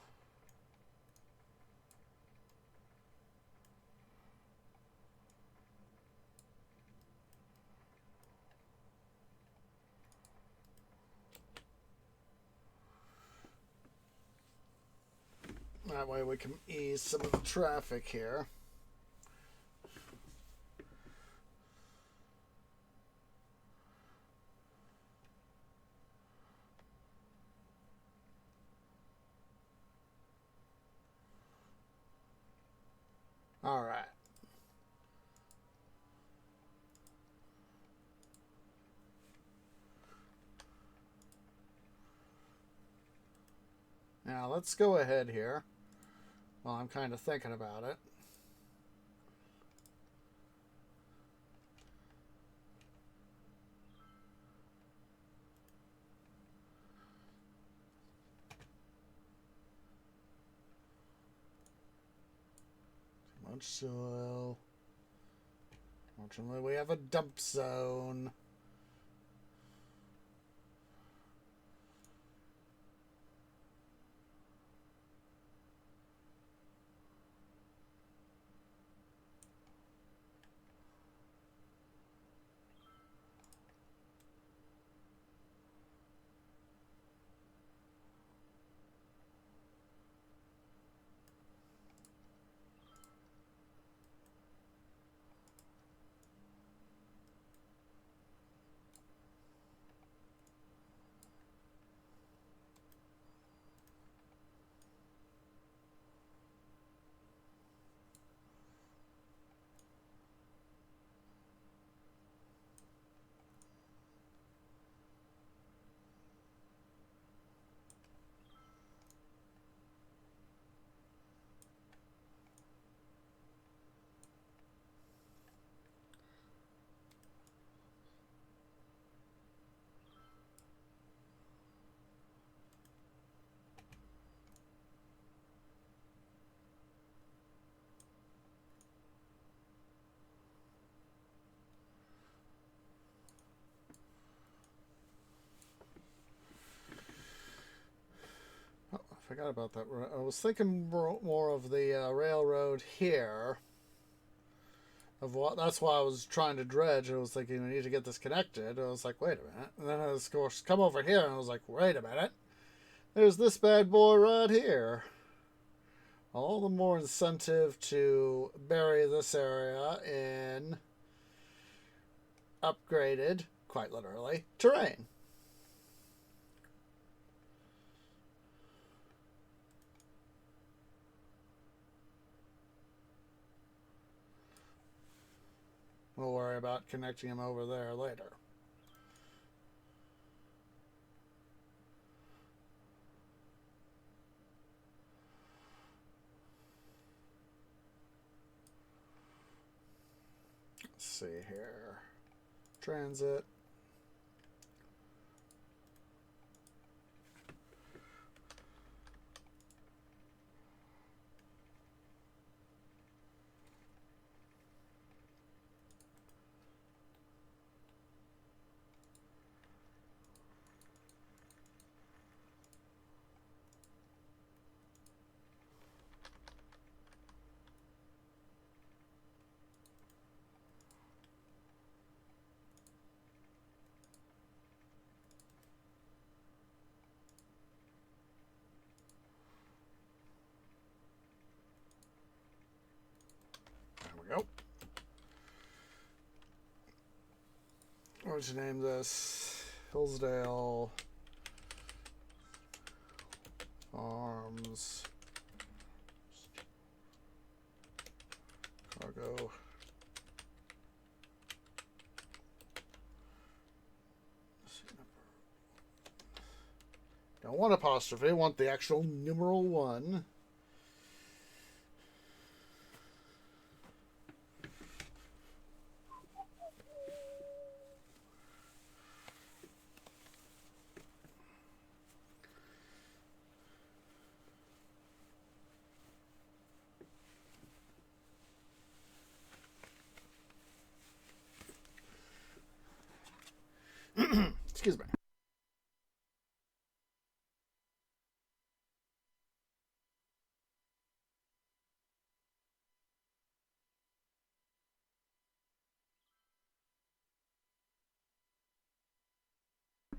That way we can ease some of the traffic here. All right. Now let's go ahead here. Well, I'm kind of thinking about it. Too much soil. Fortunately, we have a dump zone. Oh, I forgot about that. I was thinking more of the railroad here. Of what? That's why I was trying to dredge. I was thinking I need to get this connected. I was like, wait a minute. And then I was, of course, come over here, and I was like, wait a minute. There's this bad boy right here. All the more incentive to bury this area in upgraded, quite literally, terrain. We'll worry about connecting him over there later. Let's see here. Transit. There we go. What would you name this? Hillsdale Farms Cargo. Don't want apostrophe, want the actual numeral 1. Excuse me.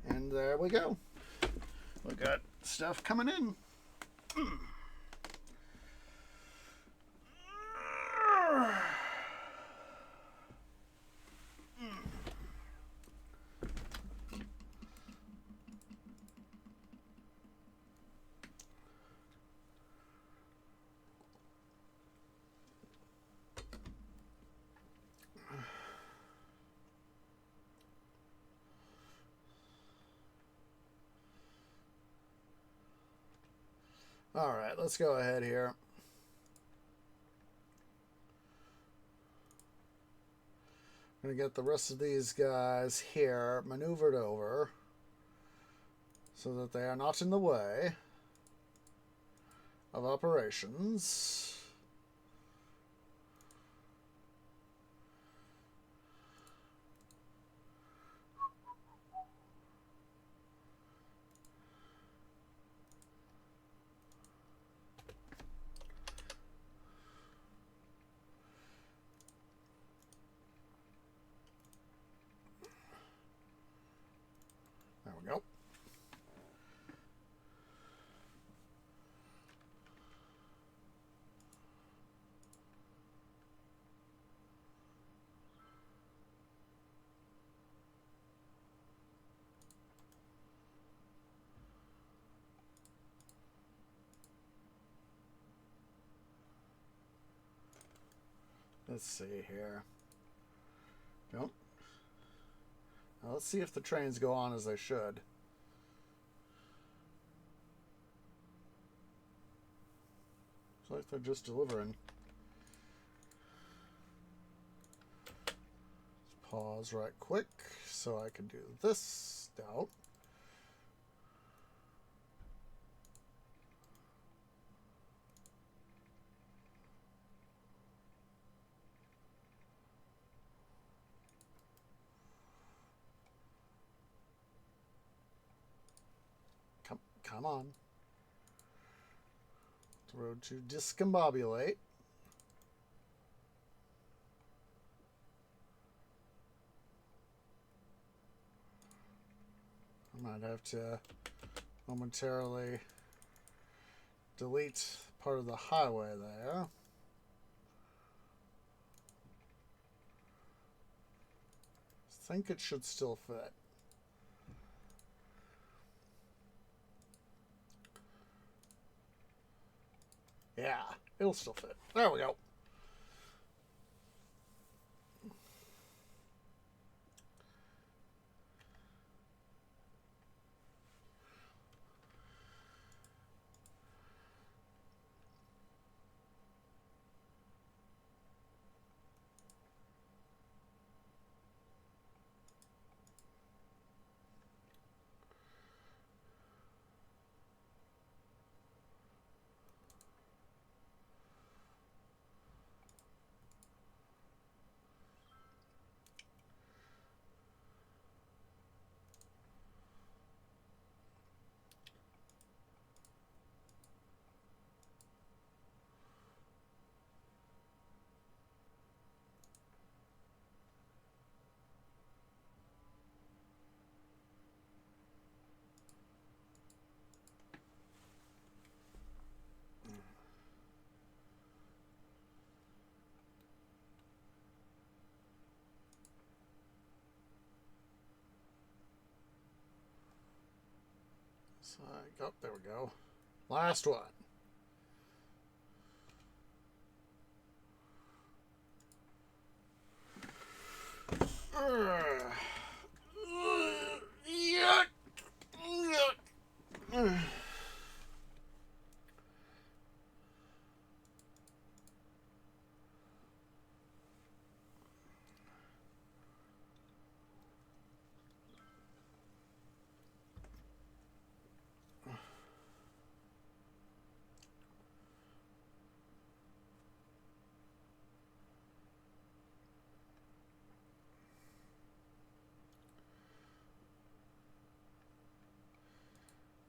And there we go. We got stuff coming in. All right, let's go ahead here. I'm going to get the rest of these guys here maneuvered over so that they are not in the way of operations. There we go. Let's see here. Nope. Now let's see if the trains go on as they should. Looks like they're just delivering. Let's pause right quick so I can do this out. Come on. The road to discombobulate. I might have to momentarily delete part of the highway there. I think it should still fit. Yeah, it'll still fit. There we go. Oh, there we go. Last one.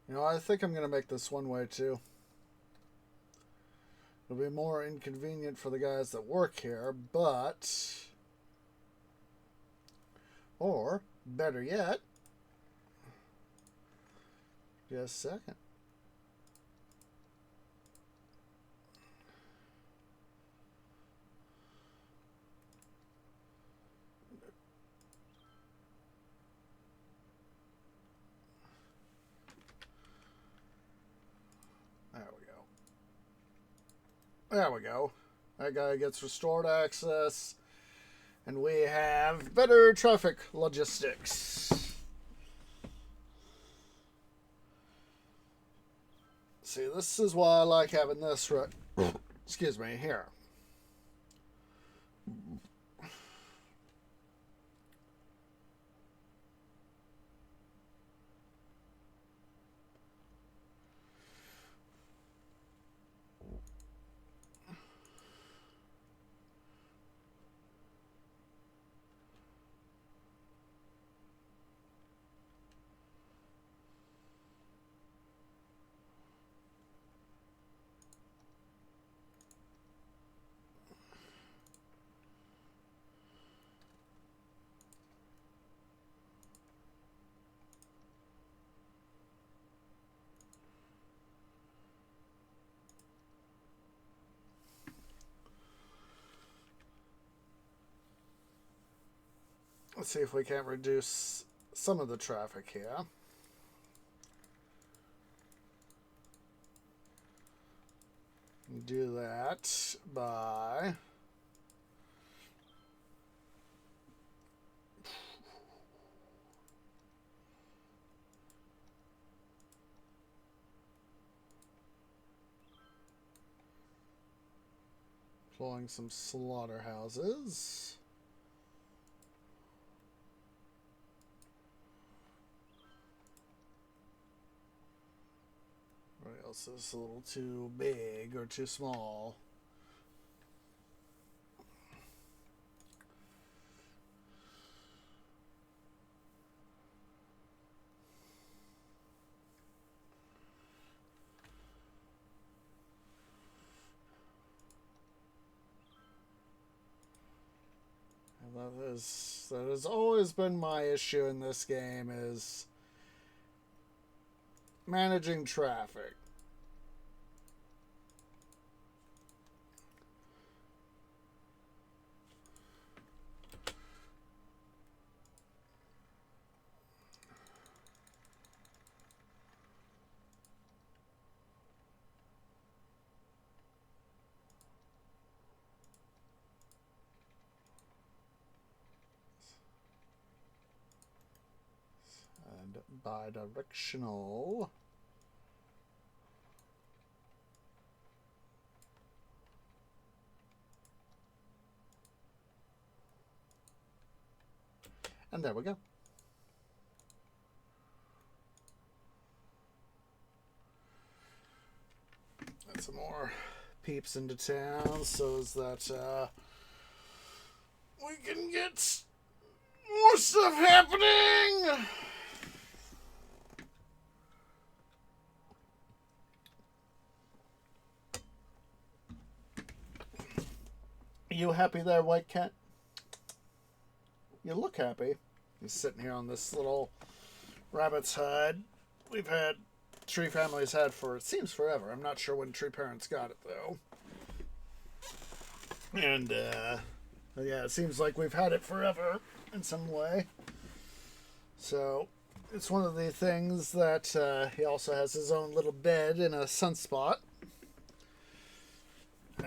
You know, I think I'm going to make this one way too. It'll be more inconvenient for the guys that work here, but... Or, better yet... Just a second. There we go. That guy gets restored access. And we have better traffic logistics. See, this is why I like having this right... Excuse me, here. Let's see if we can't reduce some of the traffic here. Do that by... Deploying some slaughterhouses. What else is a little too big or too small? That has always been my issue in this game, is managing traffic. And bidirectional. And there we go. And some more peeps into town so as that we can get more stuff happening. You happy there, White Cat? You look happy. He's sitting here on this little rabbit's hide. We've had Tree Family's had for, it seems, forever. I'm not sure when Tree Parents got it, though. And, yeah, it seems like we've had it forever in some way. So, it's one of the things that he also has his own little bed in a sunspot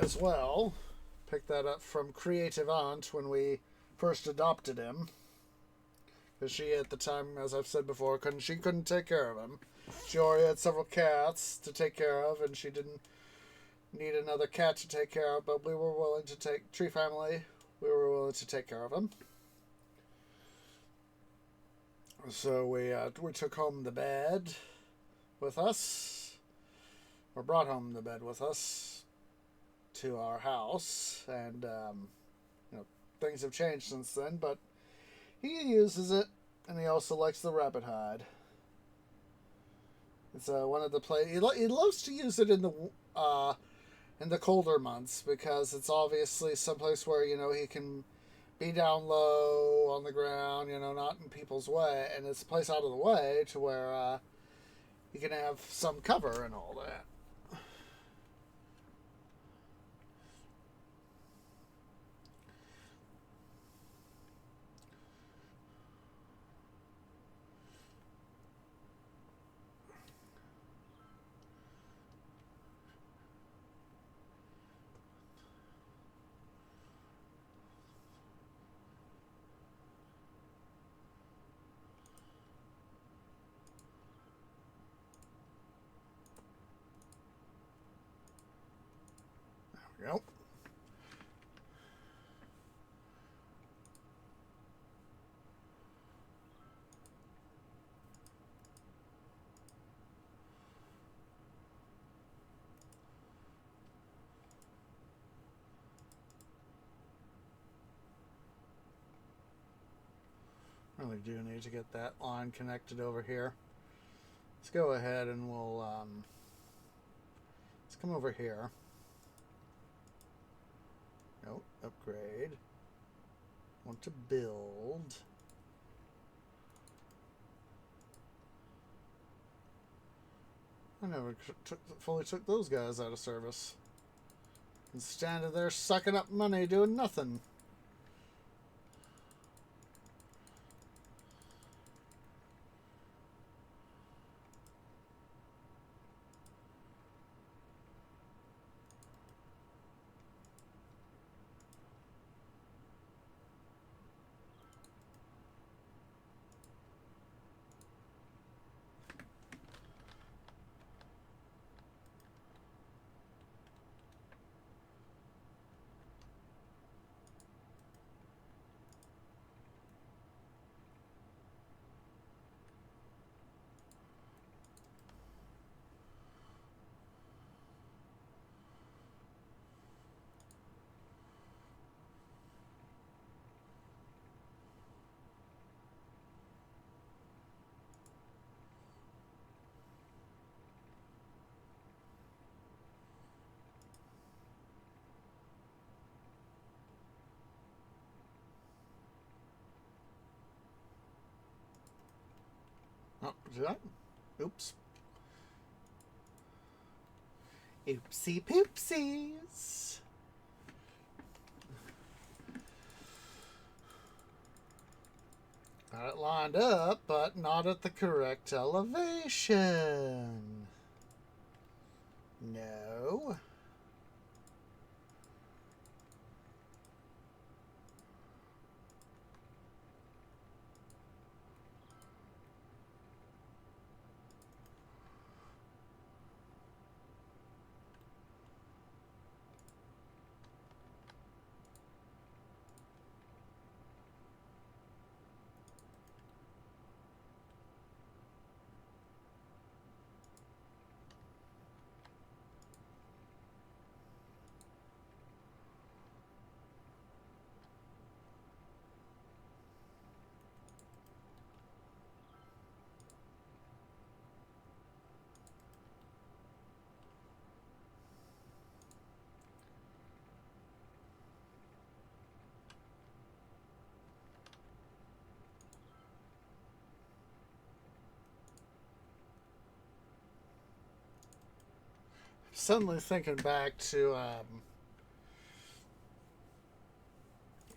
as well. Picked that up from Creative Aunt when we first adopted him. Because she, at the time, as I've said before, couldn't take care of him. She already had several cats to take care of, and she didn't need another cat to take care of, but we were willing to take, Tree Family, we were willing to take care of him. So we took home the bed with us, or brought home the bed with us to our house, and things have changed since then, but he uses it, and he also likes the rabbit hide. It's one of the he loves to use it in the colder months because it's obviously someplace where he can be down low on the ground, not in people's way, and it's a place out of the way to where you can have some cover and all that. There we go. Really do need to get that line connected over here. Let's go ahead and we'll let's come over here. Nope, upgrade. Want to build. I never fully took those guys out of service. And standing there sucking up money doing nothing. Oh, did I? Oops. Oopsie poopsies. Got it lined up, but not at the correct elevation. No. Suddenly thinking back to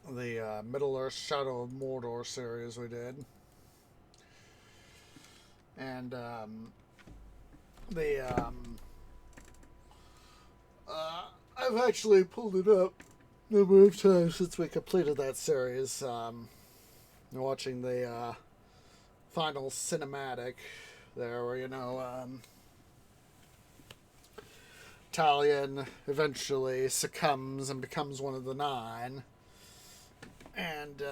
the Middle Earth Shadow of Mordor series we did. And the I've actually pulled it up a number of times since we completed that series. Watching the final cinematic there, where Talion eventually succumbs and becomes one of the nine, and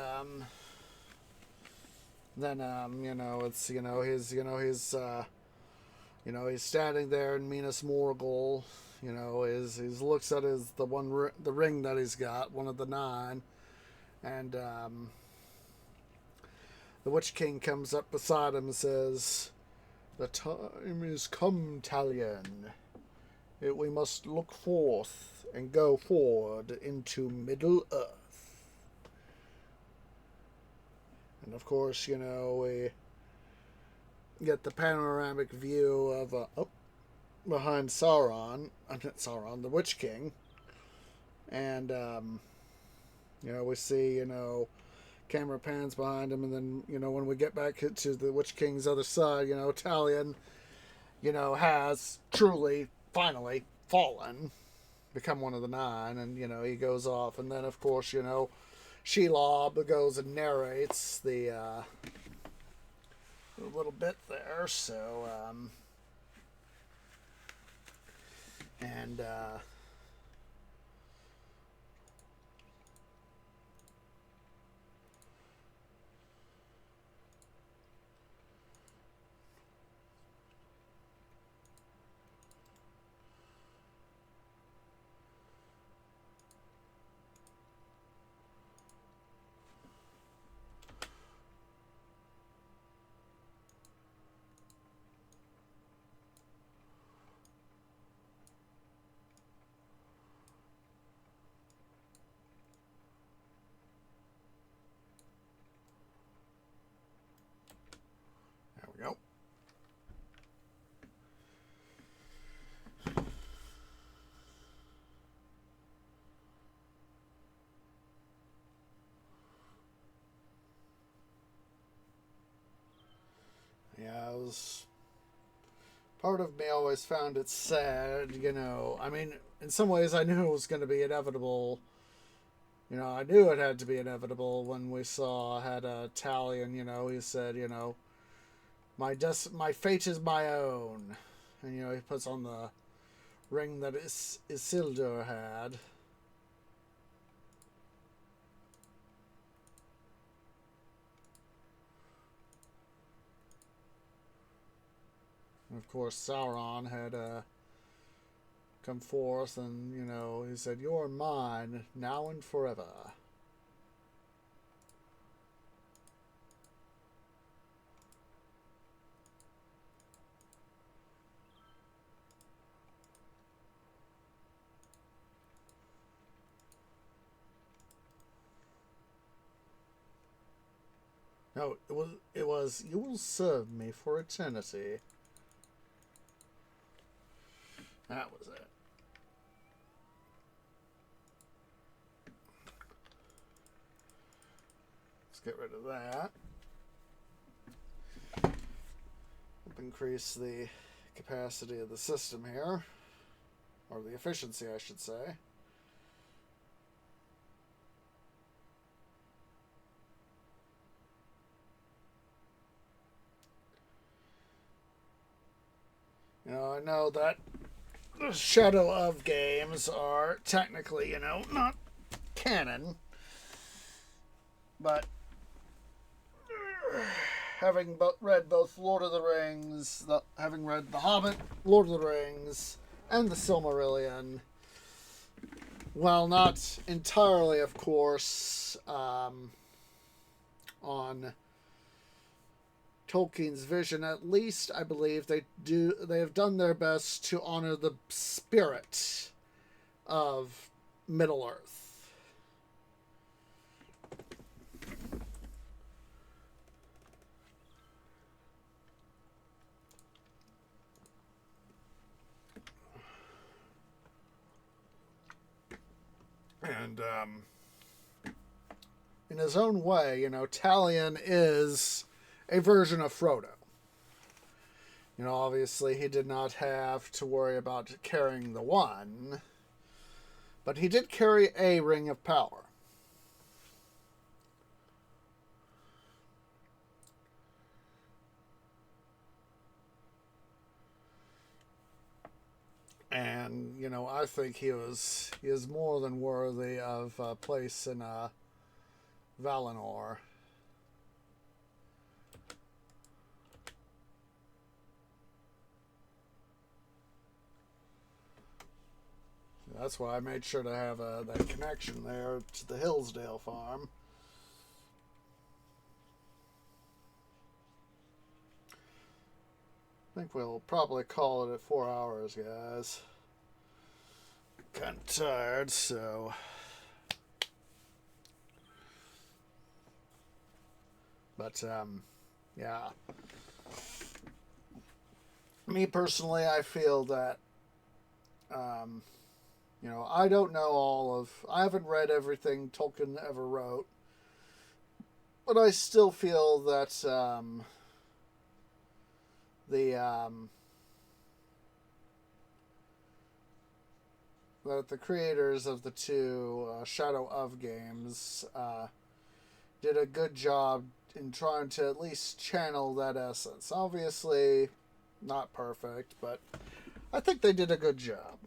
then it's he's standing there in Minas Morgul. He looks at the ring that he's got, one of the nine, and the Witch King comes up beside him and says, "The time is come, Talion. We must look forth and go forward into Middle Earth." And of course, we get the panoramic view of behind Sauron, not Sauron, the Witch King, and we see camera pans behind him, and then when we get back to the Witch King's other side, Talion, has truly finally fallen, become one of the nine, and he goes off, and then of course Shelob goes and narrates the little bit there. So and there we go. Yeah, it was part of me always found it sad, I mean, in some ways I knew it was going to be inevitable. I knew it had to be inevitable when we had a Talion, he said, my fate is my own. And, he puts on the ring that Isildur had. And of course, Sauron had come forth, and he said, "You're mine now and forever." No, it was "You will serve me for eternity." That was it. Let's get rid of that. Increase the capacity of the system here, or the efficiency, I should say. I know that the Shadow of games are technically, not canon, but having read both Lord of the Rings, having read The Hobbit, Lord of the Rings, and the Silmarillion, while not entirely, of course, on Tolkien's vision, at least I believe they have done their best to honor the spirit of Middle Earth. And in his own way, Talion is a version of Frodo. You know, obviously he did not have to worry about carrying the one, but he did carry a ring of power. And, you know, I think he is more than worthy of a place in Valinor. That's why I made sure to have that connection there to the Hillsdale farm. I think we'll probably call it at 4 hours, guys. Kind of tired, so. But, yeah. Me personally, I feel that, you know, I don't know I haven't read everything Tolkien ever wrote, but I still feel that, that the creators of the two Shadow of games did a good job in trying to at least channel that essence. Obviously, not perfect, but I think they did a good job.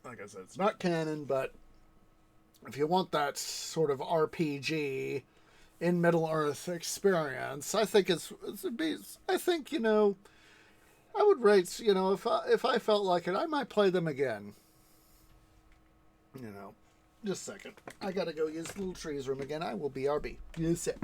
Like I said, it's not canon, but if you want that sort of RPG in Middle Earth experience, I think I think, you know, I would rate, you know, if I felt like it, I might play them again. You know, just a second. I gotta go use the little trees room again. I will BRB. Yes, sir.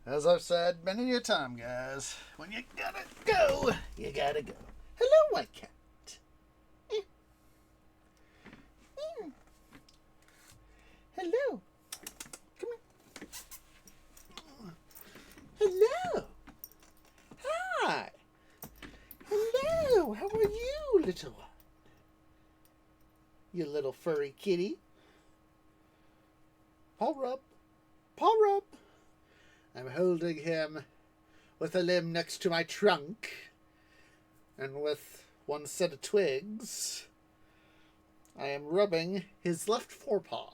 As I've said many a time, guys, when you gotta go, you gotta go. Hello, white cat. Hello. Come here. Hello. Hi. Hello. How are you, little one? You little furry kitty. Paw rub. Paw rub. I'm holding him with a limb next to my trunk. And with one set of twigs, I am rubbing his left forepaw.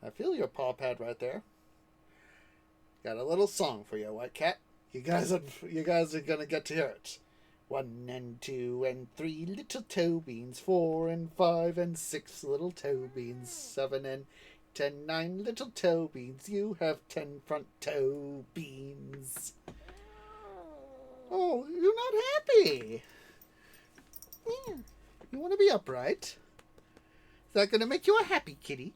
I feel your paw pad right there. Got a little song for you, white cat. You guys are gonna get to hear it. 1 and 2 and 3 little toe beans, 4 and 5 and 6 little toe beans, 7 and 10, 9 little toe beans. You have 10 front toe beans. Oh, you're not happy. Yeah. You want to be upright? Is that gonna make you a happy kitty?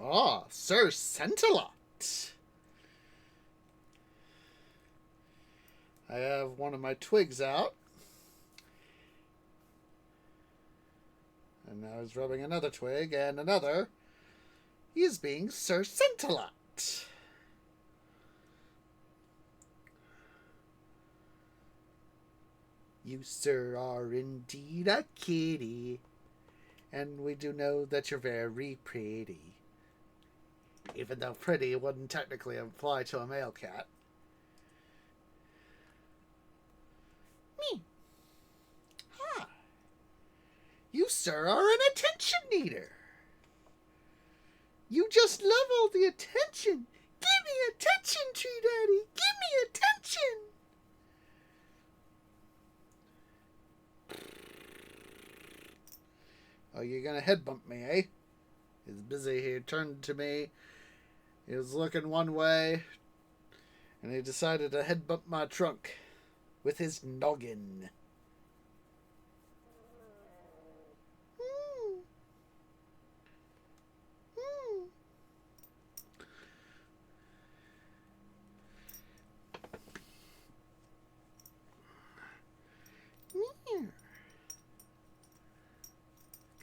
Ah, Sir Scentalot. I have one of my twigs out. And now he's rubbing another twig and another. He is being Sir Scentalot. You, sir, are indeed a kitty. And we do know that you're very pretty. Even though pretty wouldn't technically apply to a male cat. Me. Huh. You, sir, are an attention needer. You just love all the attention. Give me attention, Tree Daddy. Give me attention. Oh, you're gonna head bump me, eh? He's busy. He turned to me. He was looking one way, and he decided to head bump my trunk with his noggin.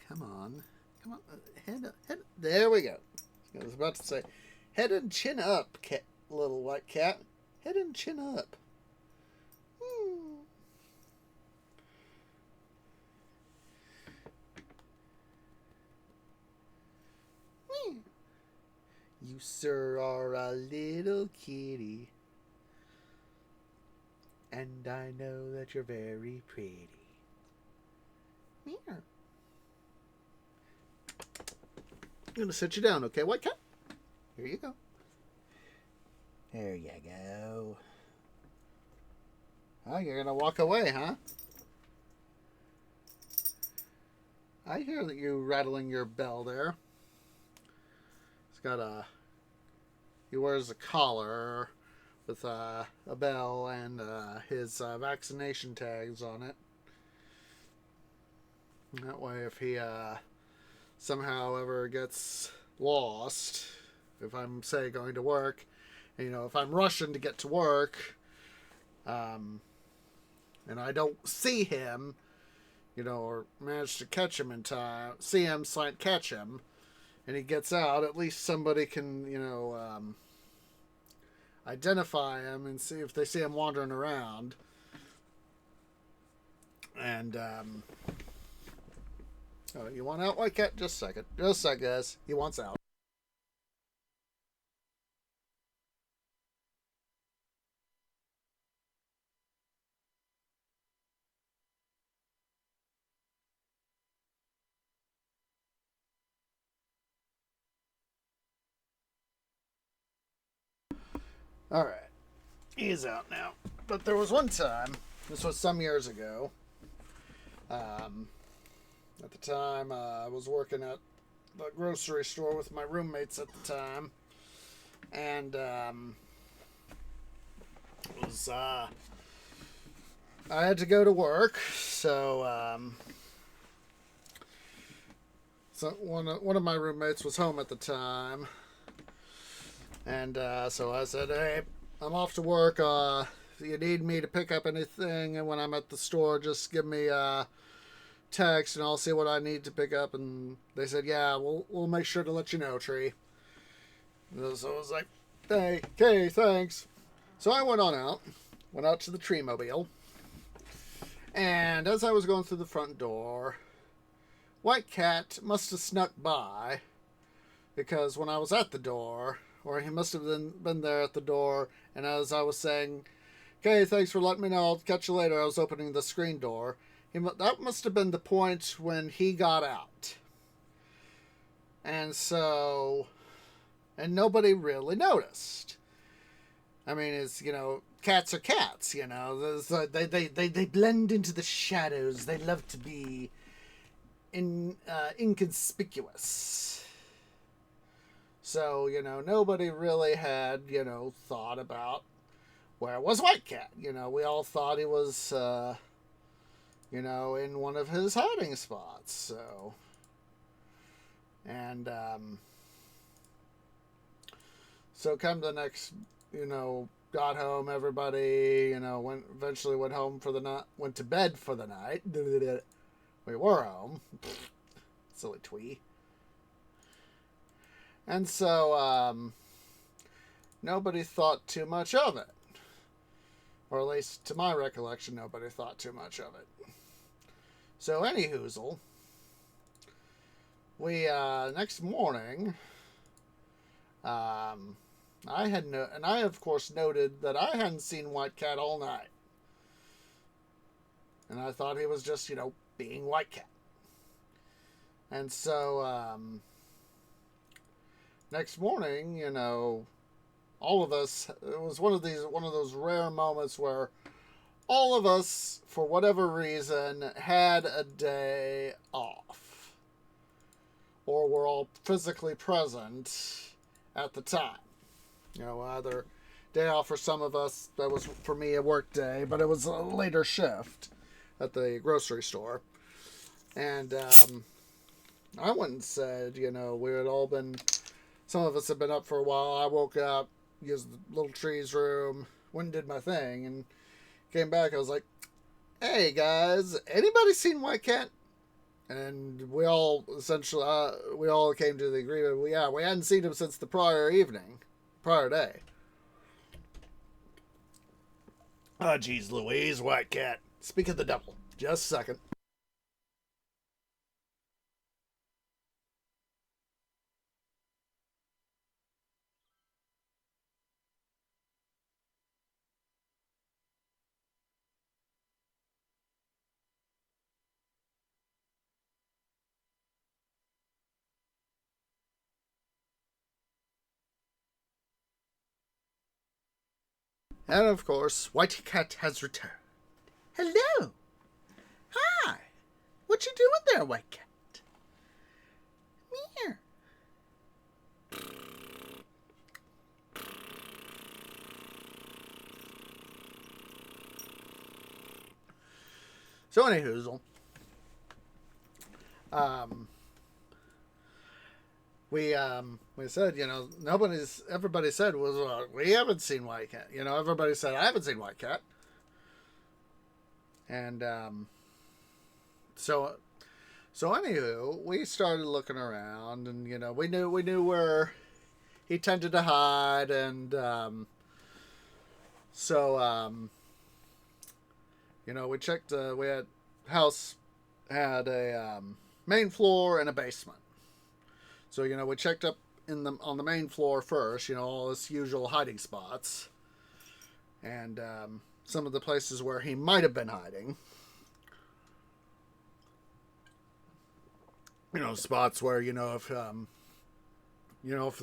Come on. Come on. Head. There we go. I was about to say, head and chin up, cat, little white cat. Head and chin up. You, sir, are a little kitty. And I know that you're very pretty. Meow. I'm going to set you down, okay, white cat? Here you go. There you go. Oh, you're going to walk away, huh? I hear that you rattling your bell there. He's got a... He wears a collar with a bell and his vaccination tags on it. That way, if he somehow ever gets lost, if I'm, say, going to work, and, you know, if I'm rushing to get to work, and I don't see him, you know, or manage to catch him in time, see him, catch him, and he gets out, at least somebody can, you know, identify him and see if they see him wandering around. And, oh, you want out, white cat? Just a second. Just a second, guys. He wants out. Alright. He's out now. But there was one time, this was some years ago, at the time I was working at the grocery store with my roommates at the time, and it was I had to go to work, so so one of my roommates was home at the time, and so I said, "Hey, I'm off to work. If you need me to pick up anything, and when I'm at the store, just give me a text, and I'll see what I need to pick up." And they said, "Yeah, we'll make sure to let you know, Tree." So I was like, "Hey, okay, thanks." So I went out to the Tree Mobile, and as I was going through the front door, White Cat must have snuck by, because when I was at the door, or he must have been there at the door, and as I was saying, "Okay, thanks for letting me know, I'll catch you later," I was opening the screen door. That must have been the point when he got out. And so, and nobody really noticed. I mean, it's, cats are cats, they blend into the shadows. They love to be inconspicuous. So, nobody really had, thought about where was White Cat. We all thought he was, in one of his hiding spots. So, and, so come the next, got home, everybody, eventually went home for the night, went to bed for the night. We were home. Silly twee. And so, nobody thought too much of it. Or at least, to my recollection, nobody thought too much of it. So, anyhoozle, we, next morning, I of course noted that I hadn't seen White Cat all night. And I thought he was just, being White Cat. And so, next morning, all of us, it was one of those rare moments where all of us, for whatever reason, had a day off. Or were all physically present at the time. Either day off for some of us, that was for me a work day, but it was a later shift at the grocery store. And I went and said, we had all been, some of us had been up for a while. I woke up, used the little tree's room, went and did my thing, and came back. I was like, "Hey guys, anybody seen White Cat?" And we all essentially, we all came to the agreement, we hadn't seen him since the prior day. Oh, geez Louise, White Cat. Speak of the devil. Just a second. And of course, White Cat has returned. Hello. Hi. What you doing there, White Cat? Meow. So, anyhoozle, we said, everybody said was, we haven't seen White Cat. Everybody said, I haven't seen White Cat. And, so anywho, we started looking around, and, we knew where he tended to hide, and, so, we checked, we had, house had a, main floor and a basement. So, we checked up on the main floor first, all his usual hiding spots. And some of the places where he might have been hiding. Spots where, if there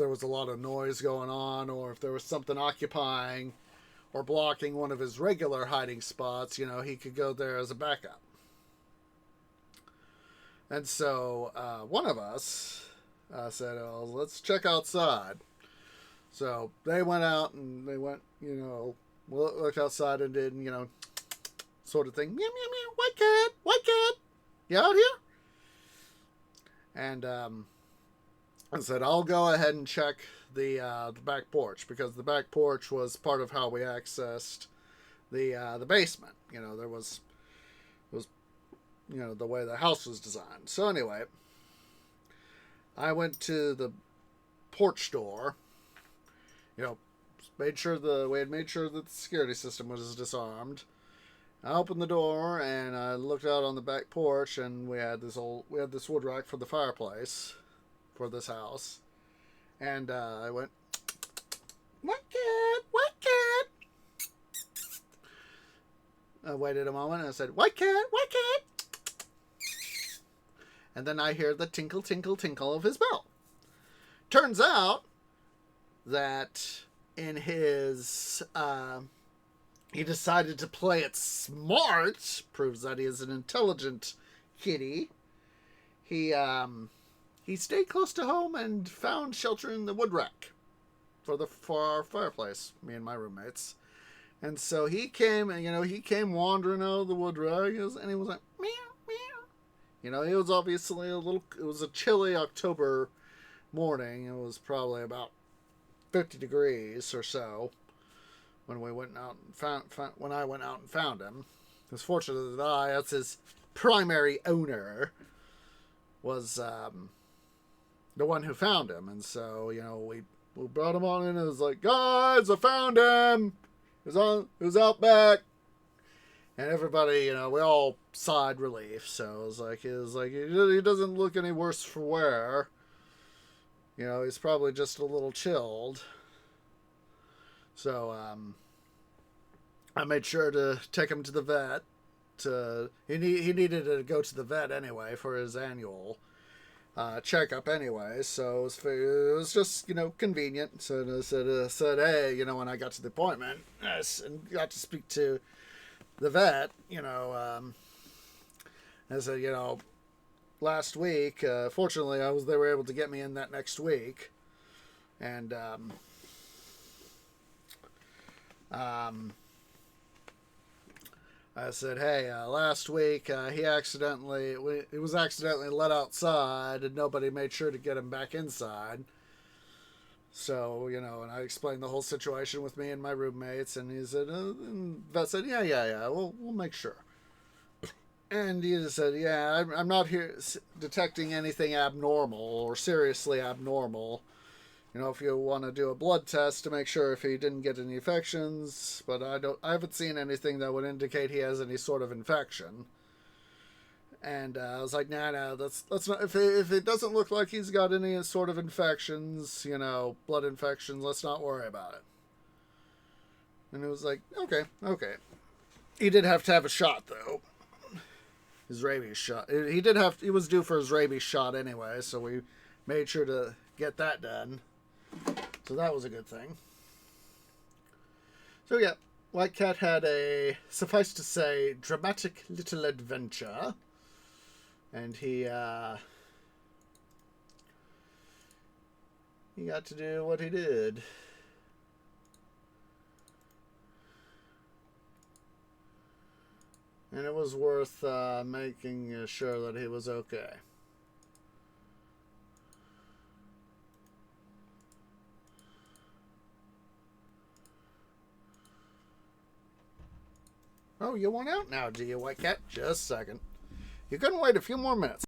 was a lot of noise going on, or if there was something occupying or blocking one of his regular hiding spots, he could go there as a backup. And so one of us said, "Oh, let's check outside." So they went out and they went, looked outside and did, sort of thing. Meow, meow, meow. White Cat, you out here? And I said, I'll go ahead and check the back porch, because the back porch was part of how we accessed the basement. You know, there was the way the house was designed. So anyway, I went to the porch door. You know, we had made sure that the security system was disarmed. I opened the door and I looked out on the back porch, and we had this wood rack for the fireplace for this house. And I went, "What cat? What cat?" I waited a moment and I said, "White cat, white cat." And then I hear the tinkle, tinkle, tinkle of his bell. Turns out that in his, he decided to play it smart. Proves that he is an intelligent kitty. He stayed close to home and found shelter in the wood rack for our fireplace, me and my roommates. And so he came wandering out of the wood rack, and he was like, meow, meow. You know, it was obviously it was a chilly October morning. It was probably about 50 degrees or so when we went out and when I went out and found him. It was fortunate that I, as his primary owner, was the one who found him. And so, you know, we brought him on in, and it was like, "Guys, I found him. He was out back." And everybody, you know, we all sighed relief. So it was like he doesn't look any worse for wear. You know, he's probably just a little chilled. So I made sure to take him to the vet. He needed to go to the vet anyway for his annual checkup anyway. So it was just, you know, convenient. So I said, hey, you know, when I got to the appointment and got to speak to the vet, you know, I said, you know, last week, fortunately, they were able to get me in that next week, and I said, hey, last week he was accidentally let outside, and nobody made sure to get him back inside. So, you know, and I explained the whole situation with me and my roommates, and he said, and vet said, yeah, we'll make sure. And he just said, yeah, I'm not here detecting anything abnormal or seriously abnormal. You know, if you want to do a blood test to make sure if he didn't get any infections, but I haven't seen anything that would indicate he has any sort of infection. And I was like, no, let's not. If it doesn't look like he's got any sort of infections, you know, blood infections, let's not worry about it. And it was like, okay. He did have to have a shot though. His rabies shot. He was due for his rabies shot anyway, so we made sure to get that done. So that was a good thing. So yeah, White Cat had a, suffice to say, dramatic little adventure. And he got to do what he did. And it was worth making sure that he was okay. Oh, you want out now, do you, White Cat? Just a second. You couldn't wait a few more minutes.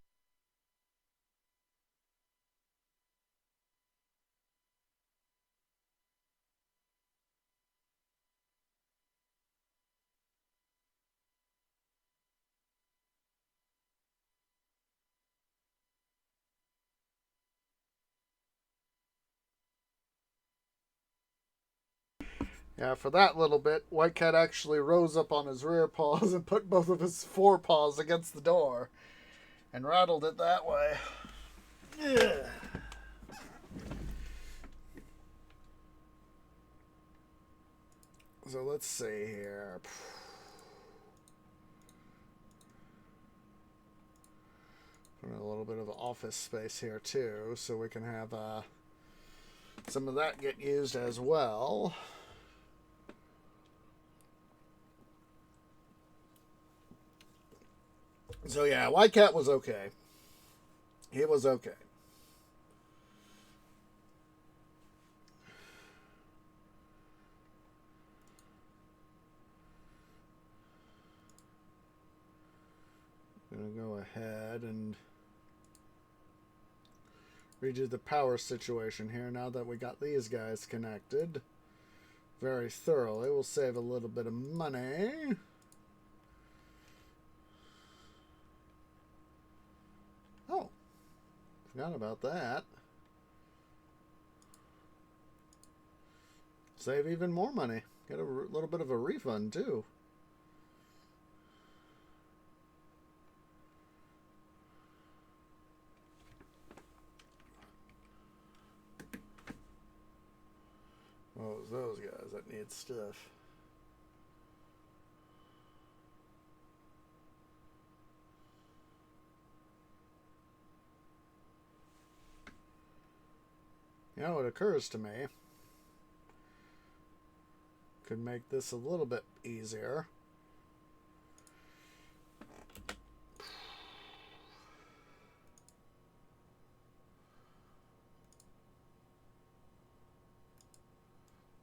Yeah, for that little bit, White Cat actually rose up on his rear paws and put both of his forepaws against the door and rattled it that way. Yeah. So let's see here. Put a little bit of office space here too, so we can have some of that get used as well. So yeah, White Cat was okay. He was okay. I'm going to go ahead and redo the power situation here now that we got these guys connected very thoroughly. We'll save a little bit of money. Oh, forgot about that. Save even more money. Get a little bit of a refund too. Oh, it's those guys that need stuff. You know, it occurs to me, could make this a little bit easier.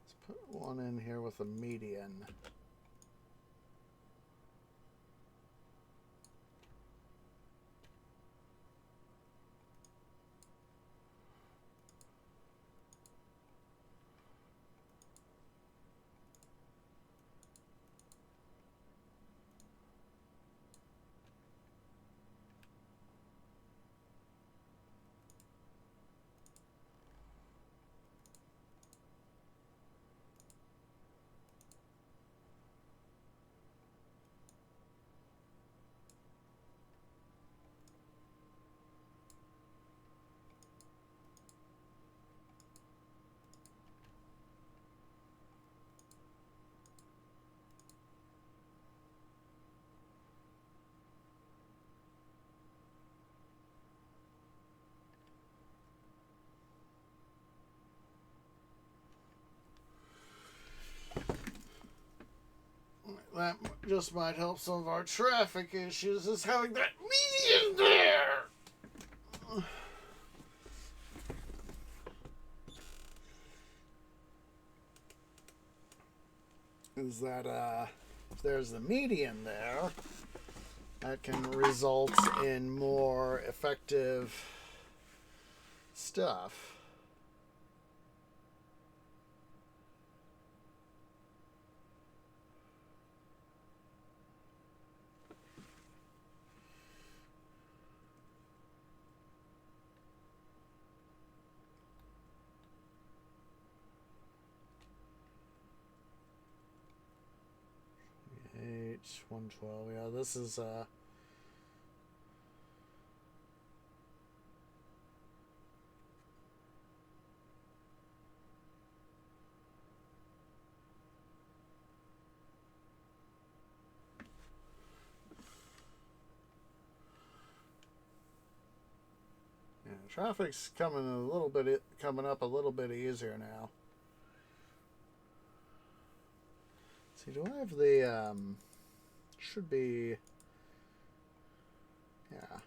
Let's put one in here with a median. That just might help some of our traffic issues, is having that median there. Is that if there's the median there, that can result in more effective stuff. H112. Yeah, this is yeah, traffic's coming up a little bit easier now. See, do I have the should be, yeah.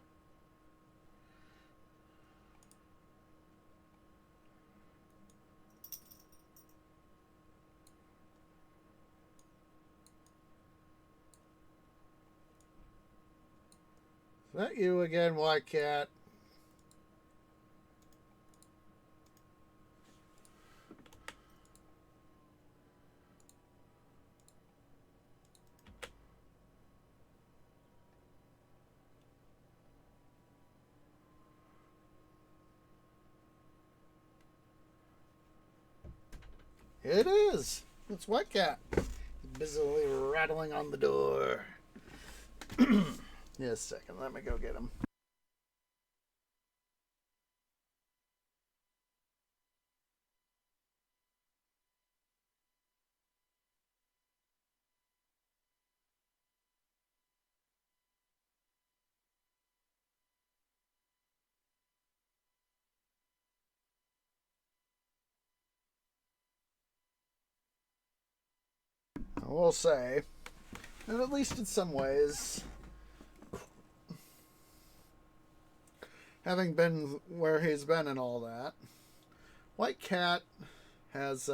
Is that you again, White Cat? It is. It's White Cat. Busily rattling on the door. Just a second. Let me go get him. I will say that at least in some ways, having been where he's been and all that, White Cat has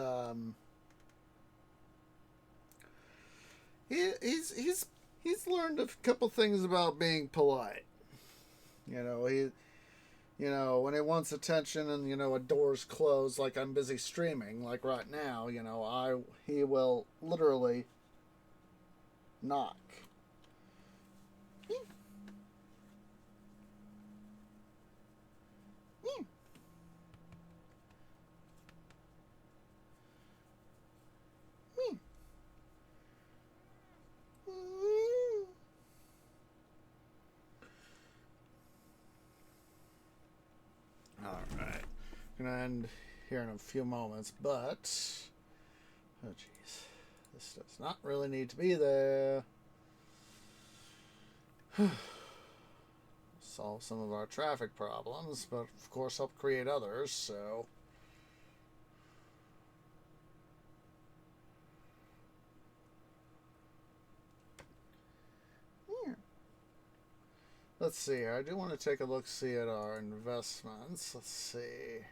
he's learned a couple things about being polite. You know, when he wants attention and a door's closed, like I'm busy streaming, like right now, he will literally knock. All right, gonna end here in a few moments, but oh jeez, this does not really need to be there. Solve some of our traffic problems, but of course help create others, so. Yeah. Let's see here. I do want to take a look, see at our investments. Let's see.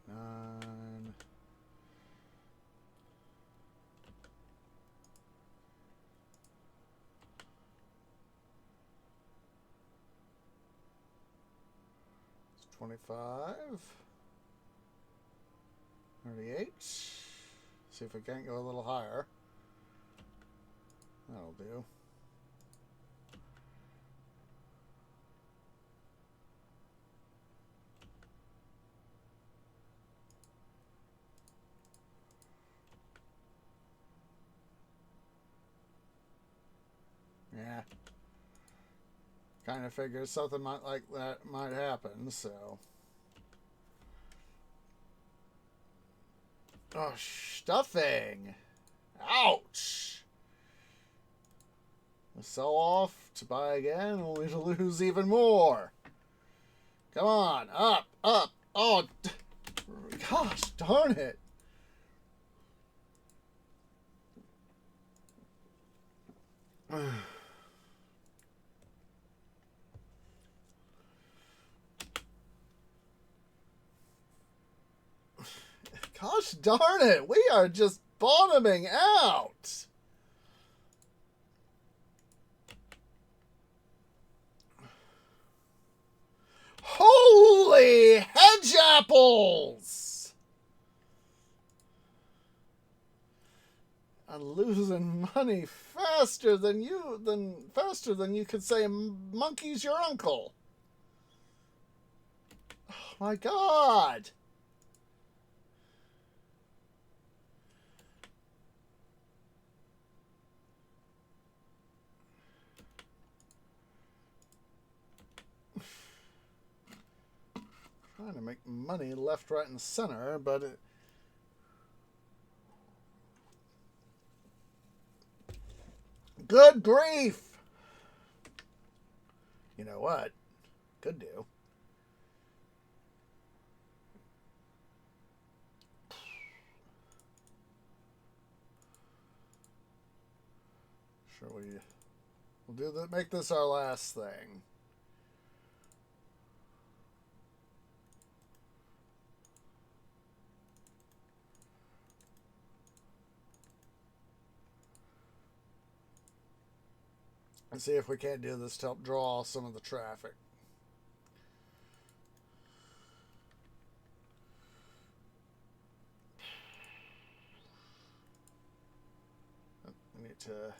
Nine. It's 25. 38. See if we can't go a little higher. That'll do. Yeah. Kind of figured something like that might happen, so. Oh, stuffing! Ouch! Sell off to buy again, only to lose even more. Come on, up, up. Oh, gosh darn it. Gosh darn it, we are just bottoming out. Holy hedge apples! I'm losing money faster than you could say monkey's your uncle. Oh my god. Trying to make money left, right, and center, but good grief! You know what? Could do. Sure, we'll do that. Make this our last thing. And see if we can't do this to help draw some of the traffic. We need to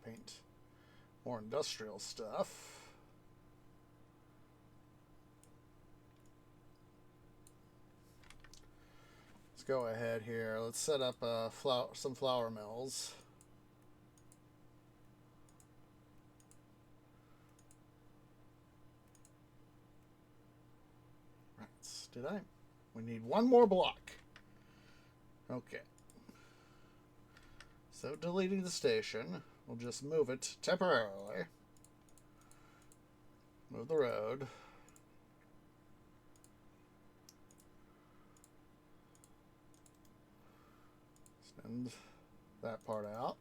paint more industrial stuff. Let's go ahead here. Let's set up some flour mills. Did I? We need one more block. Okay. So deleting the station, we'll just move it temporarily. Move the road. Spend that part out.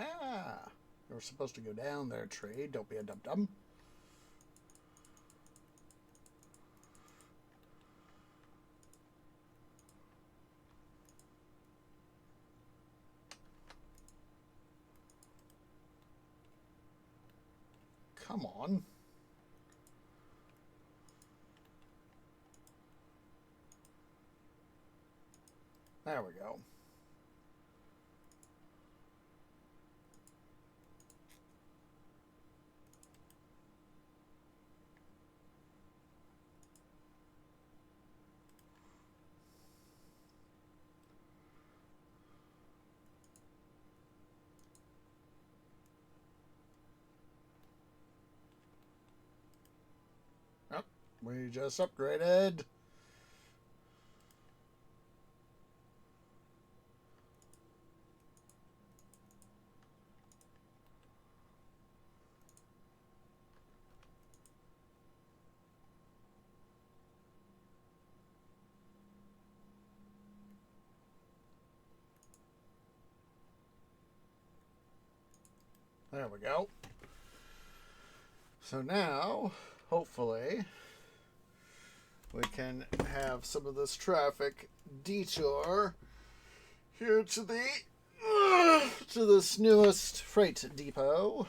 Ah, you were supposed to go down there, tree. Don't be a dum-dum. Come on. There we go. Yep, we just upgraded. There we go. So now, hopefully, we can have some of this traffic detour here to this newest freight depot.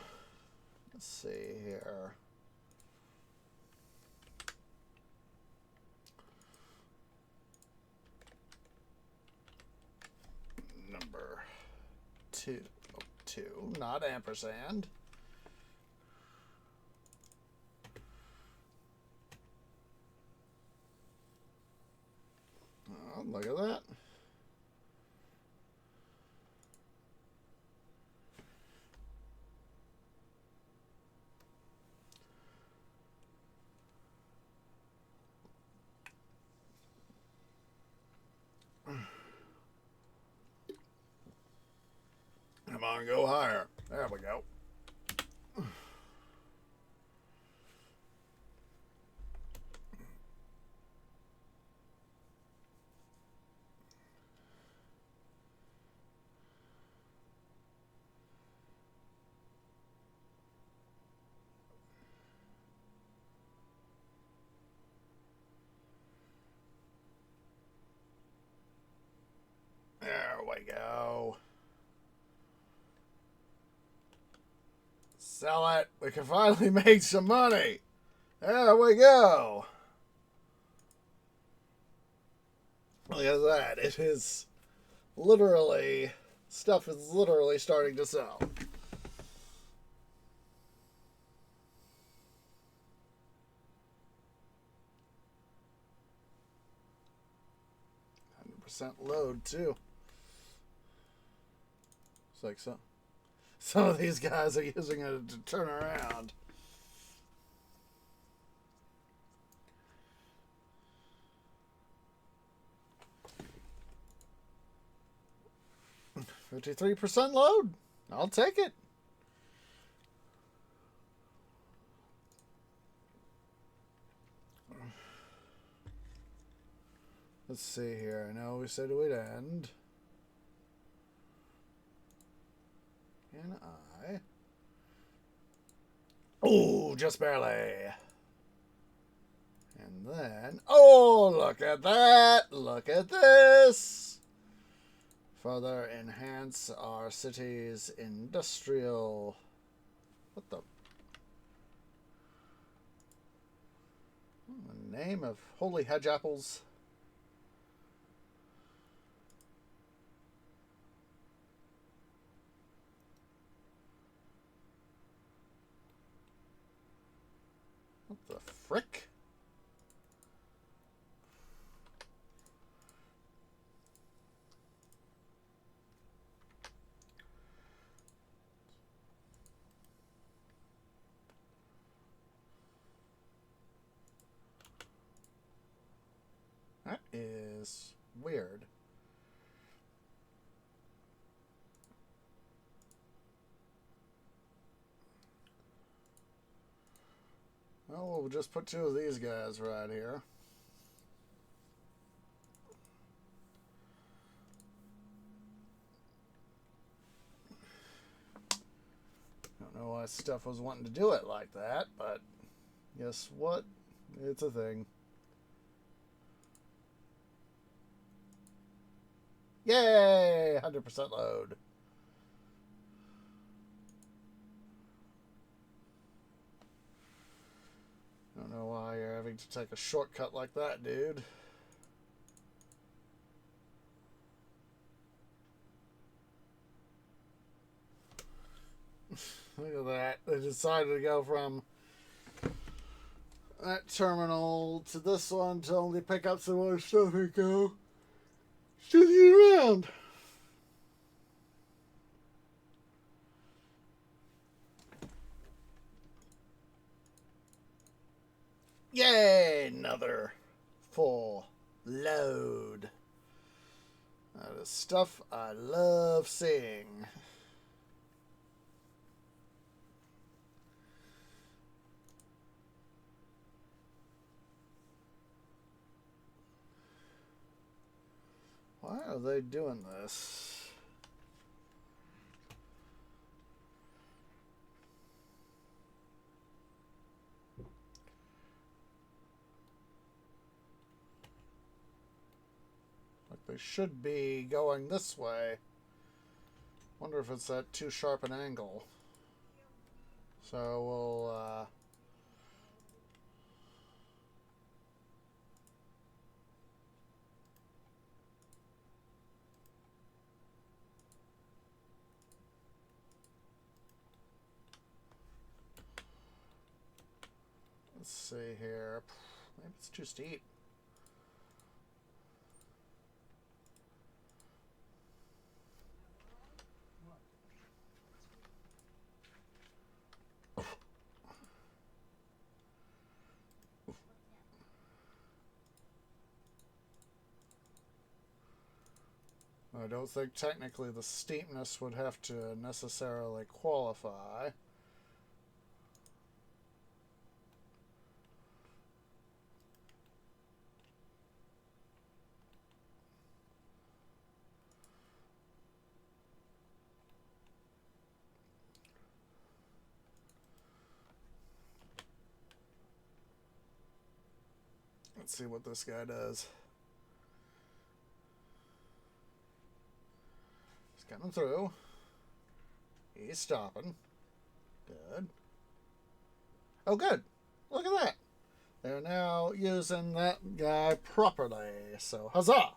Let's see here. Number 2, not ampersand. Oh, look at that. Come on, go higher. There we go. There we go. Sell it. We can finally make some money. There we go. Look at that. It is literally, stuff is literally starting to sell. Load too. It's like some of these guys are using it to turn around. $53% load. I'll take it. Let's see here. I know we said we'd end. Can I? Oh, just barely. And then, oh, look at that. Look at this. Further enhance our city's industrial. What the? The name of holy hedge apples. frick? That is weird. Well, we'll just put two of these guys right here. Don't know why stuff was wanting to do it like that, but guess what? It's a thing. Yay! 100% load. Don't know why you're having to take a shortcut like that, dude. Look at that. They decided to go from that terminal to this one to only pick up some more stuff and go shitty around. Yay! Another full load. That is stuff I love seeing. Why are they doing this? Like they should be going this way. Wonder if it's at too sharp an angle. So we'll let's see here. Maybe it's too steep. I don't think technically the steepness would have to necessarily qualify. Let's see what this guy does. He's coming through. He's stopping. Good. Oh, good. Look at that. They're now using that guy properly. So, huzzah!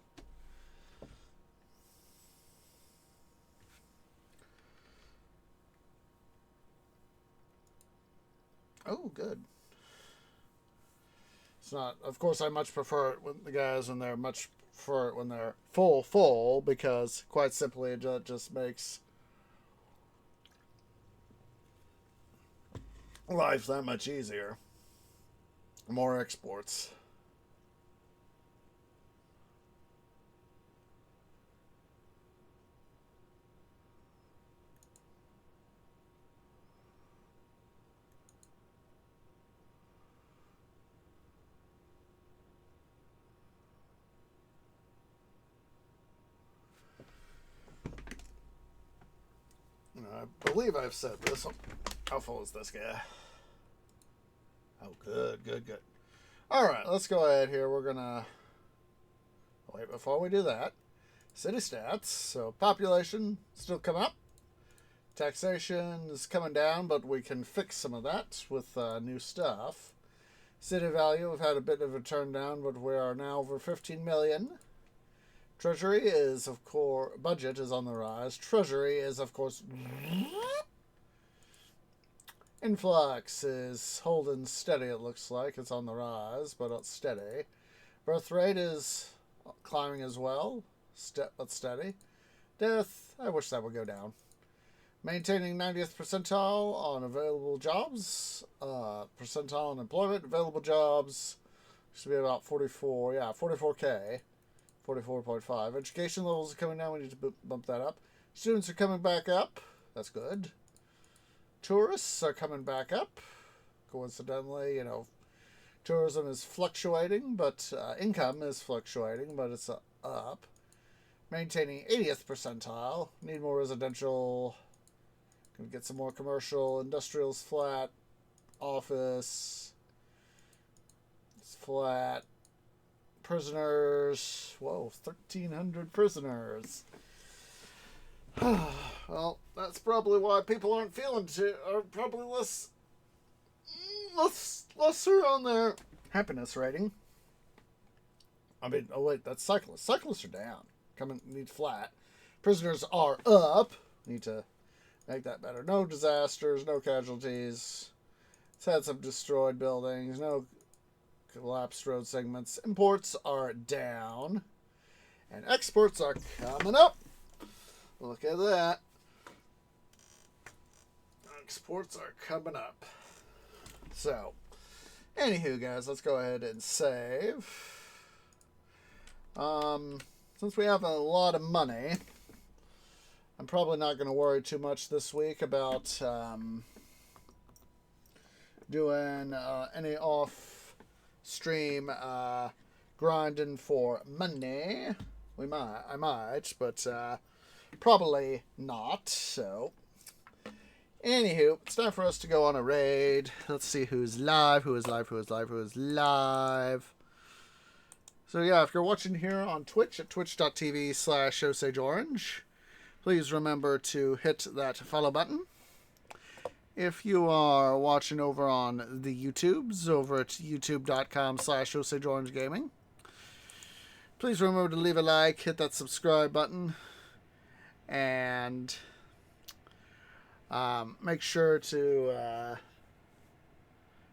Oh, good. It's not, of course, I much prefer it when the guys when they're much prefer it when they're full, because quite simply it just makes life that much easier. More exports. I believe I've said this. How full is this guy? Oh, good. All right, let's go ahead here. We're gonna wait before we do that. City stats. So population still come up. Taxation is coming down, but we can fix some of that with new stuff. City value, we've had a bit of a turn down, but we are now over 15 million. Treasury is, of course, budget is on the rise. Treasury is, of course, Influx is holding steady, it looks like. It's on the rise, but it's steady. Birth rate is climbing as well, but steady. Death, I wish that would go down. Maintaining 90th percentile on available jobs. Percentile on employment, available jobs. Should be about 44, yeah, 44K. 44.5. Education levels are coming down. We need to bump that up. Students are coming back up. That's good. Tourists are coming back up. Coincidentally, tourism is fluctuating, but income is fluctuating, but it's up. Maintaining 80th percentile. Need more residential. Gonna get some more commercial. Industrial's flat. Office. It's flat. Prisoners. Whoa, 1,300 prisoners. Well, that's probably why people aren't feeling are probably lesser on their happiness rating. I mean, oh wait, that's cyclists. Cyclists are down. Need flat. Prisoners are up. Need to make that better. No disasters, no casualties. It's had some destroyed buildings, no collapsed road segments. Imports are down. And exports are coming up. Look at that. Exports are coming up. So, anywho, guys, let's go ahead and save. Since we have a lot of money, I'm probably not going to worry too much this week about doing any off-stream grinding for money. I might, but probably not. So, anywho, it's time for us to go on a raid. Let's see who's live, who is live. So yeah, if you're watching here on Twitch at twitch.tv/OsageOrange, please remember to hit that follow button. If you are watching over on the YouTubes, over at youtube.com/OsageOrangeGaming, please remember to leave a like, hit that subscribe button, and make sure to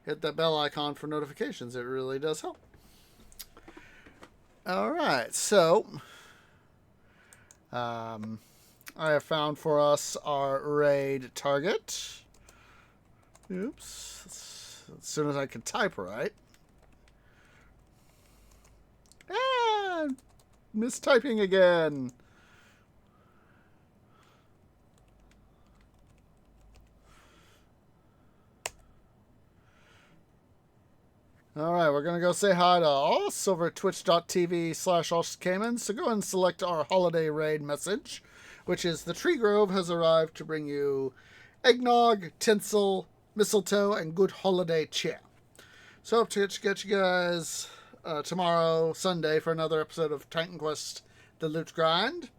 hit that bell icon for notifications. It really does help. Alright, so I have found for us our raid target. Oops. As soon as I can type right. Ah! Mistyping again. Alright, we're going to go say hi to us over at twitch.tv/OsCayman. So go and select our holiday raid message, which is the Tree Grove has arrived to bring you eggnog, tinsel, mistletoe, and good holiday cheer. So hope to get you guys tomorrow, Sunday, for another episode of Titan Quest The Loot Grind.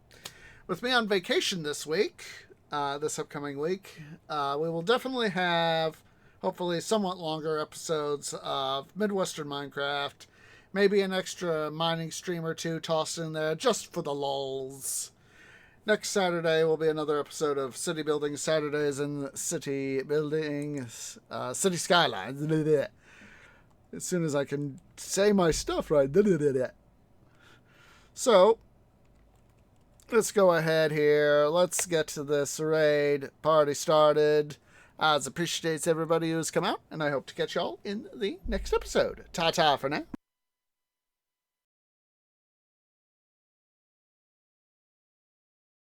With me on vacation this week, this upcoming week, we will definitely have hopefully somewhat longer episodes of Midwestern Minecraft. Maybe an extra mining stream or two tossed in there just for the lulz. Next Saturday will be another episode of City Building Saturdays and City Buildings, City Skylines. As soon as I can say my stuff right. So, let's go ahead here. Let's get to this raid party started. As appreciates everybody who's come out, and I hope to catch y'all in the next episode. Ta-ta for now.